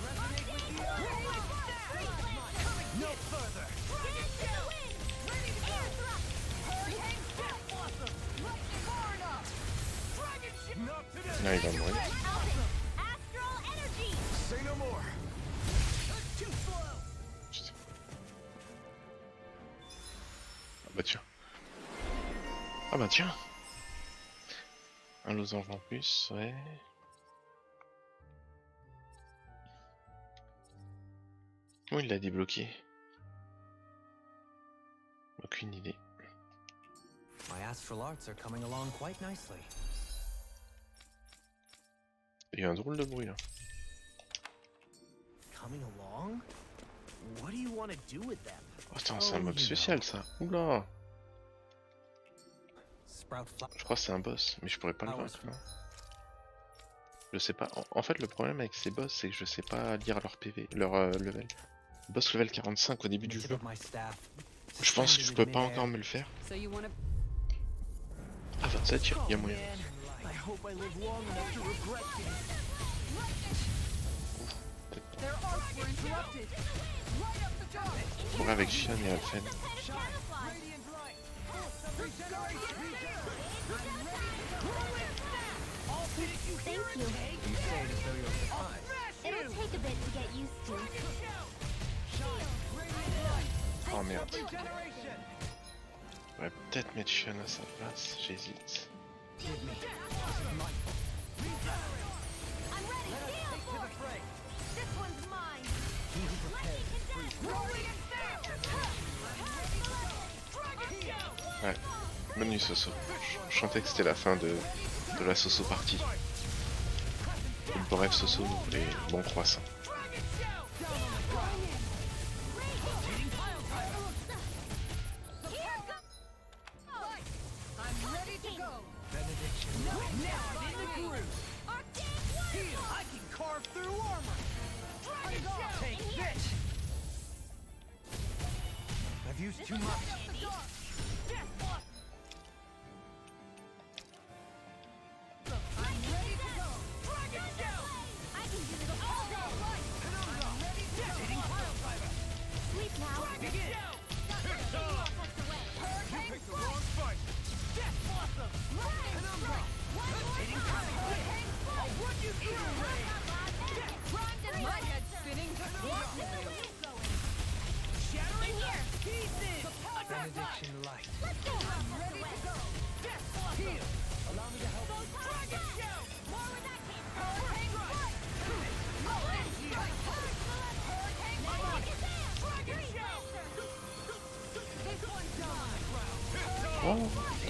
Resonate with the earth! No further! Dragon to the wind! Ready to go! Air thrust! Hurricane death blossom! Far enough! Dragon shout! Not today! Là il va mourir. Alpha! Astral energy! Say no more. Too slow! Putain. Ah bah tiens. Ah bah tiens. Un losange en plus, ouais. Où il l'a débloqué? Aucune idée. My astral arts are coming along quite nicely. Il y a un drôle de bruit là. Coming along? What do you want to do with them? Oh, attends, c'est un mob spécial ça. Oula. Sprout Je crois que c'est un boss, mais je pourrais pas le vaincre. Hein. Je sais pas. En fait, le problème avec ces boss, c'est que je sais pas lire leur PV, leur level. Boss level 45 au début du jeu. Je pense que je peux pas encore me le faire. So you wanna... Ah, 27, il y a moyen. I hope I live long enough to regret these. Their arcs were interrupted. Right up the top! Pour avec Shion et Alphen. Radiant light! Regeneration! I'll finish you here Thank and you. take! You say it as though you're surprised. Smash It'll you! take a bit to get used to. Radiant light! Oh merde. Regeneration! On va peut-être mettre Shion à sa place, j'hésite. Give me. I'm ready! Deal To the fray! This one's mine! He who prepares is free. Rolling and snap! Dragon shout! Ouais. Bonne nuit Soso. Je chantais que c'était la fin de la Soso partie. Bref Soso, les bons croissants. Dragon shout! I'm ready to go! Benediction. Now I'm in the groove! Heal! I can carve through armor! Dragon shout! Take this! I've used too much. Death blossom! Oh,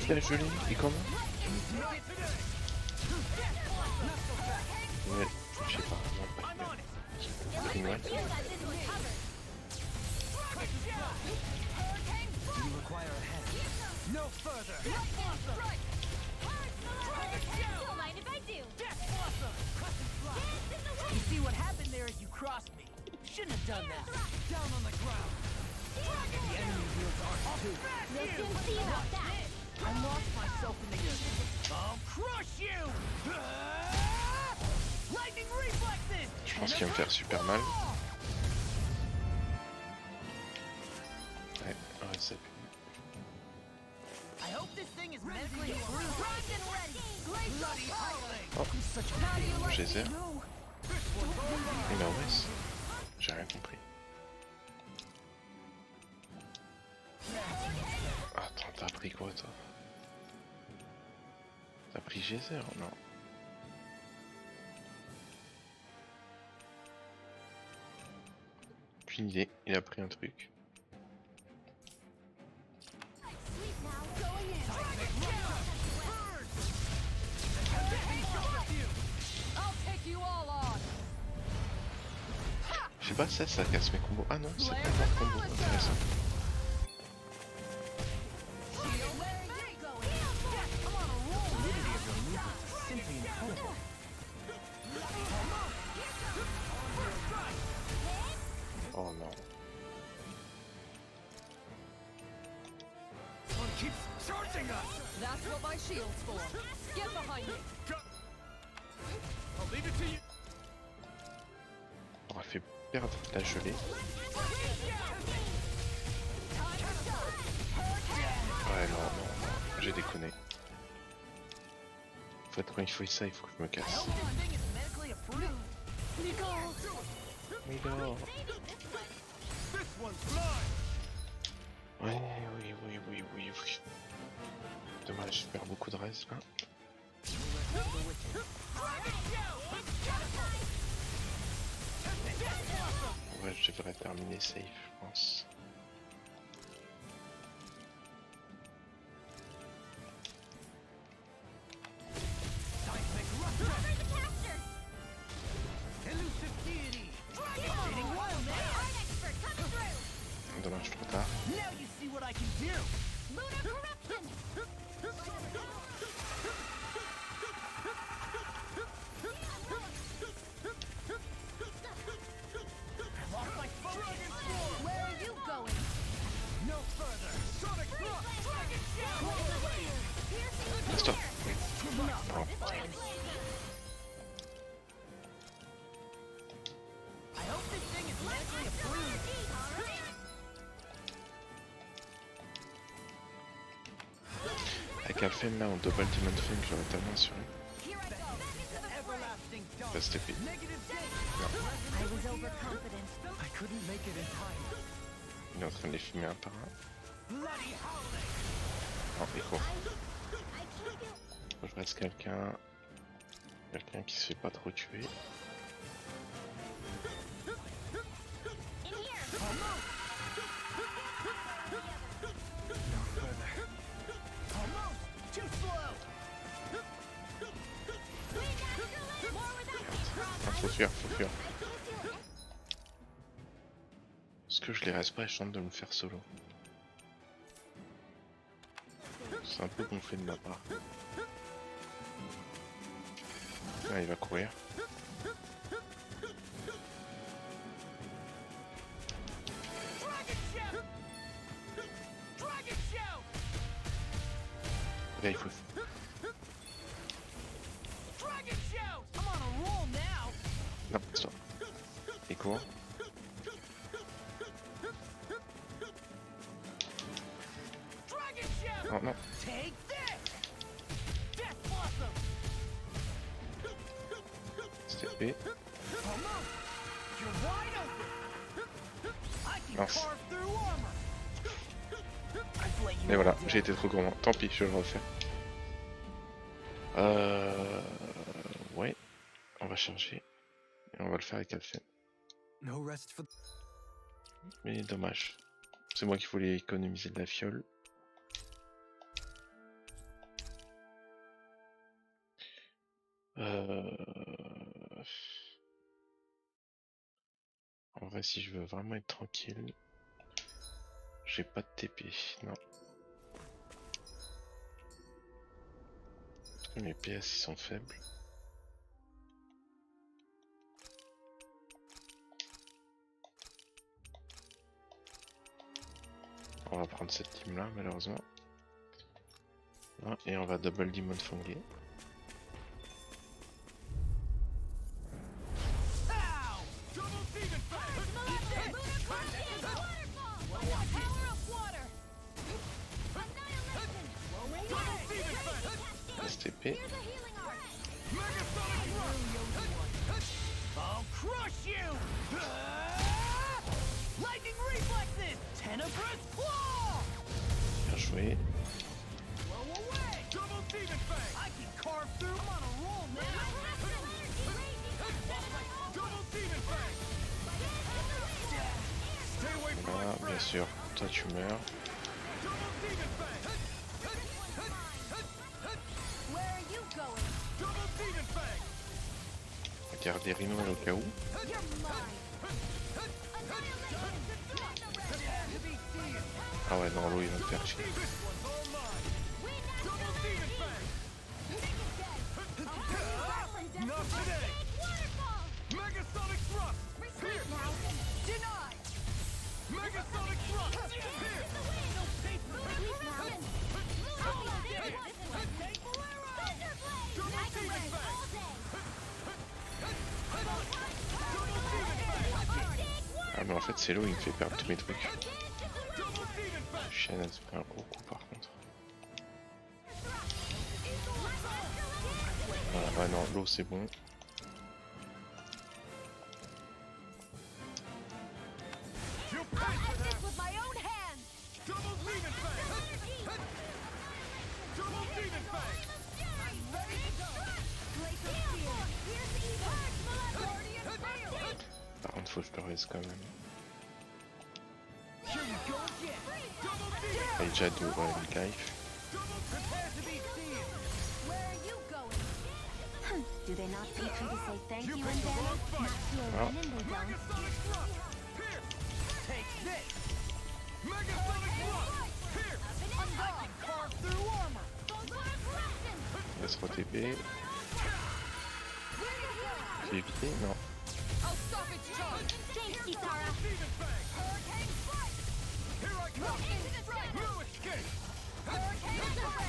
il a gelé, et comment? Ouais, je sais pas, non, pas une ouais. No further. Don't mind if I do. You see what happened there is you crossed me. Shouldn't have done that. Down on the ground. The enemy heals ours too. We'll soon see about that. I lost myself in the game. I'll crush you! Lightning reflexes! Je pense qu'il va me faire super mal. Ouais, ouais, ça pue. I hope this thing is medically approved. Oh, geyser. Énorme. J'ai rien compris. Attends, t'as pris quoi toi? T'as pris geyser? Non. Aucune idée, il a pris un truc. Je sais pas si ça casse mes combos. Ah non, c'est pas un combo intéressant. Oh non. One keeps charging us! That's what my shield's for. Get behind me. I'll leave it to you. On a fait perdre la gelée. Ouais, non, non, non, j'ai déconné. En fait, quand il faut ça, il faut que je me casse. Oui, non. Ouais, oui. Dommage, je perds beaucoup de reste là. Ouais, je devrais terminer safe, je pense. Dommage, trop tard. Stop. Oh. Avec un Femme là en double Demon Femme, j'aurais tellement assuré. Bah c'était pris. Il est en train de les filmer un par un. Oh, il court. Je reste quelqu'un qui se fait pas trop tuer. Faut fuir. Est-ce que je les reste pas et je tente de me faire solo? C'est un peu gonflé de ma part. Ah, il va courir. Là, il faut... Non, stop. Il court. Oh non. C'était épée. Mince. Et voilà, j'ai été trop gourmand. Tant pis, je vais le refaire. Ouais. On va charger. Et on va le faire avec Alphen. Mais dommage. C'est moi qui voulais économiser de la fiole. En vrai, si je veux vraiment être tranquille, j'ai pas de TP, non. Parce que mes PS ils sont faibles. On va prendre cette team là, malheureusement. Ah, et on va double Demon Fangé. STP. I'll crush you! Lightning reflexes! Tenebrous claw! Bien joué. Blow away! Double demon fang! I can carve through. I'm on a roll, man! Double demon fang! Stay away from my Voilà, friend! bien sûr, toi tu meurs. Double demon fang! Where are you going? Double demon fang! Regardez Rhino au cas où. You're mine. Ah ouais, dans l'eau ils vont te faire chier. This one's all mine! Double demon fang! Not today! Megasonic thrust! Here! Denied. Megasonic thrust! Here! No space for that! Double demon fang! Ah mais en fait c'est l'eau il me fait perdre tous mes trucs. Double demon fang! Chaîne elle se fait un gros coup par contre. Voilà, ah non, l'eau c'est bon. You pay for that! With my own hands. Double demon fang! Double demon fang! Par contre faut que je le reste quand même. Here you go again! Double demon! Il y a déjà deux life. Double prepare to be seen! Where are you going? Do they not teach you to say thank You you in picked the Dana? wrong fight! Well, They don't. Megasonic thrust! Here! Take this! Megasonic thrust! Here! I can carve through armor! on va se re-TP. J'ai évité? Non. I'll stop its charge. Thanks, Kisara. Demon fang! Hurricane strike. Here I come! No escape!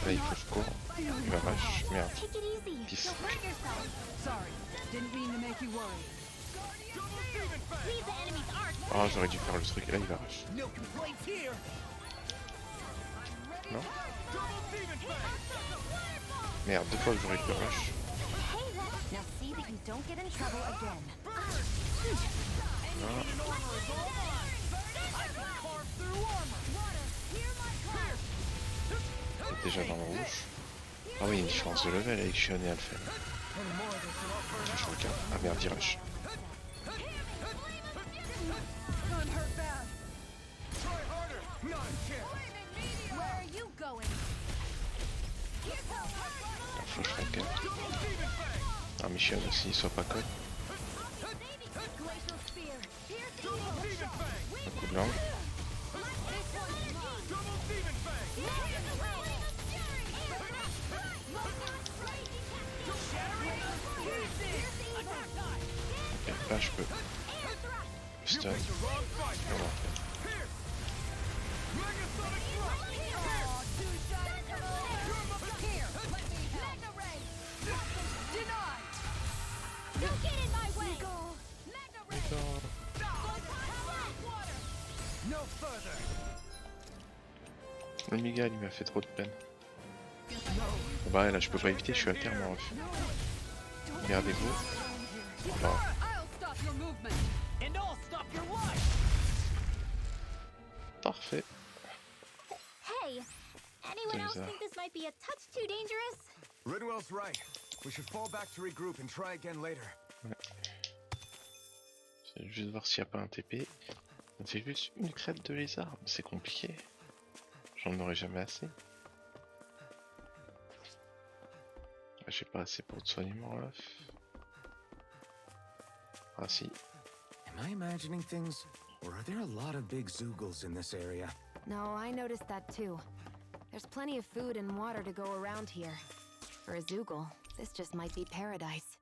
Là il faut que je cours. Il va rush. Merde. Take it easy. Pisse. Don't hurt yourself. Sorry, didn't mean to make you worry. Double demon fang! Leave the enemy's arc. Oh j'aurais dû faire le truc et là il va rush. No complaints here! Non? Double demon fang! Merde, deux fois que j'aurais pu rush. Hey, now see that you don't get in trouble again. Non. C'est déjà dans le rouge. Ah oui, il y a une différence de level avec Shion et Alphen. Je regarde. Ah merde, il rush. Can't hurt bad. Try harder! Not a chance! Where are you going? Faut que je regarde. Ah mais Shion aussi, il soit pas code. Glacial spear. Double demon fang! Un coup de langue. Double demon fang! Ok, là je peux. Stun. The wrong fight! Voilà. Here! Megasonic thrust! Here! Don't get in my way. No further! Le Miguel il m'a fait trop de peine. Bon bah là je peux pas éviter, je suis à terre en ref. Regardez-vous. Voilà. I'll stop your movement. And I'll stop your life! Parfait. Hey, anyone else think this might be a touch too dangerous? Ridwell's right. We should fall back to regroup and try again later. Ouais. Je vais juste voir s'il n'y a pas un TP. C'est juste une crête de lézard, c'est compliqué. J'en aurai jamais assez. J'ai pas assez pour te soigner mon ref. Ah si. Am I imagining things? Or are there a lot of big Zoogles in this area? No, I noticed that too. There's plenty of food and water to go around here. For a Zoogle, this just might be paradise.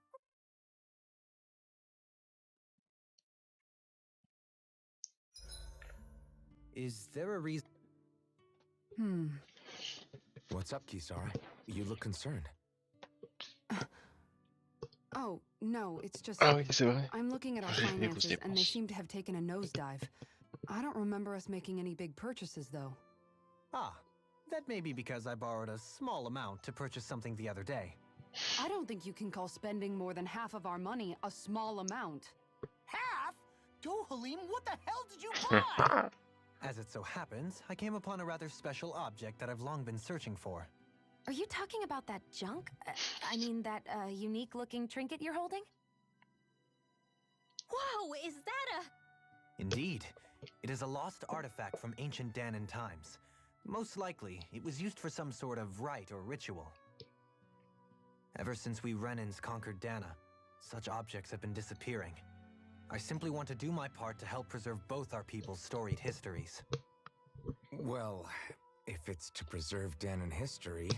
Is there a reason? What's up, Kisara? You look concerned. Oh, no, it's just... Ah oui, c'est vrai. I'm looking at our J'ai les finances, and they dépenses. seem to have taken a nosedive. I don't remember us making any big purchases, though. Ah, that may be because I borrowed a small amount to purchase something the other day. I don't think you can call spending more than half of our money a small amount. Half? Dohalim, what the hell did you buy? As it so happens, I came upon a rather special object that I've long been searching for. Are you talking about that junk? I mean, that unique-looking trinket you're holding? Whoa, is that a... Indeed, it is a lost artifact from ancient Danan times. Most likely, it was used for some sort of rite or ritual. Ever since we Renans conquered Dana, such objects have been disappearing. I simply want to do my part to help preserve both our people's storied histories. Well, if it's to preserve Danan history,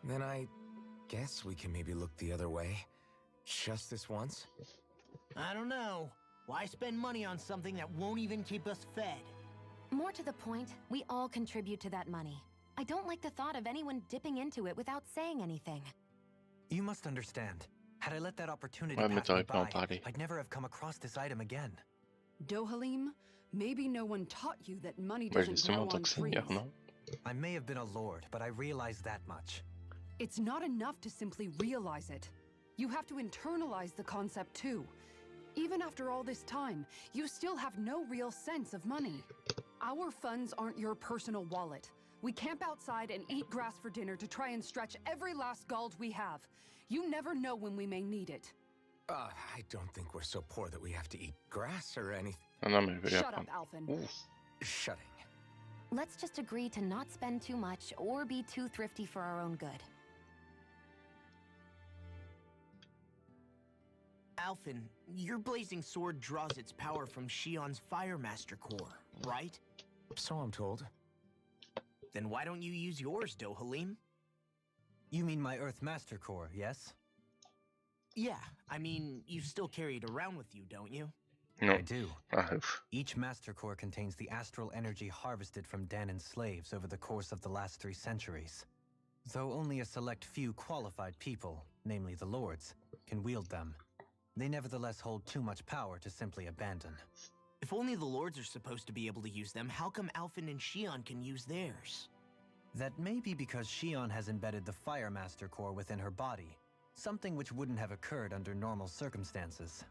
then I guess we can maybe look the other way. Just this once? I don't know. Why spend money on something that won't even keep us fed? More to the point, we all contribute to that money. I don't like the thought of anyone dipping into it without saying anything. You must understand. Had I let that opportunity Ouais, mais pass me t'aurais pas en by, parler. I'd never have come across this item again. Dohalim, maybe no one taught you that money Bah doesn't justement, en grow tant on que trees. seigneur, non? I may have been a lord, but I realize that much. It's not enough to simply realize it. You have to internalize the concept too. Even after all this time, you still have no real sense of money. Our funds aren't your personal wallet. We camp outside and eat grass for dinner to try and stretch every last gold we have. You never know when we may need it. I don't think we're so poor that we have to eat grass or anything. Ah non, mais je vais lui Shut up, apprendre. Alphen. Shutting. Let's just agree to not spend too much or be too thrifty for our own good. Alphen, your blazing sword draws its power from Shion's Fire Master core, right? So I'm told. Then why don't you use yours, Dohalim? You mean my Earth Master Core, yes? Yeah, I mean, you still carry it around with you, don't you? Non. I do. Ah ouf. Each Master Core contains the astral energy harvested from Danan slaves over the course of the last 3 centuries. Though only a select few qualified people, namely the Lords, can wield them, they nevertheless hold too much power to simply abandon. If only the Lords are supposed to be able to use them, how come Alphen and Shion can use theirs? That may be because Shion has embedded the Fire Master Core within her body, something which wouldn't have occurred under normal circumstances.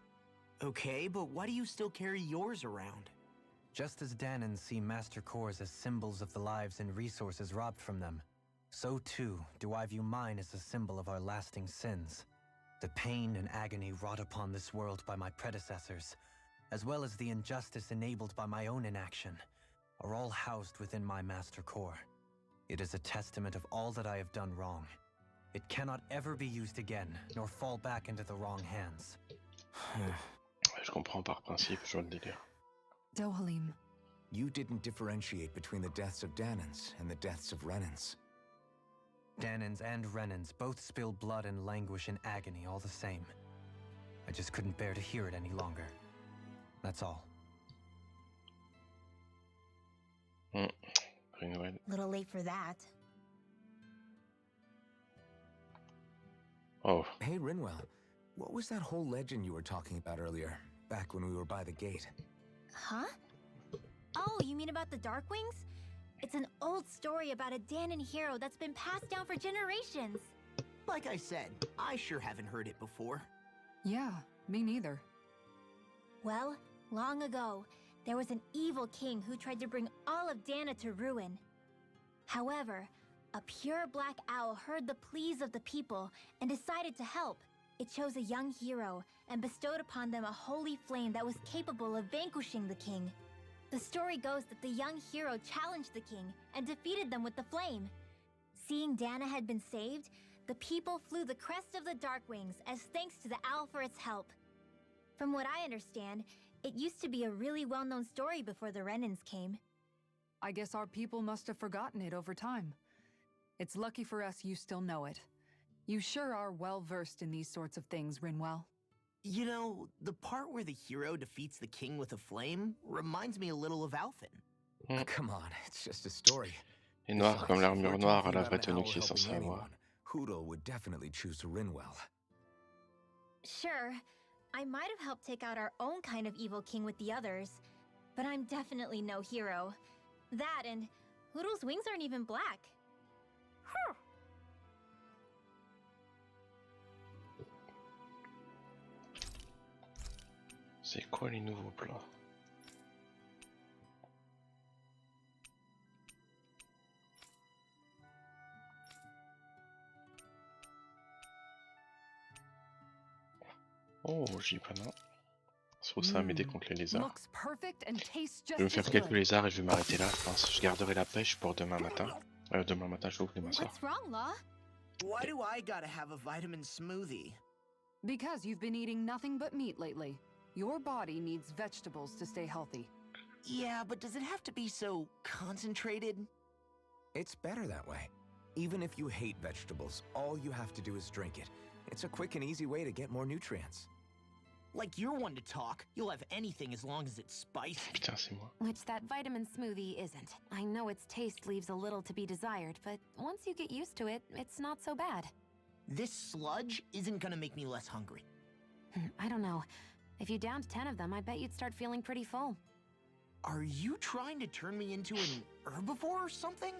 Okay, but why do you still carry yours around? Just as Danans see Master Cores as symbols of the lives and resources robbed from them, so too do I view mine as a symbol of our lasting sins. The pain and agony wrought upon this world by my predecessors, as well as the injustice enabled by my own inaction, are all housed within my Master Core. It is a testament of all that I have done wrong. It cannot ever be used again, nor fall back into the wrong hands. Je comprends par principe, je vois le délire. Dohalim, You didn't differentiate between the deaths of Danans and the deaths of Renans. Danans and Renans both spill blood and languish in agony all the same. I just couldn't bear to hear it any longer. That's all. Prix Noël. Little late for that. Oh, Hey, Rinwell, what was that whole legend you were talking about earlier, back when we were by the gate? Huh? Oh, you mean about the Darkwings? It's an old story about a Danan hero that's been passed down for generations. Like I said, I sure haven't heard it before. yeah, me neither. Well, long ago, there was an evil king who tried to bring all of Dana to ruin. However, a pure black owl heard the pleas of the people and decided to help. It chose a young hero and bestowed upon them a holy flame that was capable of vanquishing the king. The story goes that the young hero challenged the king and defeated them with the flame. Seeing Dana had been saved, the people flew the crest of the Darkwings as thanks to the owl for its help. From what I understand, it used to be a really well-known story before the Renans came. I guess our people must have forgotten it over time. It's lucky for us you still know it. You sure are well-versed in these sorts of things, Rinwell. You know, the part where the hero defeats the king with a flame reminds me a little of Alphen. Come on, it's just a story. Et noir Besides, comme if l'armure we're noire à talking la about vraie an tenue owl que tu es censé helping avoir. anyone, Hootle would definitely choose Rinwell. Sure, I might have helped take out our own kind of evil king with the others, but I'm definitely no hero. That and Hoodle's wings aren't even black. C'est quoi les nouveaux plats? Oh, j'y pas non. Sauf ça va m'aider contre les lézards. Looks perfect and tastes Je vais me just faire as quelques good. lézards et je vais m'arrêter là, je pense. Je garderai la pêche pour demain matin. Demain matin, je vais ouvrir ma soeur. What's wrong, Law? Why do I gotta have a vitamin smoothie? Because you've been eating nothing but meat lately. Your body needs vegetables to stay healthy. Yeah, but does it have to be so concentrated? It's better that way. Even if you hate vegetables, all you have to do is drink it. It's a quick and easy way to get more nutrients. Like you're one to talk. You'll have anything as long as it's spicy. Putain, c'est moi. Which that vitamin smoothie isn't. I know its taste leaves a little to be desired, but once you get used to it, it's not so bad. This sludge isn't gonna make me less hungry. I don't know. If you downed 10 of them, I bet you'd start feeling pretty full. Are you trying to turn me into an herbivore or something?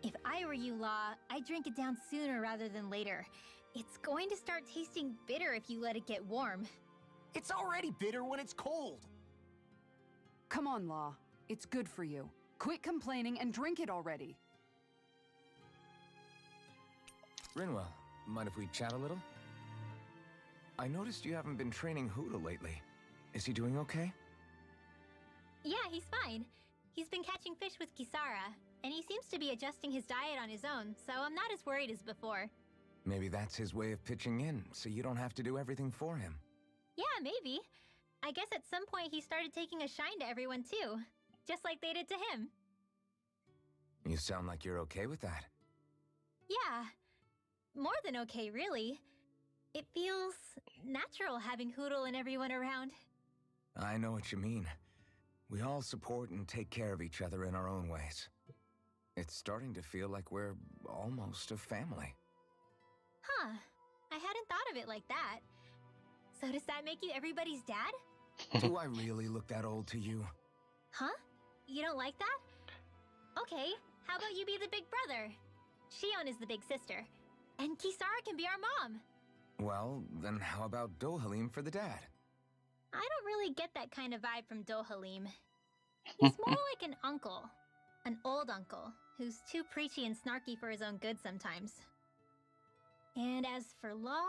If I were you, Law, I'd drink it down sooner rather than later. It's going to start tasting bitter if you let it get warm. It's already bitter when it's cold. Come on, Law. It's good for you. Quit complaining and drink it already. Rinwell, mind if we chat a little? I noticed you haven't been training Hootle lately. Is he doing okay? Yeah, he's fine. He's been catching fish with Kisara, and he seems to be adjusting his diet on his own, so I'm not as worried as before. Maybe that's his way of pitching in, so you don't have to do everything for him. Yeah, maybe. I guess at some point he started taking a shine to everyone too, just like they did to him. You sound like you're okay with that. Yeah. More than okay, really. It feels natural having Hootle and everyone around. I know what you mean. We all support and take care of each other in our own ways. It's starting to feel like we're almost a family. Huh. I hadn't thought of it like that. So does that make you everybody's dad? Do I really look that old to you? Huh? You don't like that? Okay, how about you be the big brother? Shion is the big sister. And Kisara can be our mom. Well, then how about Dohalim for the dad? I don't really get that kind of vibe from Dohalim. He's more like an uncle. An old uncle, who's too preachy and snarky for his own good sometimes. And as for Law...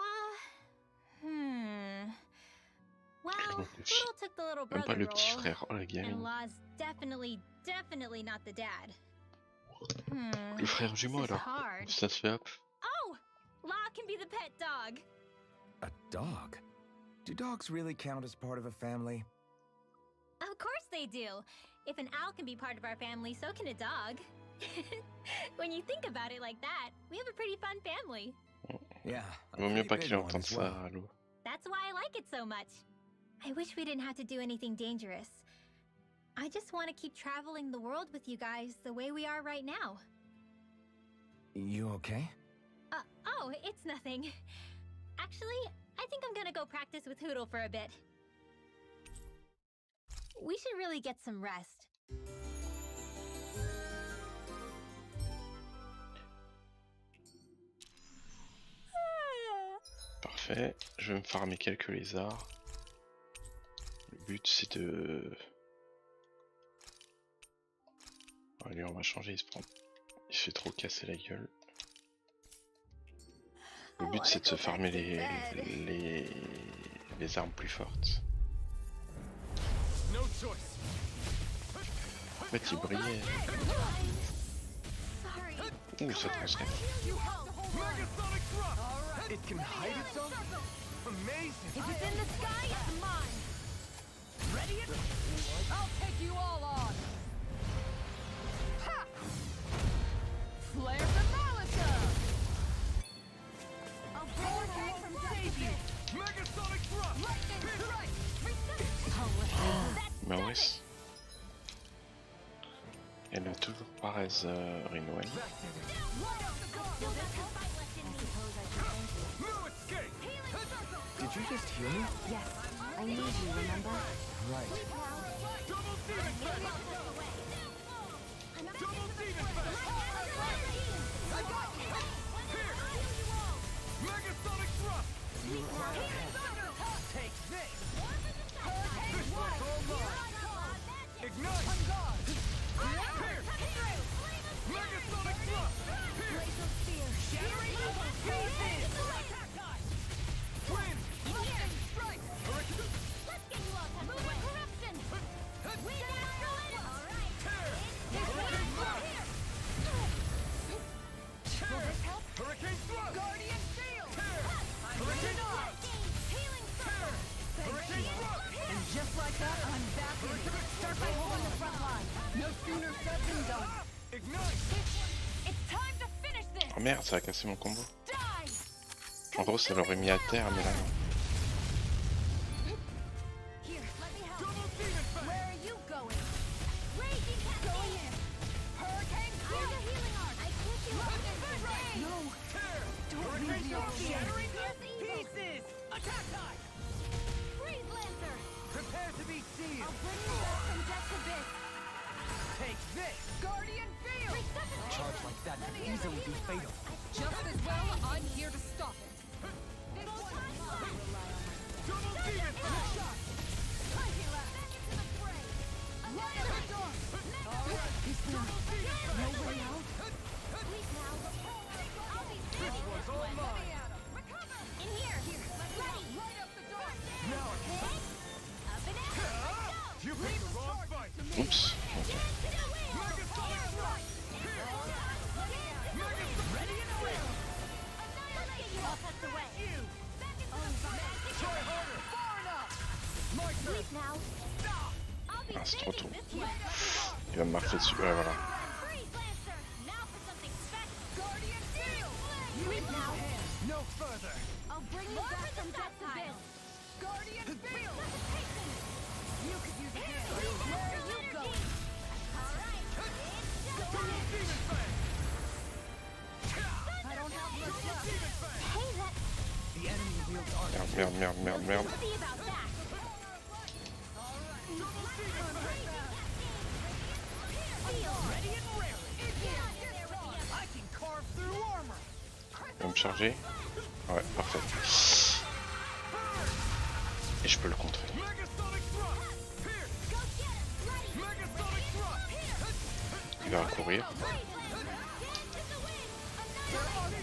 Well, Hootle took the little Même pas brother le petit role, frère. Oh la and gamine. Law's definitely not the dad. Le frère jumeau This is alors. hard. Ça se fait hop. Oh! Law can be the pet dog. A dog? Do dogs really count as part of a family? Of course they do. If an owl can be part of our family, so can a dog. When you think about it like that, we have a pretty fun family. Yeah. Vaut mieux pas qu'il entende ça, allô. That's why I like it so much. I wish we didn't have to do anything dangerous. I just want to keep traveling the world with you guys the way we are right now. You okay? Oh, it's nothing. Actually, I think I'm gonna go practice with Hootle for a bit. We should really get some rest. Parfait. Je vais me farmer quelques lézards. Le but c'est de... Allez, on va changer, il se fait trop casser la gueule. Le but c'est de se farmer les armes plus fortes. En fait il brillait. Ouh, ça transcrit. Megasonic thrust! It can hide itself? Amazing! If it's in the sky, it's mine. Ready? I'll take you all on. Ha! Flare the Malika! I'll bring you from save you. Megasonic thrust! Lightning strike! That's Bah ouais. Elle a toujours pas raise Rinwen. No escape! Did you just hear me? Yes, I need you, remember? Right. Double demon fang! Double demon fang! I got you! Megasonic thrust! Take this! This one's all mine! Ignite! Pierce! Megasonic thrust! Pierce! Shattering pieces! Twin! Strike! Let's get you all tucked away. Corruption! We got it! All right. Tear! Hurricane thrust! Tear! Hurricane thrust! Guardian shield! Tear! Hurricane thrust! Healing circle! Hurricane thrust! And just like that, I'm back in. Start by holding the front line. No sooner said than done. Ignite! It's time to finish this! Oh merde, ça a cassé mon combo. Die! En gros, ça l'aurait mis à terre, mais là non. Here, let me help. Double demon fang! Where are you going? Raging Going in. Hurricane Here's a healing arm. I put you up in No! Tear! Don't Hurricane lose the thrust! shattering Pierce evil. pieces! Attack time! Freeze Lancer! Prepare to be sealed! I'll bring you back from death's abyss. Take this! Guardian field! Resuscitate! Charge like that could easily be fatal. Just as well, I'm here to stop it. This Full one time slot. Double demon fang! shot! Back into the fray. Light up the door! Alright, is there no way out? Please now. I'll be This standing one's all mine! Recover! In here. Ready. Light up the door! Now I can... Up and out. Let's go. You picked the wrong fight! Oups. Ok. Get to the wheel. Megasonic thrust! Ready and will! Let's get you all tucked away. Back into the fray. Try harder! Far enough! My turn! Please now. I'll be Ah, c'est trop standing tôt. this way. Il va me marquer dessus. Ouais, voilà. Freeze Lancer. Now for something special. Guardian field! Please now. No further! I'll bring you back from death's abyss. Guardian field! Resuscitation. You could use a hand. Where are you going? All right. Double demon fang! I don't have much left. Demon fang! Hey, that. The enemy wields arc. Merde, merde, merde, merde, merde. See about that. Ready and raring. I can carve through armor. Il va me charger. Ouais, parfait. Et je peux le contrer. Megasonic thrust! Pierce! Megasonic thrust! Il va courir.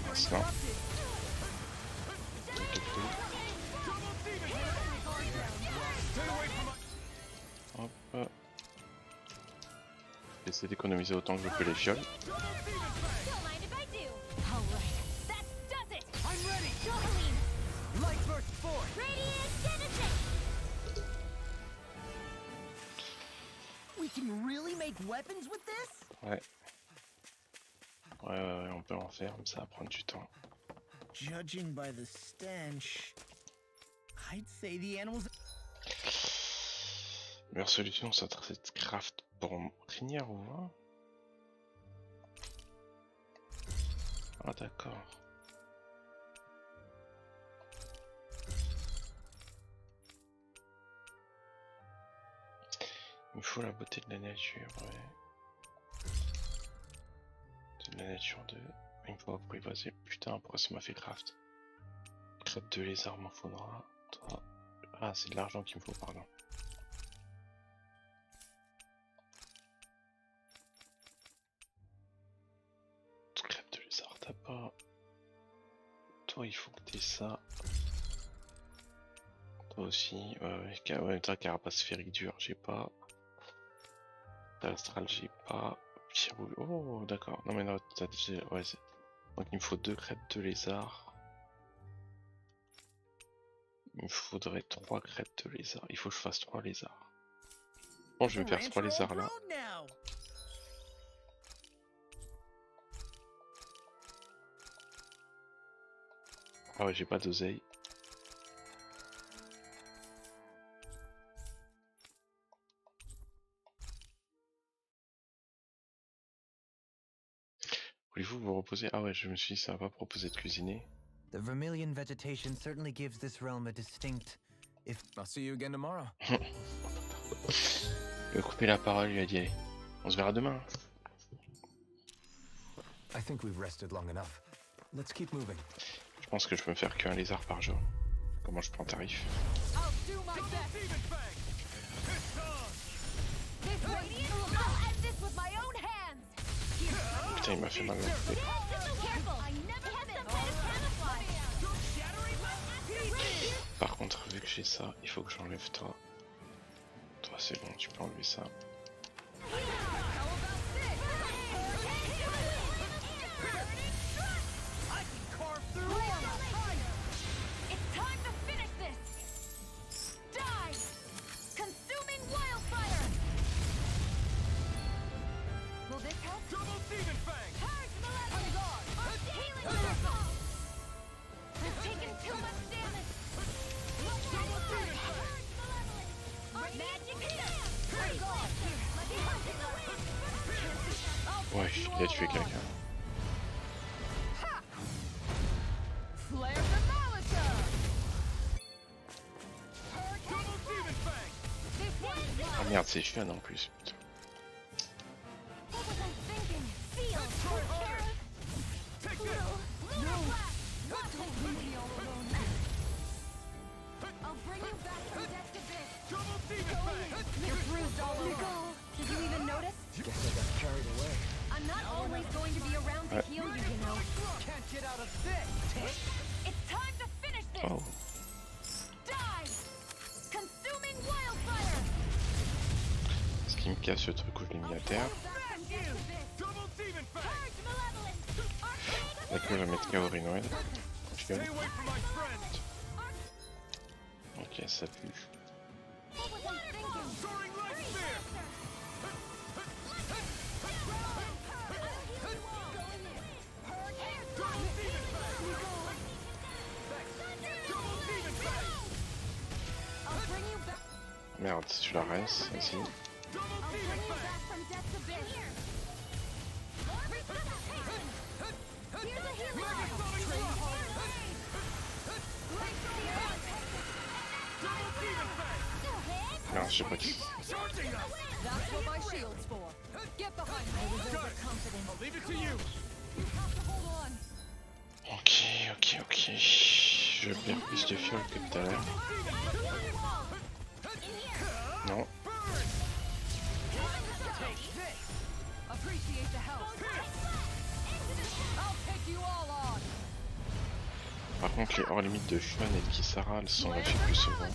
Maintenant. Hop. J'essaie d'économiser autant que je peux les fioles. Don't mind if I do. All right. That does it. I'm ready. Johalim, Light burst forth. radiant genesis. We can really make weapons with this? Ouais. Ouais, on peut en faire, mais ça va prendre du temps. Judging by the stench, I'd say the animals. Meilleure solution, ça serait de craft pour crinière ou quoi? Ah d'accord. Il me faut la beauté de la nature, ouais. De la nature 2. Il me faut apprivoiser. Putain, pourquoi ça m'a fait craft? Crête de lézard m'en faudra. Toi. Ah, c'est de l'argent qu'il me faut, pardon. Crête de lézard, t'as pas. Toi, il faut que t'aies ça. Toi aussi. Ouais, t'as carapace sphérique dure, j'ai pas. Astral, j'ai pas. Oh, d'accord. Non, mais là, t'as déjà. Ouais, donc il me faut 2 crêtes de lézard. Il me faudrait 3 crêtes de lézard. Il faut que je fasse 3 lézards. Bon, je vais faire 3 lézards là. Ah ouais, j'ai pas d'oseille. Voulez-vous vous reposer? Ah ouais, je me suis dit ça va pas proposer de cuisiner. The vermilion vegetation certainly gives this realm a distinct, if... I'll see you again tomorrow. Il a coupé la parole, il a dit allez, on se verra demain. I think we've rested long enough. Let's keep moving. Je pense que je peux me faire qu'un lézard par jour. Comment je prends tarif? Putain, il m'a fait mal. Par contre, vu que j'ai ça, il faut que j'enlève toi. Toi, c'est bon, tu peux enlever ça. Ouais, il a tué quelqu'un. Ah merde, c'est Fion en plus. Putain. Oh. Ce qui me casse le truc où je l'ai mis à terre. D'accord, je vais mettre Kaori Noël. Ok, ça pue. Merde, si tu la restes, vas-y. Non, je sais pas qui. Ok. Je perds plus de fiole que tout à l'heure. Non. Par contre, les hors limites de Fion et de Kisara, elles sont refaites plus souvent.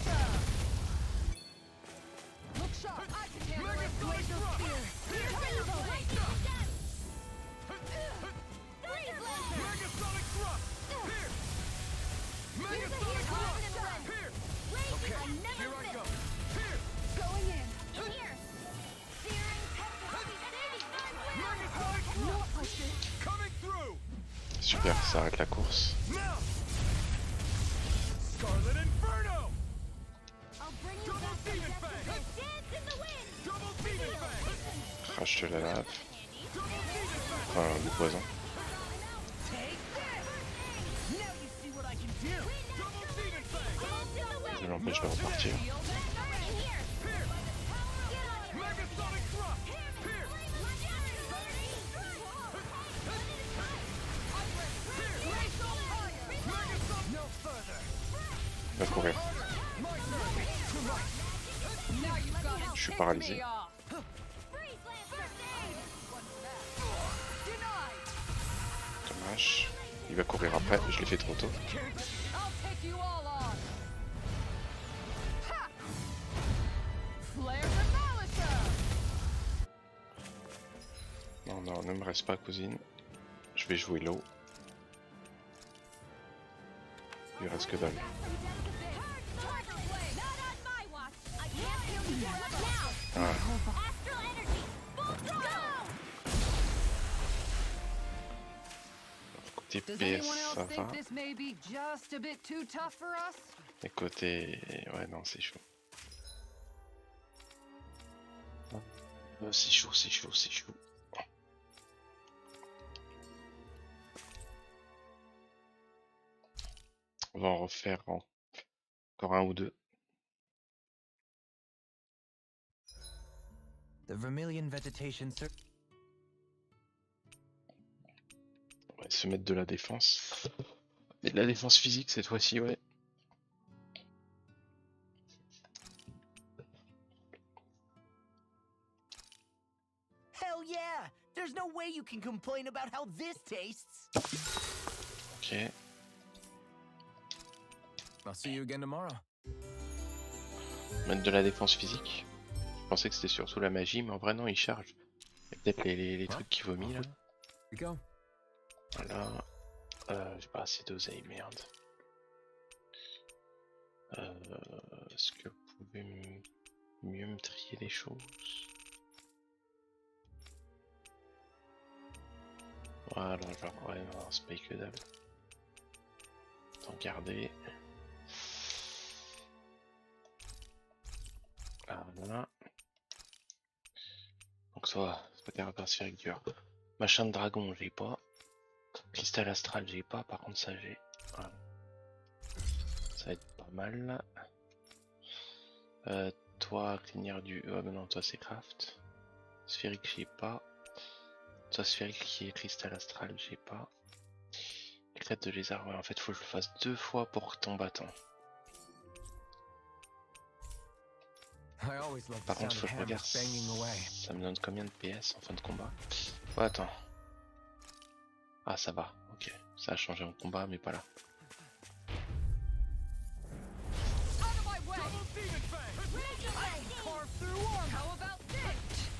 Super, ça arrête la course. Crash de la lave. Enfin, du poison. Je l'empêche de repartir. Il va courir. Je suis paralysé. Dommage. Il va courir après, je l'ai fait trop tôt. Non, ne me reste pas, cousine. Je vais jouer l'eau. Il reste que dalle. Voilà. Astral energy, full throttle! Côté Does PS, anyone else ça think va. this may be just a bit too tough for us? Et côté... Ouais, non, c'est chaud. C'est chaud, c'est chaud, c'est chaud. On va en refaire encore un ou deux. The Vermilion vegetation On va se mettre de la défense. Et de la défense physique cette fois-ci, ouais. Hell yeah! There's no way you can complain about how this tastes. Ok. I'll see you again tomorrow. Mettre de la défense physique. Je pensais que c'était surtout la magie, mais en vrai non, il charge. Il y a peut-être les trucs qui vomit là. Go. Voilà. J'ai pas assez d'oseille, merde. Est-ce que vous pouvez mieux me trier les choses? Voilà, genre, ouais, non, c'est pas que dalle. Tant garder. Voilà. Donc ça va, c'est pas terre sphérique dur. Machin de dragon, j'ai pas. Cristal astral, j'ai pas. Par contre, ça, j'ai. Voilà. Ça va être pas mal. Toi, crinière du. Oh, mais non, toi, c'est craft. Sphérique, j'ai pas. Toi, sphérique qui est cristal astral, j'ai pas. Éclate de lézard, ouais, en fait, faut que je le fasse 2 fois pour ton bâton. Par contre, faut que je regarde. Ça me donne combien de PS en fin de combat? Oh, attends. Ah, ça va, ok. Ça a changé en combat, mais pas là.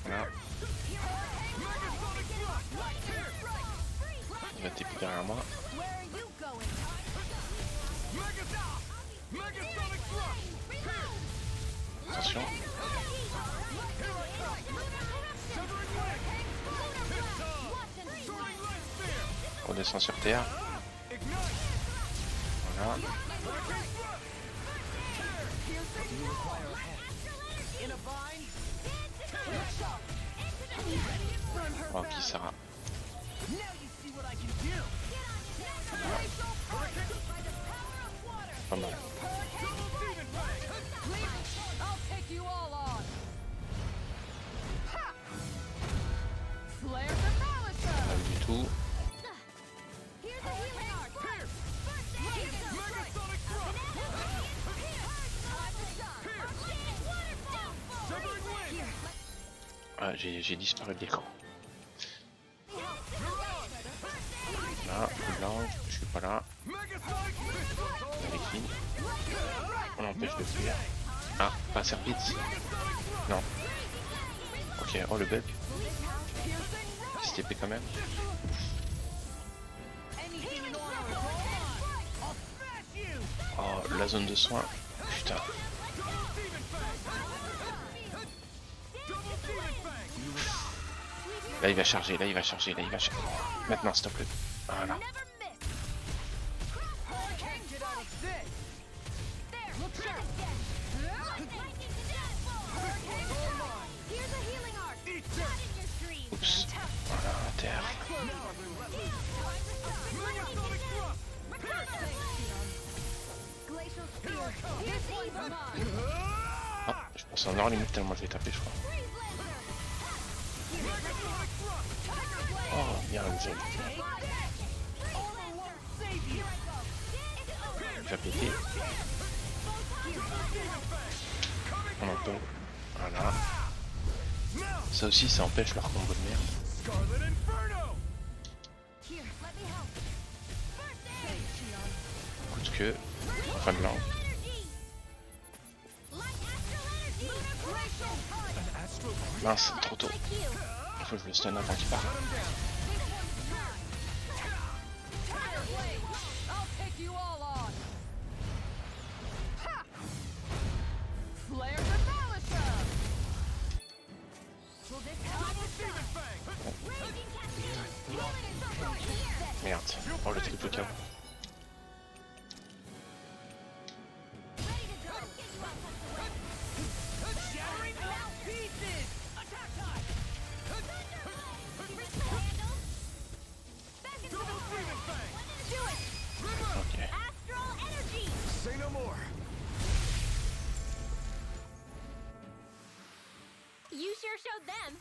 Voilà. Il va t'épier derrière moi. Attention. On descend sur terre. Voilà. Oh, qui sera. Pas mal. Pas du tout. Ah, j'ai disparu de l'écran. Là, blanc, je suis pas là. Vérifie. On empêche de fuir. Ah, pas serpite. Non. Ok, oh le bug. C'était TP quand même. Oh, la zone de soin. Putain. Là il va charger, là il va charger, là il va charger. Maintenant stop le. Voilà. Oups. Voilà, à terre. Oh, je pense en hors limite tellement je l'ai tapé je crois. Oh, bien le jeu. Il va péter. On en peut. Voilà. Ça aussi, ça empêche leur combo de merde. Coup de queue. Enfin de langue. Mince, trop tôt. Il faut que je le stun avant qu'il parte. them.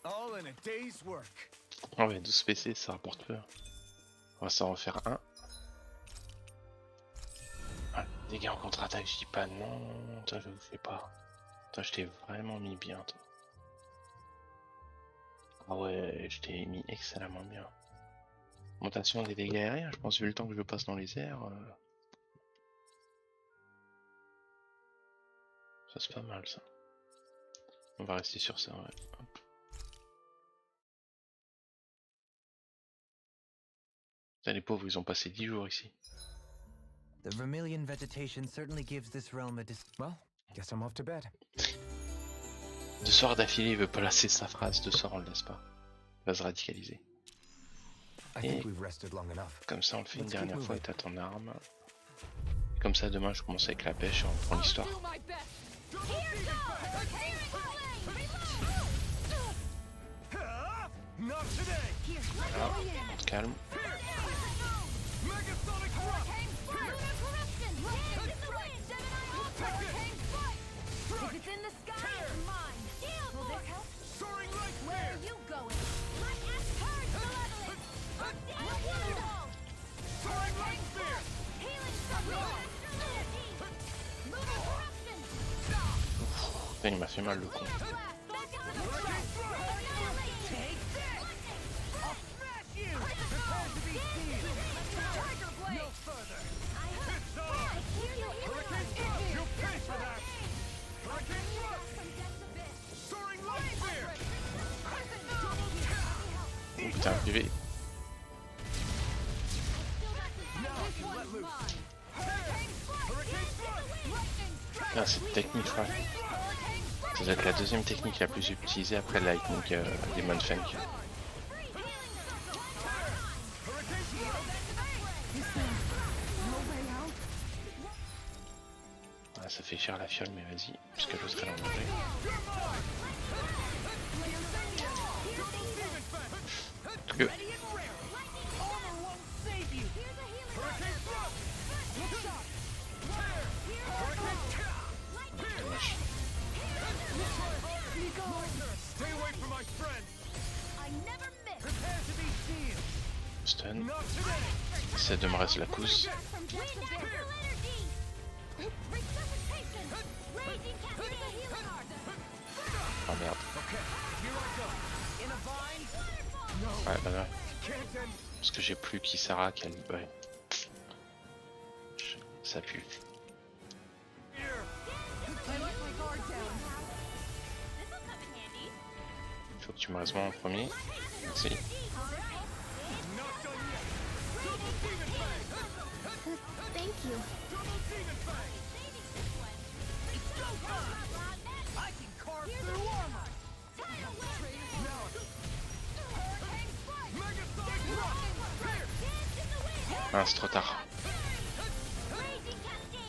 All in a day's work. Ah ouais, 12 PC, ça rapporte peu. On va s'en refaire un. Ah, dégâts en contre-attaque, je dis pas non. Toi, je vous fais pas. Toi, je t'ai vraiment mis bien, toi. Ah ouais, je t'ai mis excellemment bien. Augmentation des dégâts aériens, je pense, vu le temps que je passe dans les airs. Ça, c'est pas mal, ça. On va rester sur ça, ouais. Hop. Putain, les pauvres, ils ont passé 10 jours ici. The vermilion vegetation certainly gives this realm a Well, guess I'm off to bed. 2 soirs d'affilée, il veut pas lasser sa phrase. 2 soirs, on le laisse pas. Il va se radicaliser. I think we've rested long enough. Comme ça, on le fait une Let's keep dernière fois et moving. t'as ton arme. Comme ça, demain, je commence avec la pêche et on reprend l'histoire. Not today. Voilà, calme. Megasonic thrust. If it's in the sky, it's mine. Will this help? Soaring light Where spear. are you going? My axe hurts malevolent. Soaring light spear. Healing something. Moving corruption. Putain, il m'a fait mal le con. Take this. I'll smash you. Prepare to be seen. Tiger blade. No further. It's on. Hurricane Thrust. You pay for that. Hurricane thrust. Soaring light spear. Oh putain, PV. Putain, cette technique, je crois. Ça doit être la deuxième technique la plus utilisée après la lightning Demon Fang. Ah, ça fait cher la fiole, mais vas-y, puisque l'autre elle en manger. Que... Dommage. Stay away from my friend. I never miss. Prepare to be seen. Stun. Not today. Essaie de me rester la pousse. From Jezebel energy. Resuscitation. Raging capture the healing art. Oh merde. Okay, here I go. In a vine. Ouais, bah ouais. Can't end. Parce que j'ai plus Kisara qu'elle. Ouais. Ça pue. Here. I let my guard down. This'll come in handy. Faut que tu me restes moi en premier. Merci. Not done yet. Double demon fang. Thank you. Double demon fang. It's go time. I can carve through armor. Now it's Megasonic thrust. Here. Ah, c'est trop tard.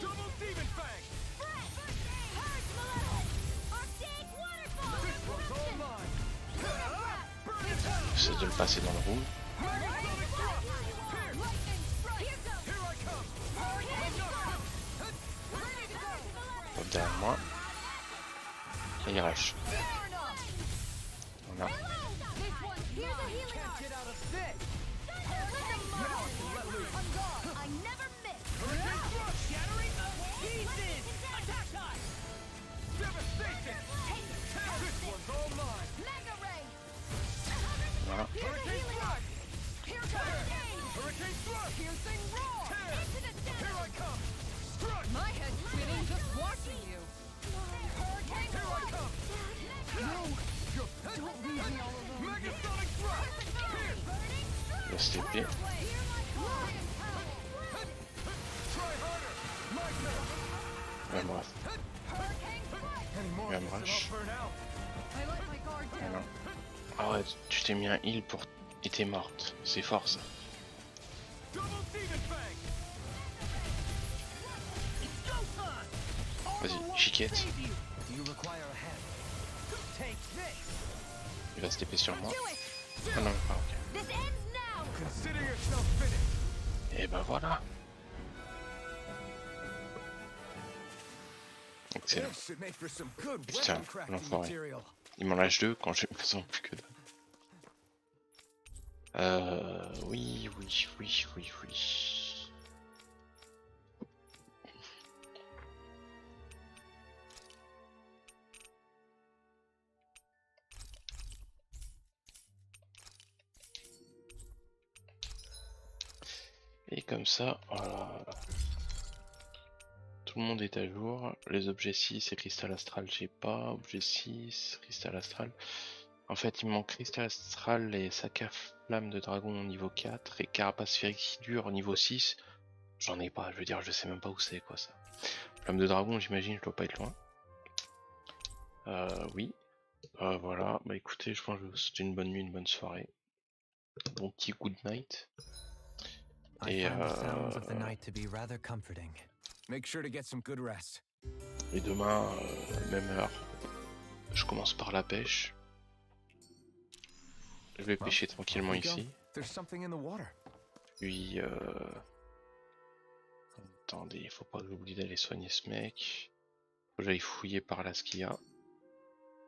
Double demon fang. This one's all mine. Burn it down. J'essaie de le passer dans le roux. Megasonic thrust. Here I come. Hop derrière moi. Et il rush. Voilà. Can't get out of this. I never miss. Hurricane thrust. Shattering the pieces. Attack time. Devastation. This one's all mine. Mega ray. Voilà. Hurricane thrust. Here comes Hurricane thrust. Piercing roar. Here I come. Struck. My head's spinning just watching you. Here I come. Don't leave me all alone. Megasonic thrust. Here. Laisse l'épée. Try harder. My turn. Ouais, bref. Any more Yeah, of this and rush. I'll burn out. I let my guard down. Voilà. Ah ouais, tu t'es mis un heal pour... Et t'es morte. C'est fort ça. Double demon fang. It's go time. Vas-y, chiquette. Do you require a hand? Take this. Il va se taper sur moi. Ah non, pas ok. This ends now. Consider yourself finished. Et bah voilà. Excellent. This should make for some good Putain, weapon crafting l'enfoiré. material. Il m'en lâche 2 quand j'ai besoin plus que 2. Oui. Et comme ça, voilà. Tout le monde est à jour. Les objets 6 et cristal astral, j'ai pas. Objet 6, cristal astral. En fait, il me manque cristal astral et sac à flamme de dragon au niveau 4 et carapace sphérique dure au niveau 6. J'en ai pas, je veux dire, je sais même pas où c'est quoi ça. Flamme de dragon, j'imagine, je dois pas être loin. Oui. Voilà, bah écoutez, je pense que c'était une bonne nuit, une bonne soirée. Bon petit good night. I find the sounds of the night to be rather comforting. Make sure to get some good rest. Et demain, même heure, je commence par la pêche. Je vais pêcher tranquillement ici. There's something in the water. Puis, attendez, il faut pas que j'oublie d'aller soigner ce mec. Faut que j'aille fouiller par là ce qu'il y a.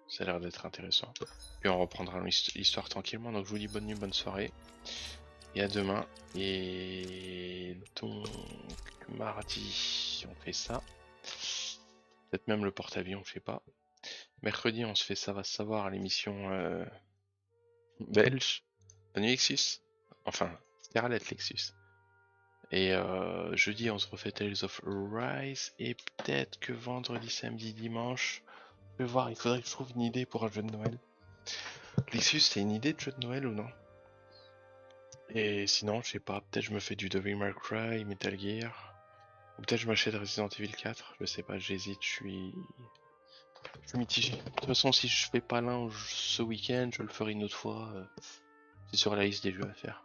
Ça a l'air d'être intéressant. Puis on reprendra l'histoire tranquillement. Donc je vous dis bonne nuit, bonne soirée. Et à demain. Et donc mardi, on fait ça. Peut-être même le porte-avions, je sais pas. Mercredi, on se fait ça va se savoir à l'émission belge. Bonne nuit Lexus. Enfin, Scarlett Lexus. Et jeudi, on se refait Tales of Rise. Et peut-être que vendredi, samedi, dimanche. Je vais voir, il faudrait que je trouve une idée pour un jeu de Noël. Lexus, c'est une idée de jeu de Noël ou non? Et sinon, je sais pas, peut-être je me fais du Devil May Cry, Metal Gear. Ou peut-être je m'achète Resident Evil 4, je sais pas, j'hésite, je suis mitigé. De toute façon, si je fais pas l'un ce week-end, je le ferai une autre fois. C'est sur la liste des jeux à faire.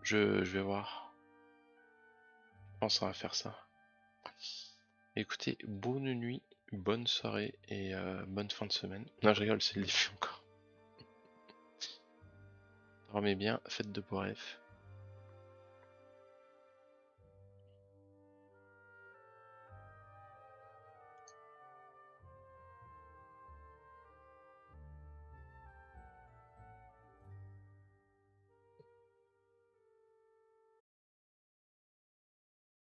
Je vais voir. Je pense à faire ça. Écoutez, bonne nuit, bonne soirée et bonne fin de semaine. Non, je rigole, c'est le début encore. Dormez bien, faites de beaux rêves.